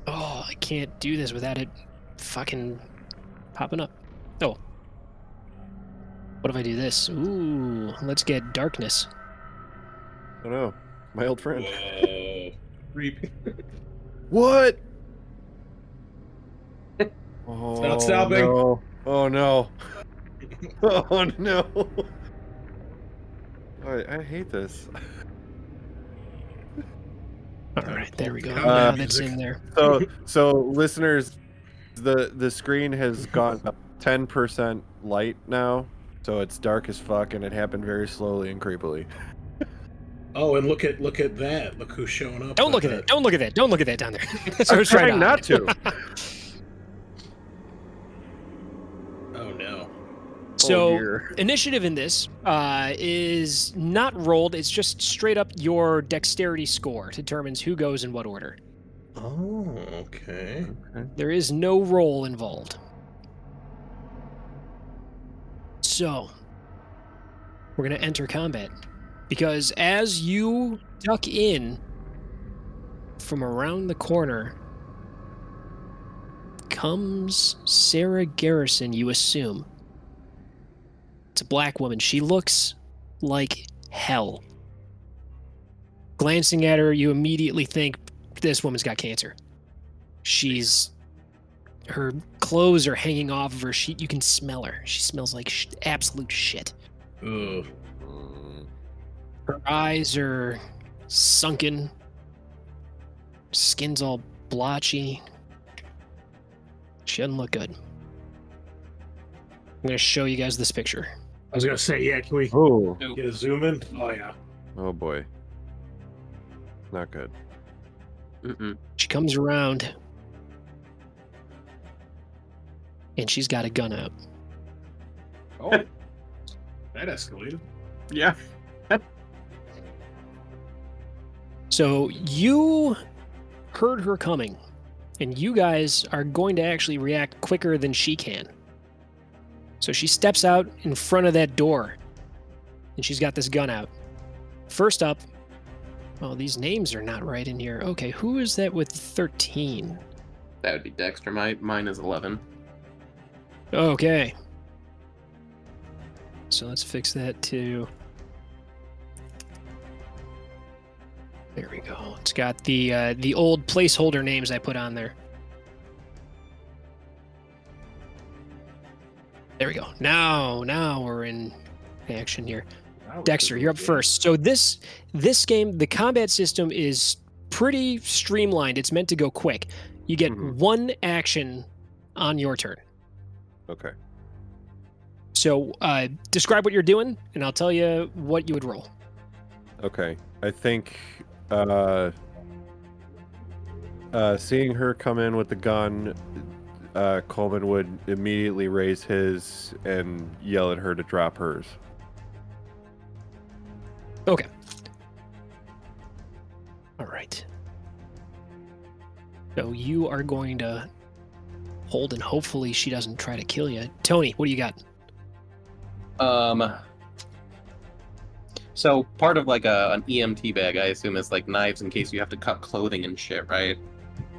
Oh, I can't do this without it fucking popping up. Oh. What if I do this? Ooh, let's get darkness. Oh no, my old friend. Whoa. Creepy. What? Oh, not stopping. No. Oh no. Oh no. I hate this. All right, there we go. Combat Now that's music. in there. So listeners, the screen has gone up 10% light now, so it's dark as fuck, and it happened very slowly and creepily. Oh, and look at that. Look who's showing up. Don't look at that. Don't look at that. Don't look at that down there. That's what I I'm was trying trying not to. Oh no. So dear. initiative in this is not rolled. It's just straight up your dexterity score determines who goes in what order. Oh, okay. There is no roll involved. So we're going to enter combat. Because as you duck in from around the corner comes Sarah Garrison, you assume. It's a black woman. She looks like hell. Glancing at her, you immediately think this woman's got cancer. Her clothes are hanging off of her. You can smell her. She smells like absolute shit. Ugh. Her eyes are sunken. Skin's all blotchy. She doesn't look good. I'm going to show you guys this picture. I was gonna say, yeah, can we Oh. get a zoom in? Oh yeah. Oh boy. Not good. Mm-mm. She comes around, and she's got a gun out. Oh. That escalated. Yeah. So you heard her coming, and you guys are going to actually react quicker than she can. So she steps out in front of that door, and she's got this gun out. First up, oh, these names are not right in here. Okay, who is that with 13? That would be Dexter. Mine is 11. Okay. So let's fix that to... There we go. It's got the old placeholder names I put on there. There we go. Now we're in action here. Dexter, you're up first. So this game, the combat system is pretty streamlined. It's meant to go quick. You get one action on your turn. Okay. So describe what you're doing, and I'll tell you what you would roll. Okay. I think seeing her come in with the gun, Coleman would immediately raise his and yell at her to drop hers. Okay. All right. So you are going to hold, and hopefully she doesn't try to kill you. Tony, what do you got? So part of like an EMT bag, I assume, is like knives in case you have to cut clothing and shit, right?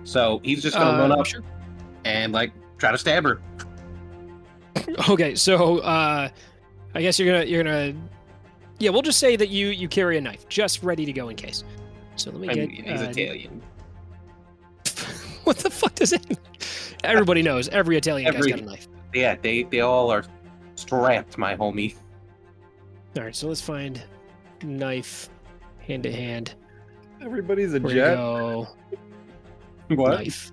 So he's just gonna run up Sure. and like try to stab her. Okay, so I guess you're gonna Yeah, we'll just say that you carry a knife, just ready to go in case. So let me get. He's Italian. What the fuck does it mean? Everybody knows. Every Italian guy's got a knife. Yeah, they all are strapped, my homie. All right, so let's find knife, hand to hand. Everybody's a Where jet. you go? What? Knife.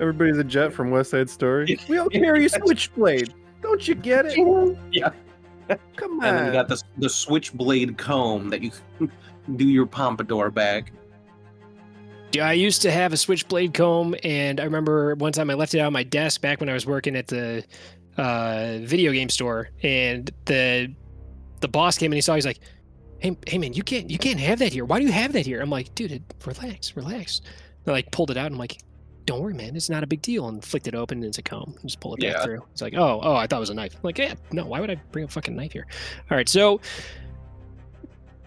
Everybody's a jet from West Side Story. We all carry a switchblade. Don't you get it? Yeah. Come on. And then you got the switchblade comb that you do your pompadour bag. Yeah, I used to have a switchblade comb, and I remember one time I left it out on my desk back when I was working at the video game store, and the boss came and he saw. He's like, "Hey man, you can't have that here. Why do you have that here?" I'm like, "Dude, relax." I like pulled it out. And I'm like, "Don't worry, man. It's not a big deal." And flicked it open, and it's a comb. And just pull it back through. It's like, oh, I thought it was a knife. I'm like, yeah, no. Why would I bring a fucking knife here? All right, so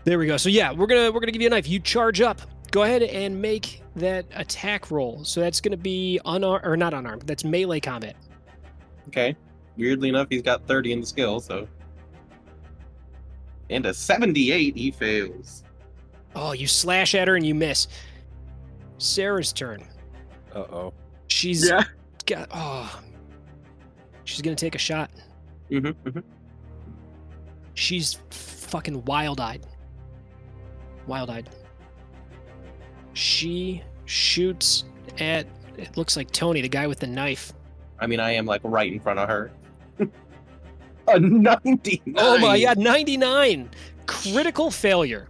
there we go. So yeah, we're gonna give you a knife. You charge up. Go ahead and make that attack roll. So that's going to be not unarmed. That's melee combat. Okay. Weirdly enough, he's got 30 in the skill, so. And a 78, he fails. Oh, you slash at her and you miss. Sarah's turn. Uh-oh. She's going to take a shot. Mm-hmm. She's fucking wild-eyed. She shoots at, it looks like Tony, the guy with the knife. I mean, I am like right in front of her. A 99! Oh my god, 99! Critical failure.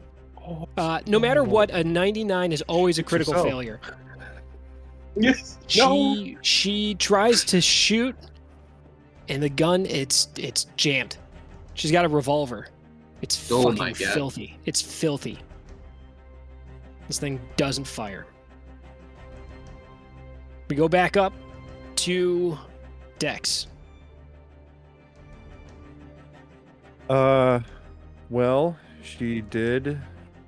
No matter what, a 99 is always a critical failure. Yes. She tries to shoot, and the gun, it's jammed. She's got a revolver. It's fucking filthy. It's filthy. This thing doesn't fire. We go back up to Dex. Well, she did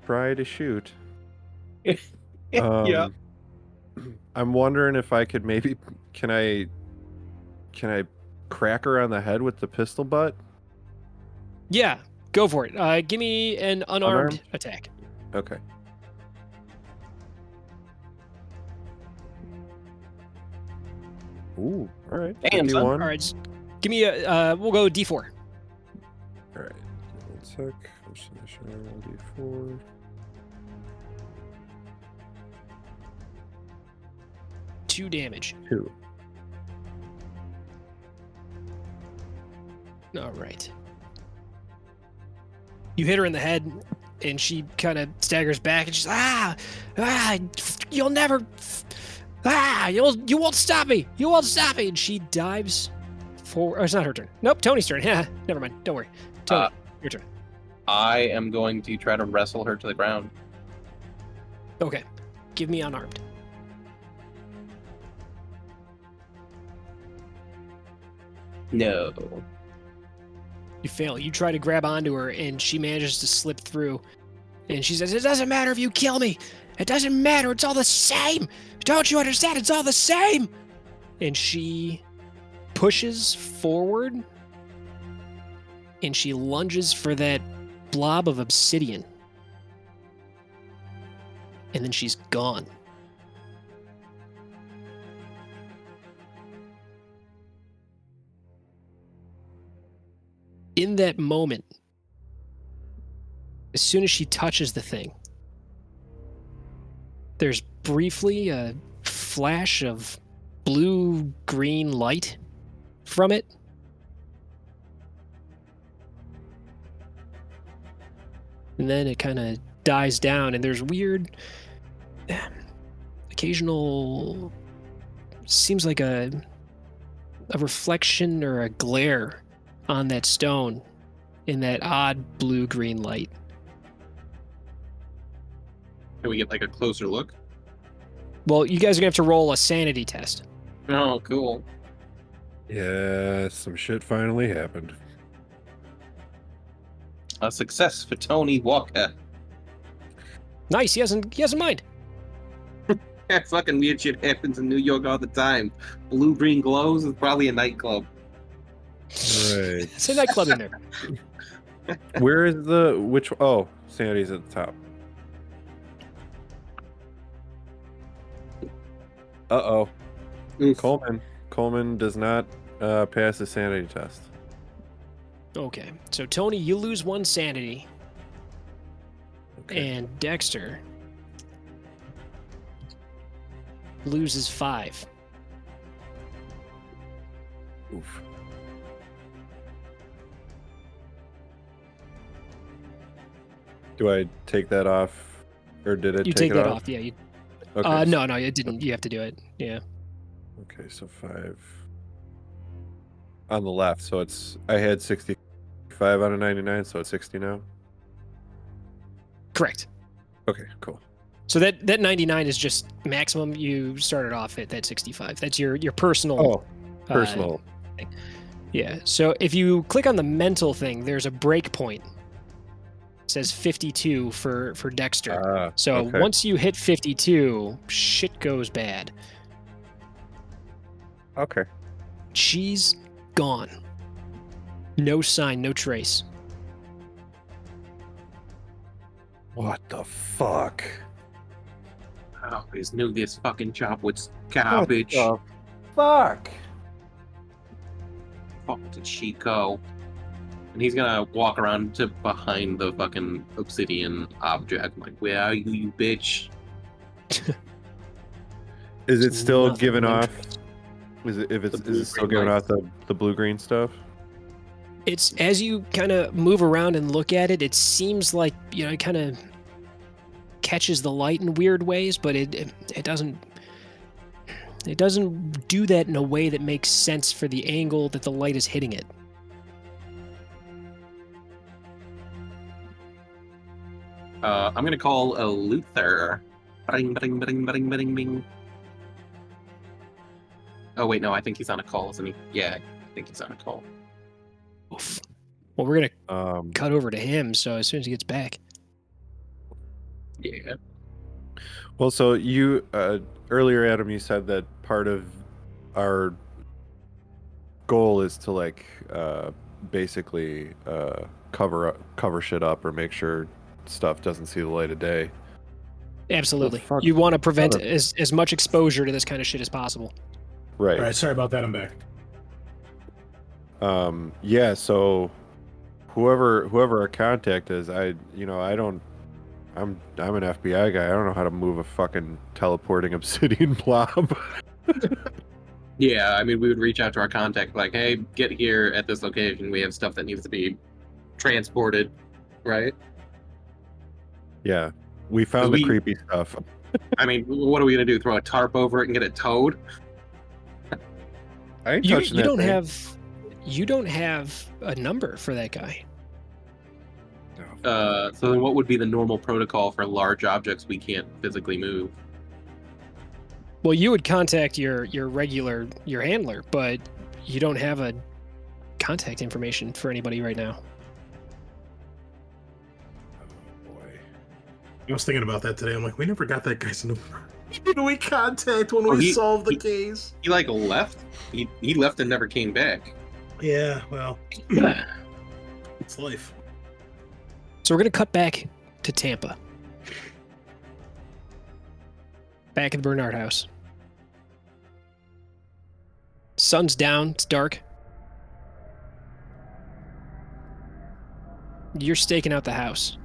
try to shoot. Yeah. I'm wondering if I could maybe can I crack her on the head with the pistol butt? Yeah, go for it. Give me an unarmed attack. Okay. Ooh, all right. Damn, son. All right, just give me a. We'll go D4. All right. 1 sec. D4. Two damage. 2. All right. You hit her in the head, and she kind of staggers back, and she's you'll never. You won't stop me! You won't stop me! And she dives forward. Oh, it's not her turn. Nope, Tony's turn. Yeah, never mind. Don't worry. Tony, your turn. I am going to try to wrestle her to the ground. Okay. Give me unarmed. No. You fail. You try to grab onto her, and she manages to slip through. And she says, "It doesn't matter if you kill me. It doesn't matter. It's all the same. Don't you understand? It's all the same." And she pushes forward, and she lunges for that blob of obsidian. And then she's gone. In that moment, as soon as she touches the thing, there's briefly a flash of blue-green light from it. And then it kind of dies down, and there's weird, occasional, seems like a reflection or a glare on that stone in that odd blue-green light. Can we get like a closer look? Well, you guys are going to have to roll a sanity test. Oh, cool. Yeah, some shit finally happened. A success for Tony Walker. Nice, he has a mind. That fucking weird shit happens in New York all the time. Blue-green glows is probably a nightclub. Right. It's a nightclub in there. Where is the which? Oh, sanity's at the top. Uh-oh. Oof. Coleman does not pass the sanity test. Okay, so Tony, you lose 1 sanity, Okay. and Dexter loses 5. Oof. Do I take that off, or did it You take take it that off? off, yeah. You, Okay. no, it didn't. You have to do it. Yeah. Okay, so 5 on the left. So I had 65 out of 99, so it's 60 now. Correct. Okay, cool. So that 99 is just maximum. You started off at that 65. That's your personal. Oh, personal. Thing. Yeah. So if you click on the mental thing, there's a break point. It says 52 for Dexter. So okay. once you hit 52, shit goes bad. Okay. She's gone. No sign, no trace. What the fuck? I always knew this fucking job was garbage. What the fuck? Fuck did she go? And he's gonna walk around to behind the fucking obsidian object. I'm like, where are you, you bitch? Is it still Nothing, giving no off? trace. Is it blue-green still giving lights. out the blue-green stuff? It's as you kind of move around and look at it, it seems like, it kind of catches the light in weird ways, but it doesn't do that in a way that makes sense for the angle that the light is hitting it. I'm gonna call a Luther. Bing, bing, bing, bing, bing, bing. Oh wait, no, I think he's on a call, isn't he? Yeah, I think he's on a call. Oof. Well, we're gonna Um, cut over to him, so as soon as he gets back. Yeah. well, so you earlier, Adam, you said that part of our goal is to basically cover shit up or make sure stuff doesn't see the light of day. Absolutely. fuck? You want to prevent Son of- as much exposure to this kind of shit as possible. Right. All right, sorry about that. I'm back. Yeah, so whoever our contact is, I'm an FBI guy. I don't know how to move a fucking teleporting obsidian blob. Yeah, I mean, we would reach out to our contact, like, hey, get here at this location. We have stuff that needs to be transported, right? Yeah. We found the creepy stuff. I mean, what are we gonna do? Throw a tarp over it and get it towed? I ain't You touching that thing. you don't have a number for that guy. So then, what would be the normal protocol for large objects we can't physically move? Well, you would contact your handler, but you don't have a contact information for anybody right now. Boy. I was thinking about that today. I'm like, we never got that guy's number. Who do we contact when Oh, we he- solve the he- case? He left. He left and never came back. Yeah, well, it's life. So we're gonna cut back to Tampa. Back at the Bernard house. Sun's down, it's dark. You're staking out the house.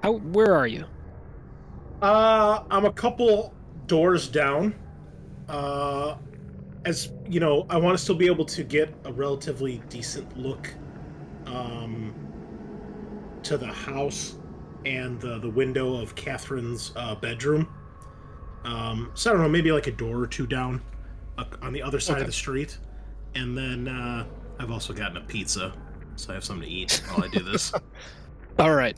Where are you? I'm a couple doors down. As you know, I want to still be able to get a relatively decent look to the house and the window of Catherine's bedroom. So I don't know, maybe like a door or two down on the other side of the street. And then I've also gotten a pizza, so I have something to eat while I do this. All right.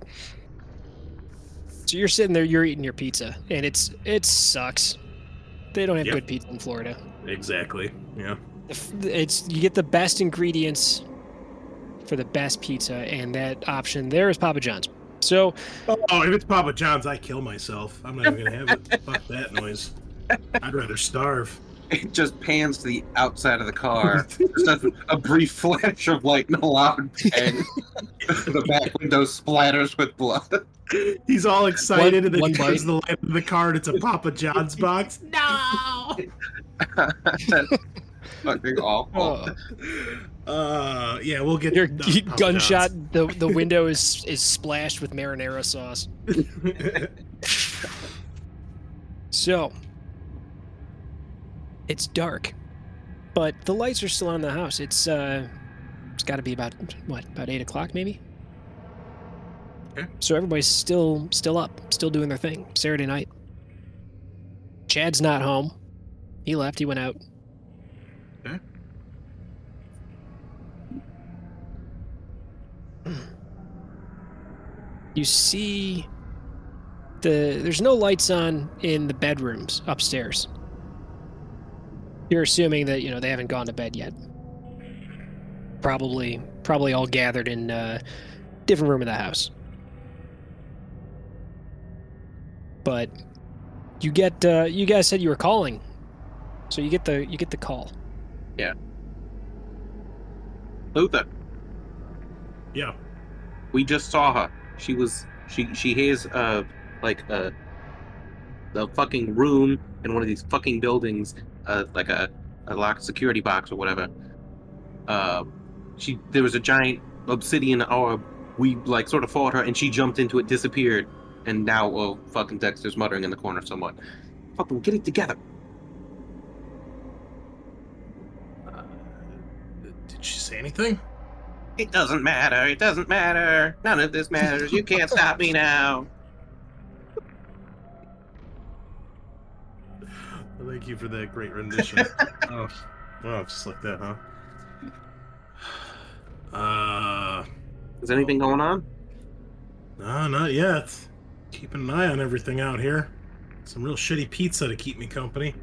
So you're sitting there, you're eating your pizza, and it sucks. They don't have Yep. good pizza in Florida. Exactly. Yeah. You get the best ingredients for the best pizza, and that option there is Papa John's. So Oh, if it's Papa John's, I kill myself. I'm not even gonna have it. Fuck that noise. I'd rather starve. It just pans to the outside of the car. Just a brief flash of light and a loud bang. The back window splatters with blood. He's all excited, and then One he turns bite. the light of the car, and it's a Papa John's box. No. That's fucking awful. Yeah, we'll get Your Papa gunshot. The window is splashed with marinara sauce. John's. So it's dark, but the lights are still on the house. It's got to be about 8 o'clock maybe. Okay. So everybody's still up, still doing their thing. Saturday night. Chad's not home. He left. He went out. Okay. You see there's no lights on in the bedrooms upstairs. You're assuming that, they haven't gone to bed yet. Probably all gathered in a different room of the house. But you guys said you were calling. So you get the call. Yeah. Luther, Yeah. we just saw her. She has the fucking room in one of these fucking buildings, like a locked security box or whatever. There was a giant obsidian orb. We sort of fought her, and she jumped into it, disappeared, and now fucking Dexter's muttering in the corner somewhat. Fucking get it together. Did she say anything? It doesn't matter. It doesn't matter. None of this matters. You can't stop me now. Thank you for that great rendition. Oh, just like that, huh? Is anything going on? No, not yet. Keeping an eye on everything out here. Some real shitty pizza to keep me company.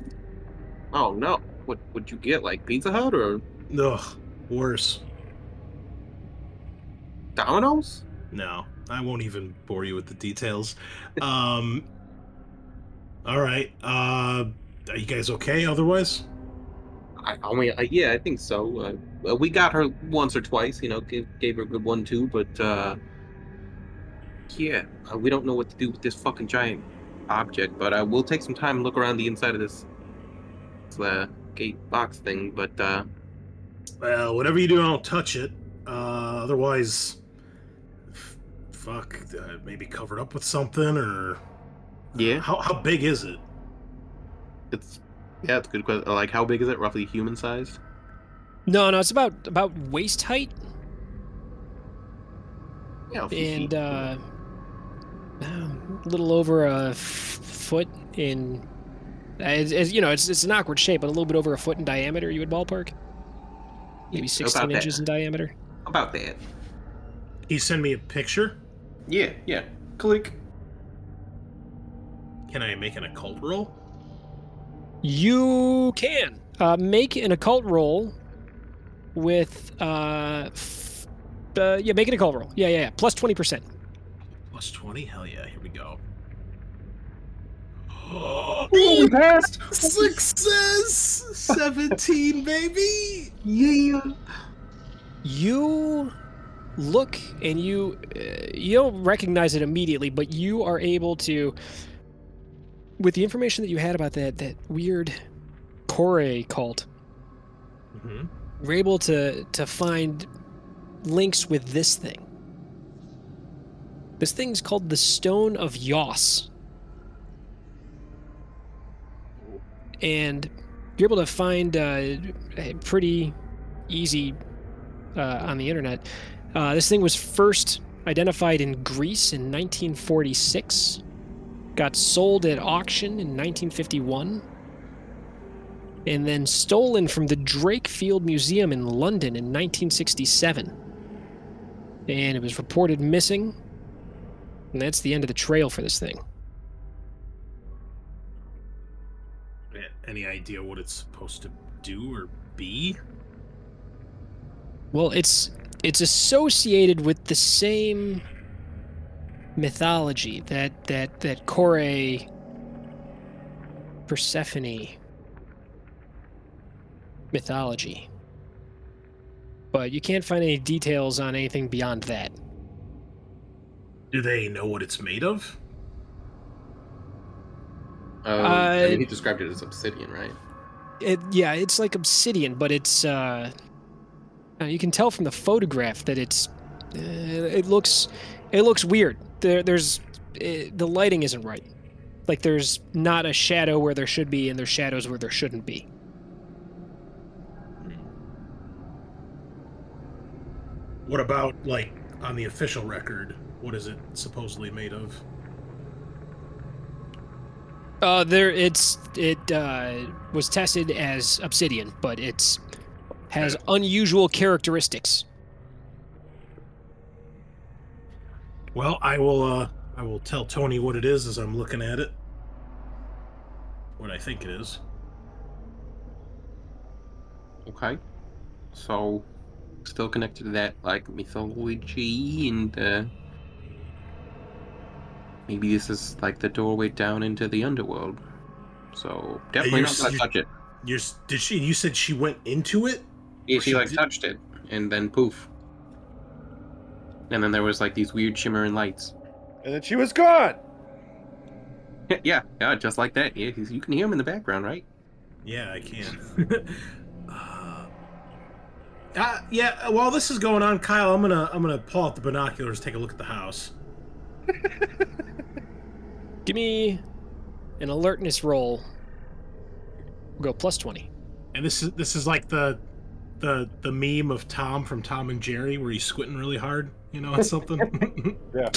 Oh no. What would you get? Like Pizza Hut or Ugh, worse. Domino's? No, I won't even bore you with the details. All right. Are you guys okay otherwise? I think so. We got her once or twice, gave her a good 1-2, but we don't know what to do with this fucking giant object, but we'll take some time and look around the inside of this gate box thing, but Well, whatever you do, don't touch it. Otherwise, maybe covered up with something, or yeah. How big is it? It's a good question. Like, how big is it? Roughly human sized? No, it's about waist height. Yeah, And a little over a foot in. It's an awkward shape, but a little bit over a foot in diameter. You would ballpark. Maybe 16 inches in diameter. About that. Can you send me a picture? Yeah. Click. Can I make an occult roll? You can make an occult roll with make an occult roll. Yeah. Plus 20%. Plus 20? Hell yeah! Here we go. We passed. Success! 17, baby! Yeah. You look and you don't recognize it immediately, but you are able to, with the information that you had about that weird Kore cult, you're able to find links with this thing. This thing's called the Stone of Yos. And you're able to find pretty easy on the internet. This thing was first identified in Greece in 1946, got sold at auction in 1951, and then stolen from the Drakefield Museum in London in 1967. And it was reported missing, and that's the end of the trail for this thing. Any idea what it's supposed to do or be? Well, it's associated with the same mythology that Kore, Persephone, mythology. But you can't find any details on anything beyond that. Do they know what it's made of? I mean, he described it as obsidian, right? It's like obsidian, but it's you can tell from the photograph that it looks weird. The lighting isn't right. Like there's not a shadow where there should be, and there's shadows where there shouldn't be. What about, like, on the official record? What is it supposedly made of? It was tested as obsidian, but has unusual characteristics. Well, I will tell Tony what it is as I'm looking at it. What I think it is. Okay. So, still connected to that, like, mythology, and maybe this is, like, the doorway down into the underworld. So, definitely not gonna touch it. You said she went into it? Yeah, she like, touched it, and then poof. And then there was, like, these weird shimmering lights. And then she was gone! Yeah, just like that. Yeah, you can hear him in the background, right? Yeah, I can. Yeah, while this is going on, Kyle, I'm gonna pull out the binoculars, take a look at the house. Give me an alertness roll. We'll go +20. And this is like the meme of Tom from Tom and Jerry, where he's squinting really hard, on something. Yeah.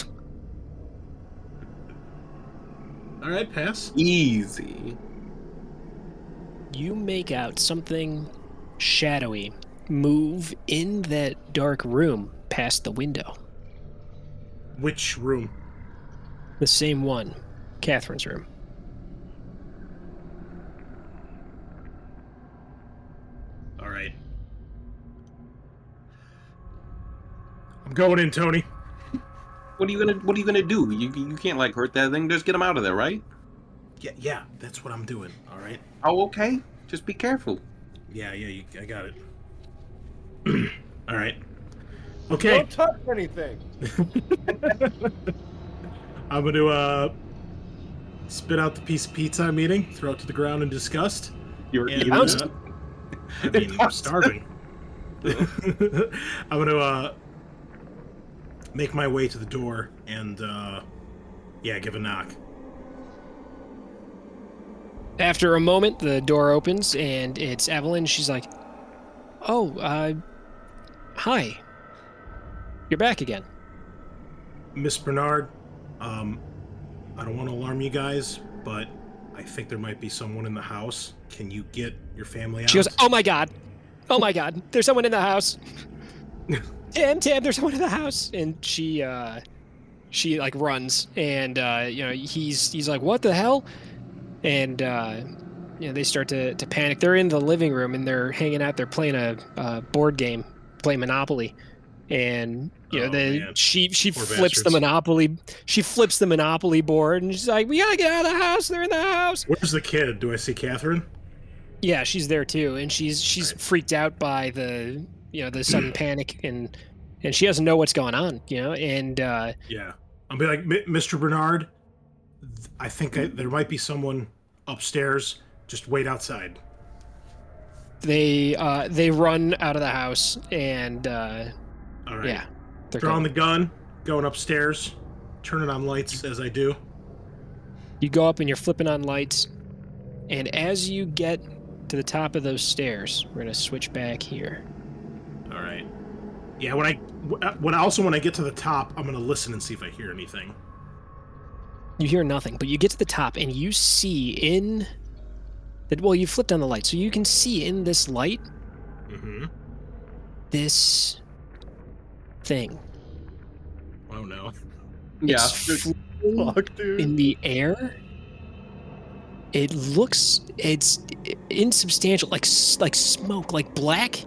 All right, pass. Easy. You make out something shadowy move in that dark room past the window. Which room? The same one, Catherine's room. All right. I'm going in, Tony. What are you gonna do? You can't, like, hurt that thing. Just get him out of there, right? Yeah, that's what I'm doing. All right. Oh, okay. Just be careful. Yeah, I got it. All right. Okay. Don't touch anything! I'm going to spit out the piece of pizza I'm eating, throw it to the ground in disgust. You're and, eating I'm starving. I'm going to make my way to the door and, give a knock. After a moment, the door opens, and it's Evelyn. She's like, "Oh, hi. You're back again." Miss Bernard, I don't want to alarm you guys, but I think there might be someone in the house. Can you get your family out? She goes, "Oh my god. Oh my god. There's someone in the house. Tim, there's someone in the house." And she like runs, and he's like, "What the hell?" And they start to panic. They're in the living room, and they're hanging out. They're playing a board game, playing Monopoly. And she flips the Monopoly. She flips the Monopoly board, and she's like, "We gotta get out of the house. They're in the house." Where's the kid? Do I see Catherine? Yeah, she's there too, and she's right. freaked out by the sudden panic, and she doesn't know what's going on. And yeah, I'll be like, Mr. Bernard, I think there might be someone upstairs. Just wait outside. They run out of the house, and all right. yeah, they're drawing going. the gun, going upstairs, turning on lights as I do. You go up and you're flipping on lights, and as you get to the top of those stairs, we're gonna switch back here. All right. Yeah, when I get to the top, I'm gonna listen and see if I hear anything. You hear nothing, but you get to the top and you see in that. Well, you flipped on the light, so you can see in this light this thing. Oh no! Yeah, It's floating in the air. It's insubstantial, like smoke, like black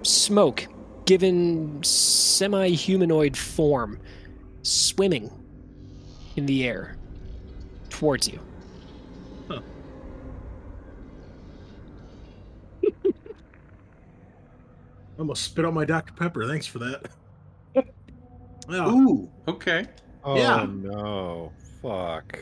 smoke, given semi-humanoid form, swimming in the air towards you. Huh. almost spit out my Dr. Pepper. Thanks for that. Yeah. Ooh, okay. Oh Yeah. no. Fuck.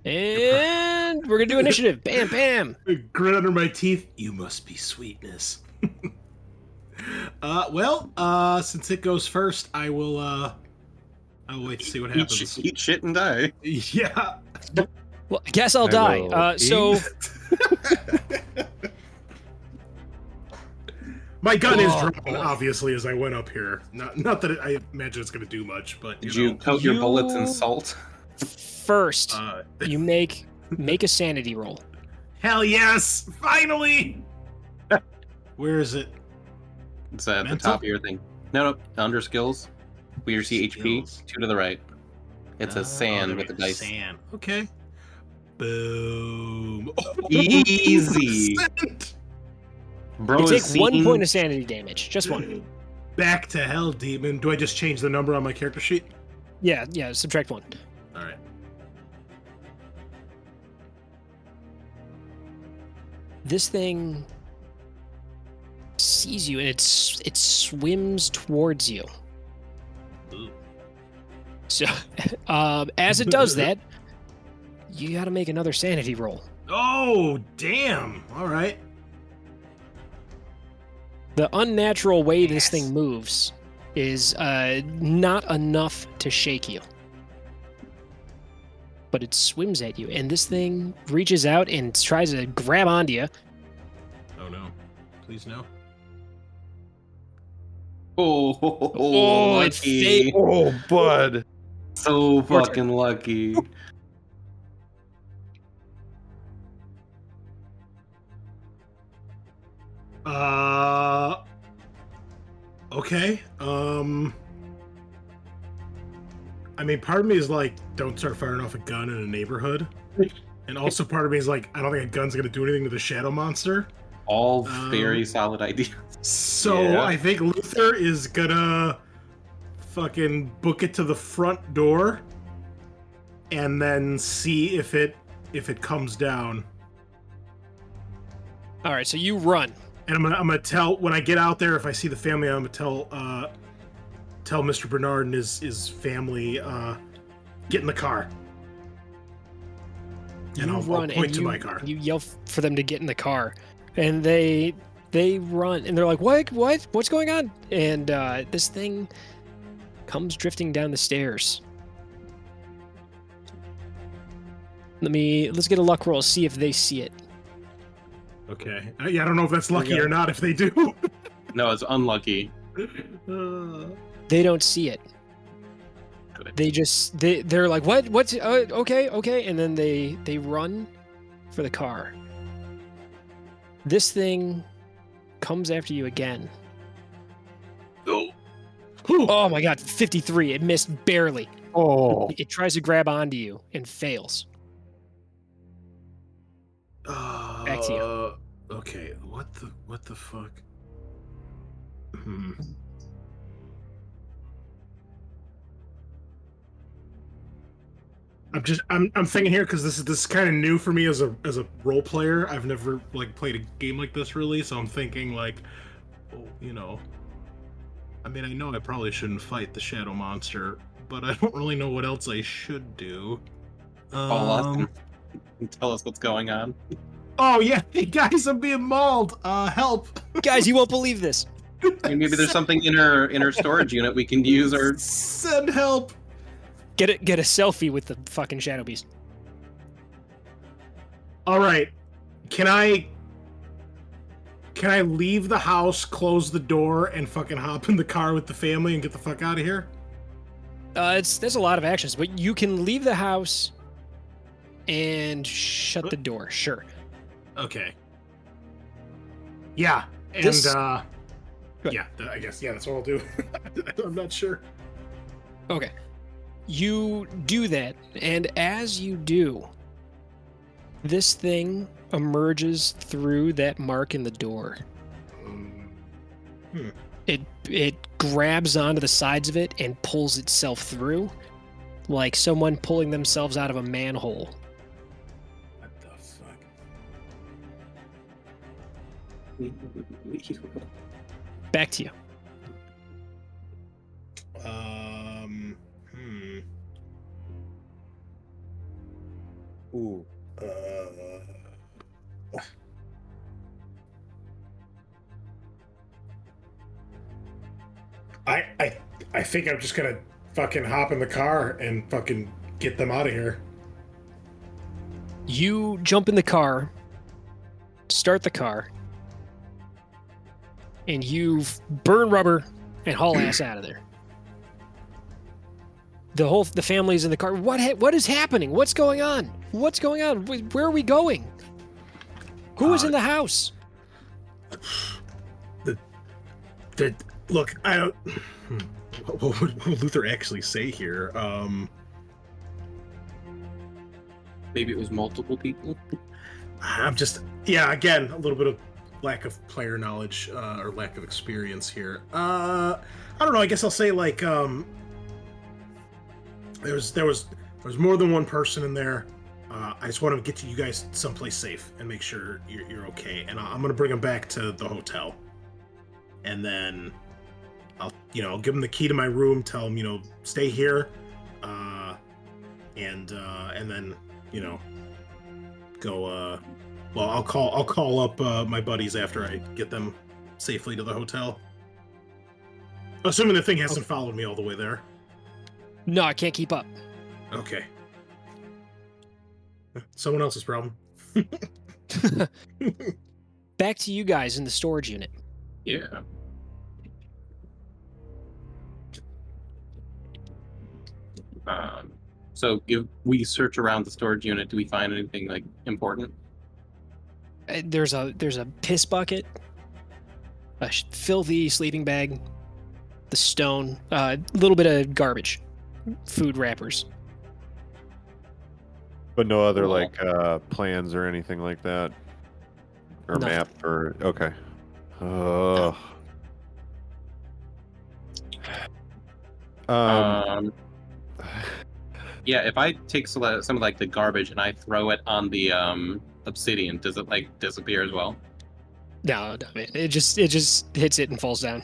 And we're gonna do initiative. Bam, bam. Grin under my teeth. You must be sweetness. Since it goes first, I'll wait to see what happens. Eat shit and die. Yeah. Well, I guess I'll I die. will So My gun is Oh, drawn, boy. obviously, as I went up here. Not that I imagine it's going to do much, but Did you coat your bullets in salt? first, Uh, you make a sanity roll. hell yes! Finally! Where is it? It's at the Mental? top of your thing. No, under skills. We see HP. Skills. 2 to the right. It's a sand with a dice. Sand. Okay. Boom. Easy. 100%. Bro, You take is 1 seeing- point of sanity damage. Just one. Back to hell, demon. Do I just change the number on my character sheet? Yeah, subtract 1. All right. This thing sees you and it swims towards you. Ooh. So, as it does that, you got to make another sanity roll. Oh, damn. All right. The unnatural way this Yes. thing moves is not enough to shake you. But it swims at you, and this thing reaches out and tries to grab onto you. Oh, no. Please no. Oh, it lucky. Oh, bud. So fucking lucky. Okay. I mean, part of me is like, don't start firing off a gun in a neighborhood. And also part of me is like, I don't think a gun's gonna do anything to the shadow monster. All very solid ideas. So Yeah. I think Luther is gonna fucking book it to the front door and then see if it comes down. All right, so you run. And I'm gonna tell when I get out there, if I see the family, I'm gonna tell Mr. Bernard and his family get in the car. And You I'll run point and to you, my car. you yell for them to get in the car, and they run and they're like, what's going on? And this thing comes drifting down the stairs. Let's get a luck roll, see if they see it. Okay. Yeah, I don't know if that's Here we lucky go. or not. If they do. No, it's unlucky. They don't see it. Good. They're like, what's okay, and then they run for the car. This thing comes after you again. Oh my god, 53. It missed barely. Oh. It tries to grab onto you and fails. Back to you. Okay. What the fuck? I'm thinking here because this is kind of new for me as a role player. I've never like played a game like this really, so I'm thinking like, oh, you know, I mean, I know I probably shouldn't fight the shadow monster, but I don't really know what else I should do. Call us and tell us what's going on. Oh yeah, hey guys, I'm being mauled. Help! Guys, you won't believe this. I mean, maybe there's something in her storage unit we can use, or Send help! Get a selfie with the fucking shadow beast. All right, can I leave the house, close the door, and fucking hop in the car with the family and get the fuck out of here? There's a lot of actions, but you can leave the house and shut the door. Sure. Okay. Yeah, and This- yeah, I guess that's what I'll do. I'm not sure. Okay. You do that, and as you do, this thing emerges through that mark in the door. It grabs onto the sides of it and pulls itself through, like someone pulling themselves out of a manhole. What the fuck? Back to you. Hmm. Ooh. I think I'm just gonna fucking hop in the car and fucking get them out of here. You jump in the car, start the car, and you burn rubber and haul ass out of there. The family's in the car. What is happening? What's going on? What's going on? Where are we going? Who is in the house? Look, I don't. What would Luther actually say here? Maybe it was multiple people. I'm just, yeah, again, a little bit of lack of player knowledge or lack of experience here. I don't know. I guess I'll say like there was more than one person in there. I just want to get to you guys someplace safe and make sure you're okay. And I'm gonna bring them back to the hotel, and then I'll give them the key to my room. Tell them stay here, and then go. Well, I'll call up my buddies after I get them safely to the hotel. Assuming the thing hasn't followed me all the way there. No, I can't keep up. Okay. Someone else's problem. Back to you guys in the storage unit. Yeah. So if we search around the storage unit, do we find anything like important? There's a piss bucket, a filthy sleeping bag, the stone, a little bit of garbage, food wrappers. But no other Cool. like plans or anything like that, or Nothing. map or okay. Yeah, if I take some of like the garbage and I throw it on the obsidian, does it like disappear as well? No, man, it just hits it and falls down.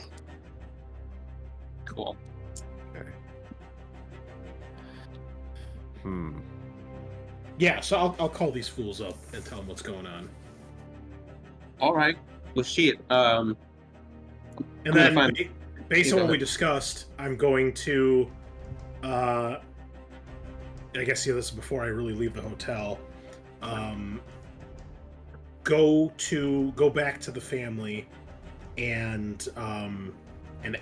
Cool. Okay. Yeah, so I'll call these fools up and tell them what's going on. All right. Well, shit. And I'm then, gonna based on Go what we ahead. discussed, I'm going to, I guess this is before I really leave the hotel. Go back to the family, and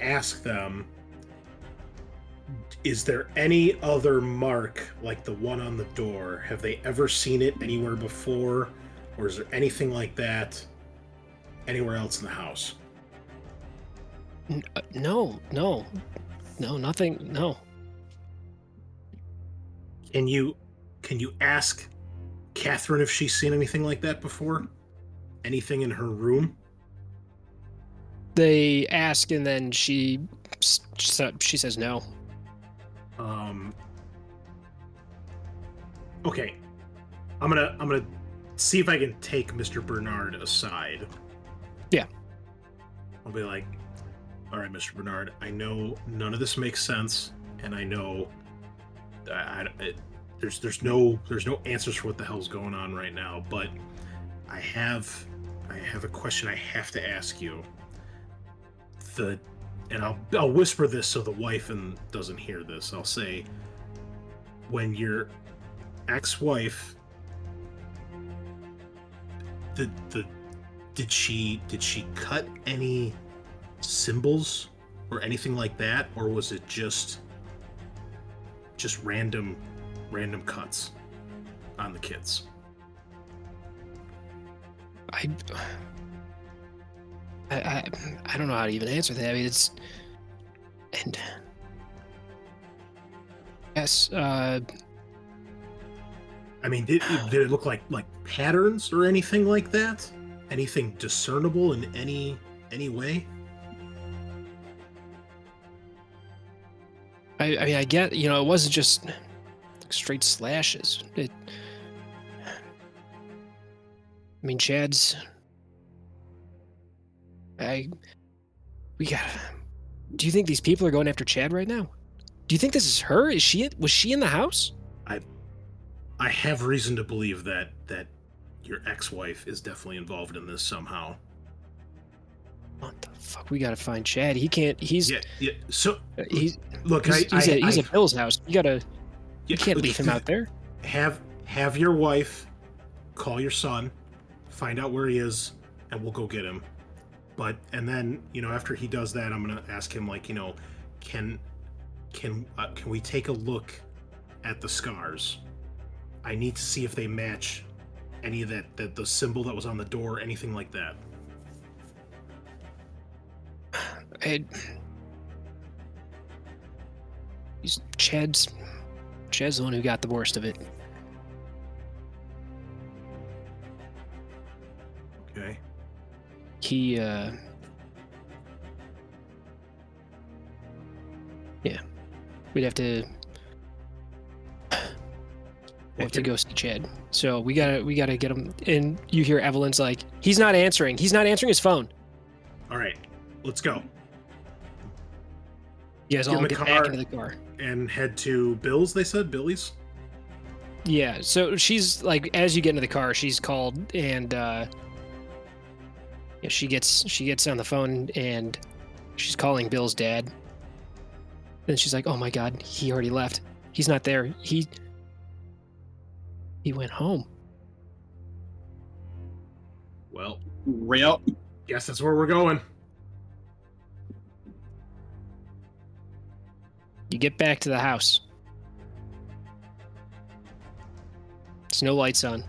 ask them, is there any other mark like the one on the door? Have they ever seen it anywhere before, or is there anything like that anywhere else in the house? No, nothing. No. Can you ask Catherine if she's seen anything like that before? Anything in her room? They ask, and then she says no. Okay. I'm gonna see if I can take Mr. Bernard aside. Yeah. I'll be like, all right, Mr. Bernard, I know none of this makes sense, and I know there's no answers for what the hell's going on right now, but I have a question I have to ask you. And I'll whisper this so the wife doesn't hear this. I'll say, when your ex-wife, did she cut any symbols or anything like that, or was it just random cuts on the kids? I don't know how to even answer that. I mean, it's and yes. I mean, did it look like patterns or anything like that? Anything discernible in any way? I mean, I get, it wasn't just straight slashes. I mean, Chad's We got. Do you think these people are going after Chad right now? Do you think this is her? Was she in the house? I have reason to believe that your ex-wife is definitely involved in this somehow. What the fuck? We gotta find Chad. He can't. He's Yeah. So he's look, he's at Bill's house. You can't leave him out there. Have your wife call your son, find out where he is, and we'll go get him. And then after he does that, I'm gonna ask him can we take a look at the scars? I need to see if they match any of that the symbol that was on the door, anything like that. Chad's the one who got the worst of it. Okay. We'd have to go see Chad. So we gotta get him. And you hear Evelyn's like, he's not answering his phone. All right, let's go. You guys all get back into the car and head to Bill's. They said Billy's. Yeah. So she's like, as you get into the car, she's called and she gets on the phone and she's calling Bill's dad. Then she's like, "Oh my God, he already left. He's not there. He went home." Well, Real. guess that's where we're going. You get back to the house. There's no lights on.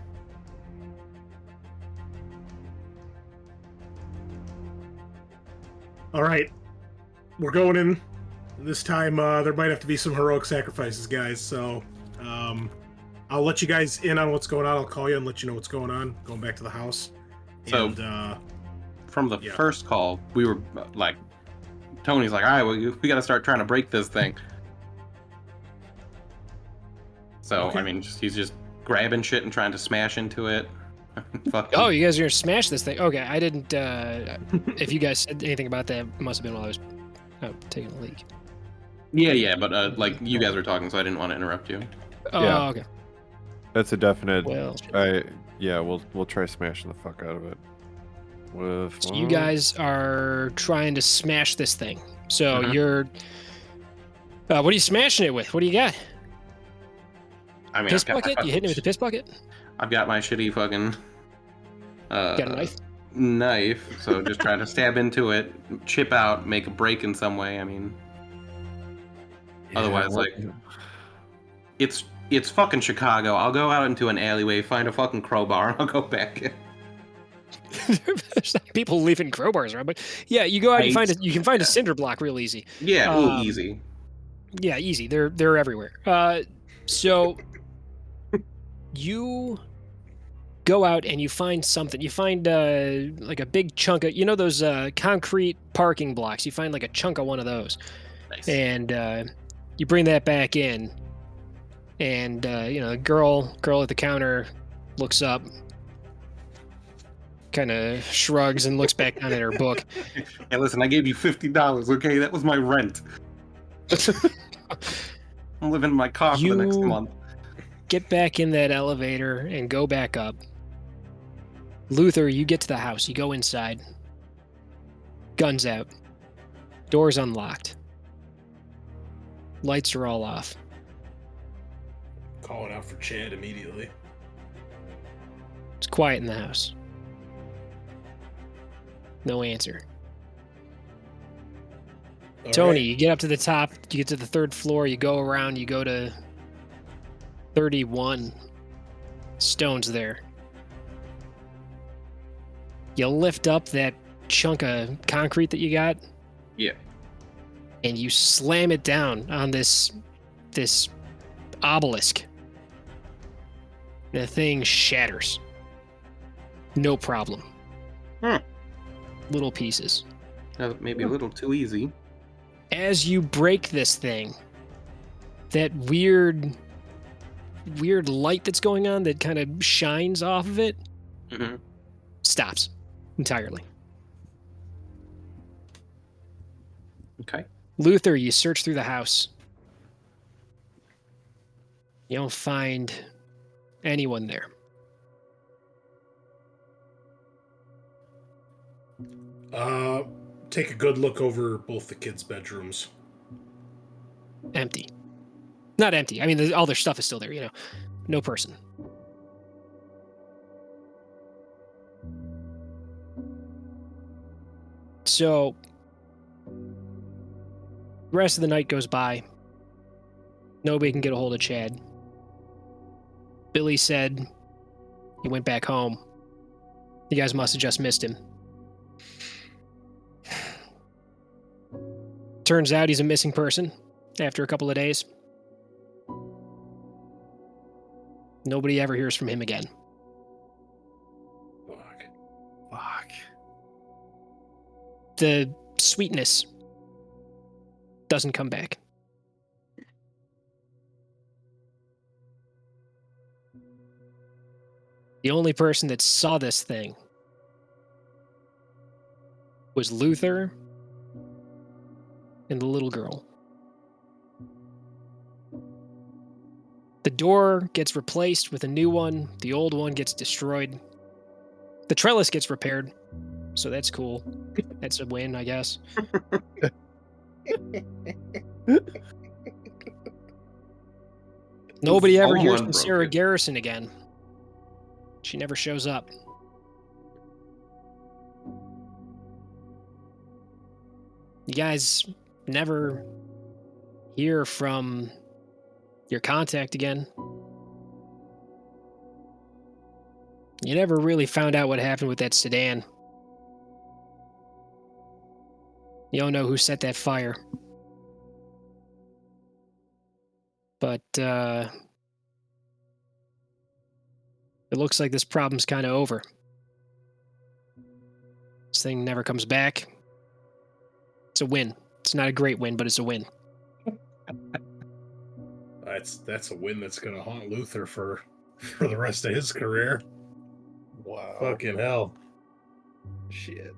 All right, we're going in. This time, there might have to be some heroic sacrifices, guys. So, I'll let you guys in on what's going on. I'll call you and let you know what's going on. Going back to the house. So, and, from the first call, we were like, Tony's like, all right, well, we got to start trying to break this thing. So, okay. I mean, he's just grabbing shit and trying to smash into it. Oh, you guys are gonna smash this thing? Okay, I didn't. If you guys said anything about that, it must have been while I was out taking a leak. Yeah, but like you guys were talking, so I didn't want to interrupt you. Oh, Yeah. okay. That's a definite. Well, We'll try smashing the fuck out of it. so you guys are trying to smash this thing. So you're. What are you smashing it with? What do you got? I mean, Piss bucket? You hitting it with the piss bucket? I've got my shitty fucking. Got a knife? Knife. So just trying to stab into it, chip out, make a break in some way. I mean, otherwise, like, it's fucking Chicago. I'll go out into an alleyway, find a fucking crowbar, and I'll go back in. There's not people leaving crowbars around, but yeah, you go out and you can find a cinder block real easy. Yeah, easy. Yeah, easy. They're everywhere. So you go out and you find something. You find like a big chunk of those concrete parking blocks. You find like a chunk of one of those, Nice. and you bring that back in. And the girl at the counter looks up, kind of shrugs and looks back down at her book. Hey, listen, I gave you $50. Okay, that was my rent. I'm living in my car for the next month. Get back in that elevator and go back up. Luther, you get to the house. You go inside. Guns out. Doors unlocked. Lights are all off. Calling out for Chad immediately. It's quiet in the house. No answer. All Tony, right. you get up to the top. You get to the third floor. You go around. You go to 31. Stone's there. You lift up that chunk of concrete that you got. Yeah. And you slam it down on this obelisk. The thing shatters. No problem. Little pieces. Maybe a little too easy. As you break this thing, that weird light that's going on that kind of shines off of it Mm-hmm. stops entirely. Okay. Luther, you search through the house. You don't find anyone there. Take a good look over both the kids' bedrooms. Empty. Not empty. I mean, all their stuff is still there, you know. No person. So, the rest of the night goes by. Nobody can get a hold of Chad. Billy said he went back home. You guys must have just missed him. Turns out he's a missing person after a couple of days. Nobody ever hears from him again. Fuck. The sweetness doesn't come back. The only person that saw this thing was Luther and the little girl. The door gets replaced with a new one. The old one gets destroyed. The trellis gets repaired, so that's cool. That's a win, I guess. Nobody ever Phone hears one from Sarah broken. Garrison again. She never shows up. You guys never hear from your contact again. You never really found out what happened with that sedan. You don't know who set that fire. But, it looks like this problem's kind of over. This thing never comes back. It's a win. It's not a great win, but it's a win. That's a win that's gonna haunt Luther for the rest of his career. Wow. Fucking hell. Shit.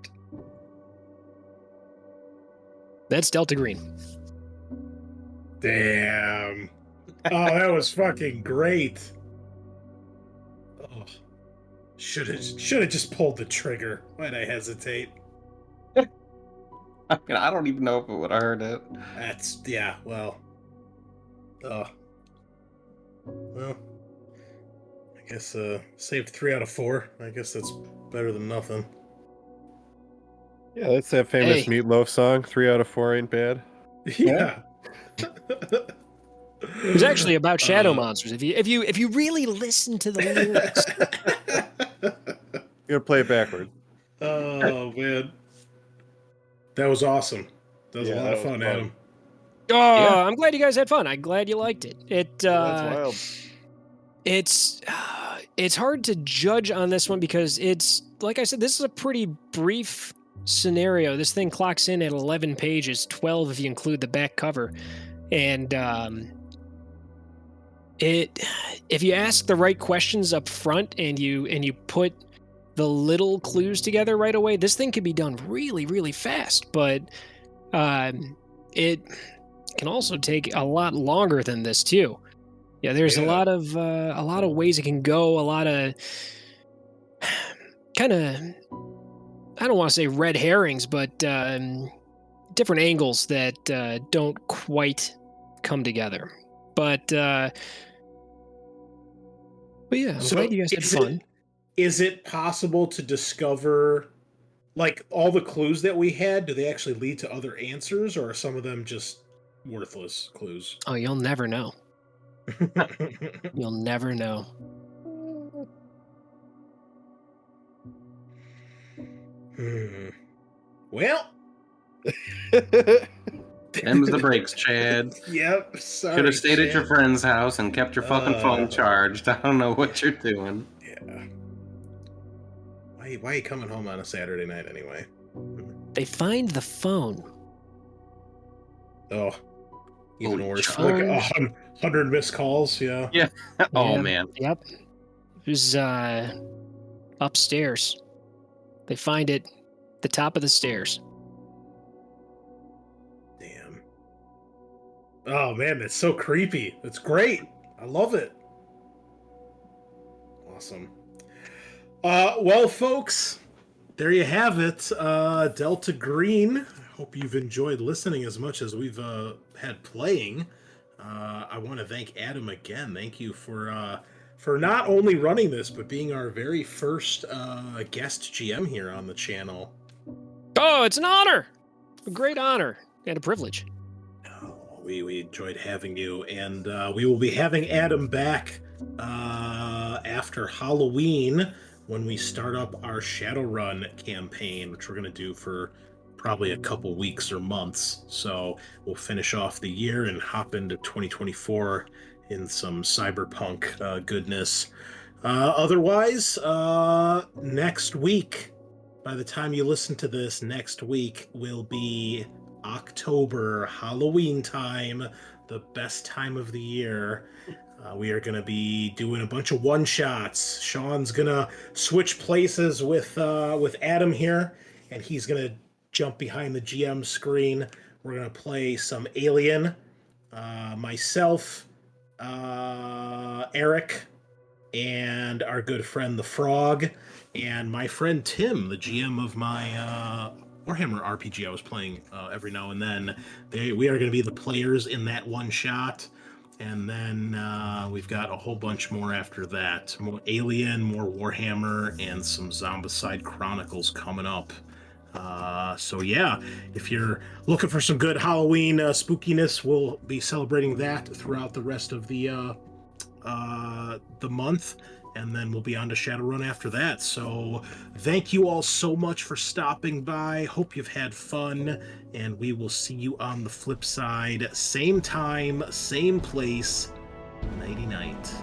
That's Delta Green. Damn. Oh, that was fucking great. Oh, should have just pulled the trigger. Why'd I hesitate? I mean, I don't even know if it would have heard it. That's yeah. Well. Well. I guess saved 3 out of 4. I guess that's better than nothing. Yeah, that's that famous Hey. Meatloaf song. 3 out of 4 ain't bad. Yeah. It was actually about shadow Uh, monsters. If you really listen to the lyrics. I'm gonna play it backward. Oh man, that was awesome. That was a Yeah, lot of that was fun, fun. Adam. Oh, Yeah. I'm glad you guys had fun. I'm glad you liked it. That's wild. It's hard to judge on this one because it's like I said, this is a pretty brief scenario. This thing clocks in at 11 pages, 12 if you include the back cover, and if you ask the right questions up front and you put the little clues together right away, this thing can be done really, really fast. But it can also take a lot longer than this too. Yeah, there's Yeah. a lot of ways it can go. A lot of kind of, I don't want to say red herrings, but different angles that don't quite come together. But yeah, I'm So glad you guys had fun. Is it possible to discover, like, all the clues that we had? Do they actually lead to other answers, or are some of them just worthless clues? Oh, you'll never know. You'll never know. Well, Them's the breaks, Chad. Yep. Sorry. Should have stayed at your Chad. friend's house and kept your fucking phone charged. I don't know what you're doing. Yeah. Why are you coming home on a Saturday night anyway? They find the phone. Oh, even Holy worse. shit. Like 100 missed calls. Yeah. Oh, Yeah, man. Yep. It was upstairs. They find it the top of the stairs. Oh man, that's so creepy. That's great. I love it. Awesome. Well, folks, there you have it. Delta Green. I hope you've enjoyed listening as much as we've had playing. I want to thank Adam again. Thank you for not only running this, but being our very first guest GM here on the channel. Oh, it's an honor. A great honor and a privilege. We enjoyed having you, and we will be having Adam back after Halloween when we start up our Shadowrun campaign, which we're going to do for probably a couple weeks or months. So we'll finish off the year and hop into 2024 in some cyberpunk goodness. Otherwise, next week, by the time you listen to this, next week will be October, Halloween time, the best time of the year. We are going to be doing a bunch of one-shots. Sean's going to switch places with Adam here, and he's going to jump behind the GM screen. We're going to play some Alien. Myself, Eric, and our good friend the Frog, and my friend Tim, the GM of my Warhammer RPG I was playing every now and then. We are going to be the players in that one shot. And then we've got a whole bunch more after that. More Alien, more Warhammer, and some Zombicide Chronicles coming up. So yeah, if you're looking for some good Halloween spookiness, we'll be celebrating that throughout the rest of the month. And then we'll be on to Shadowrun after that. So thank you all so much for stopping by. Hope you've had fun. And we will see you on the flip side. Same time, same place. Nighty night.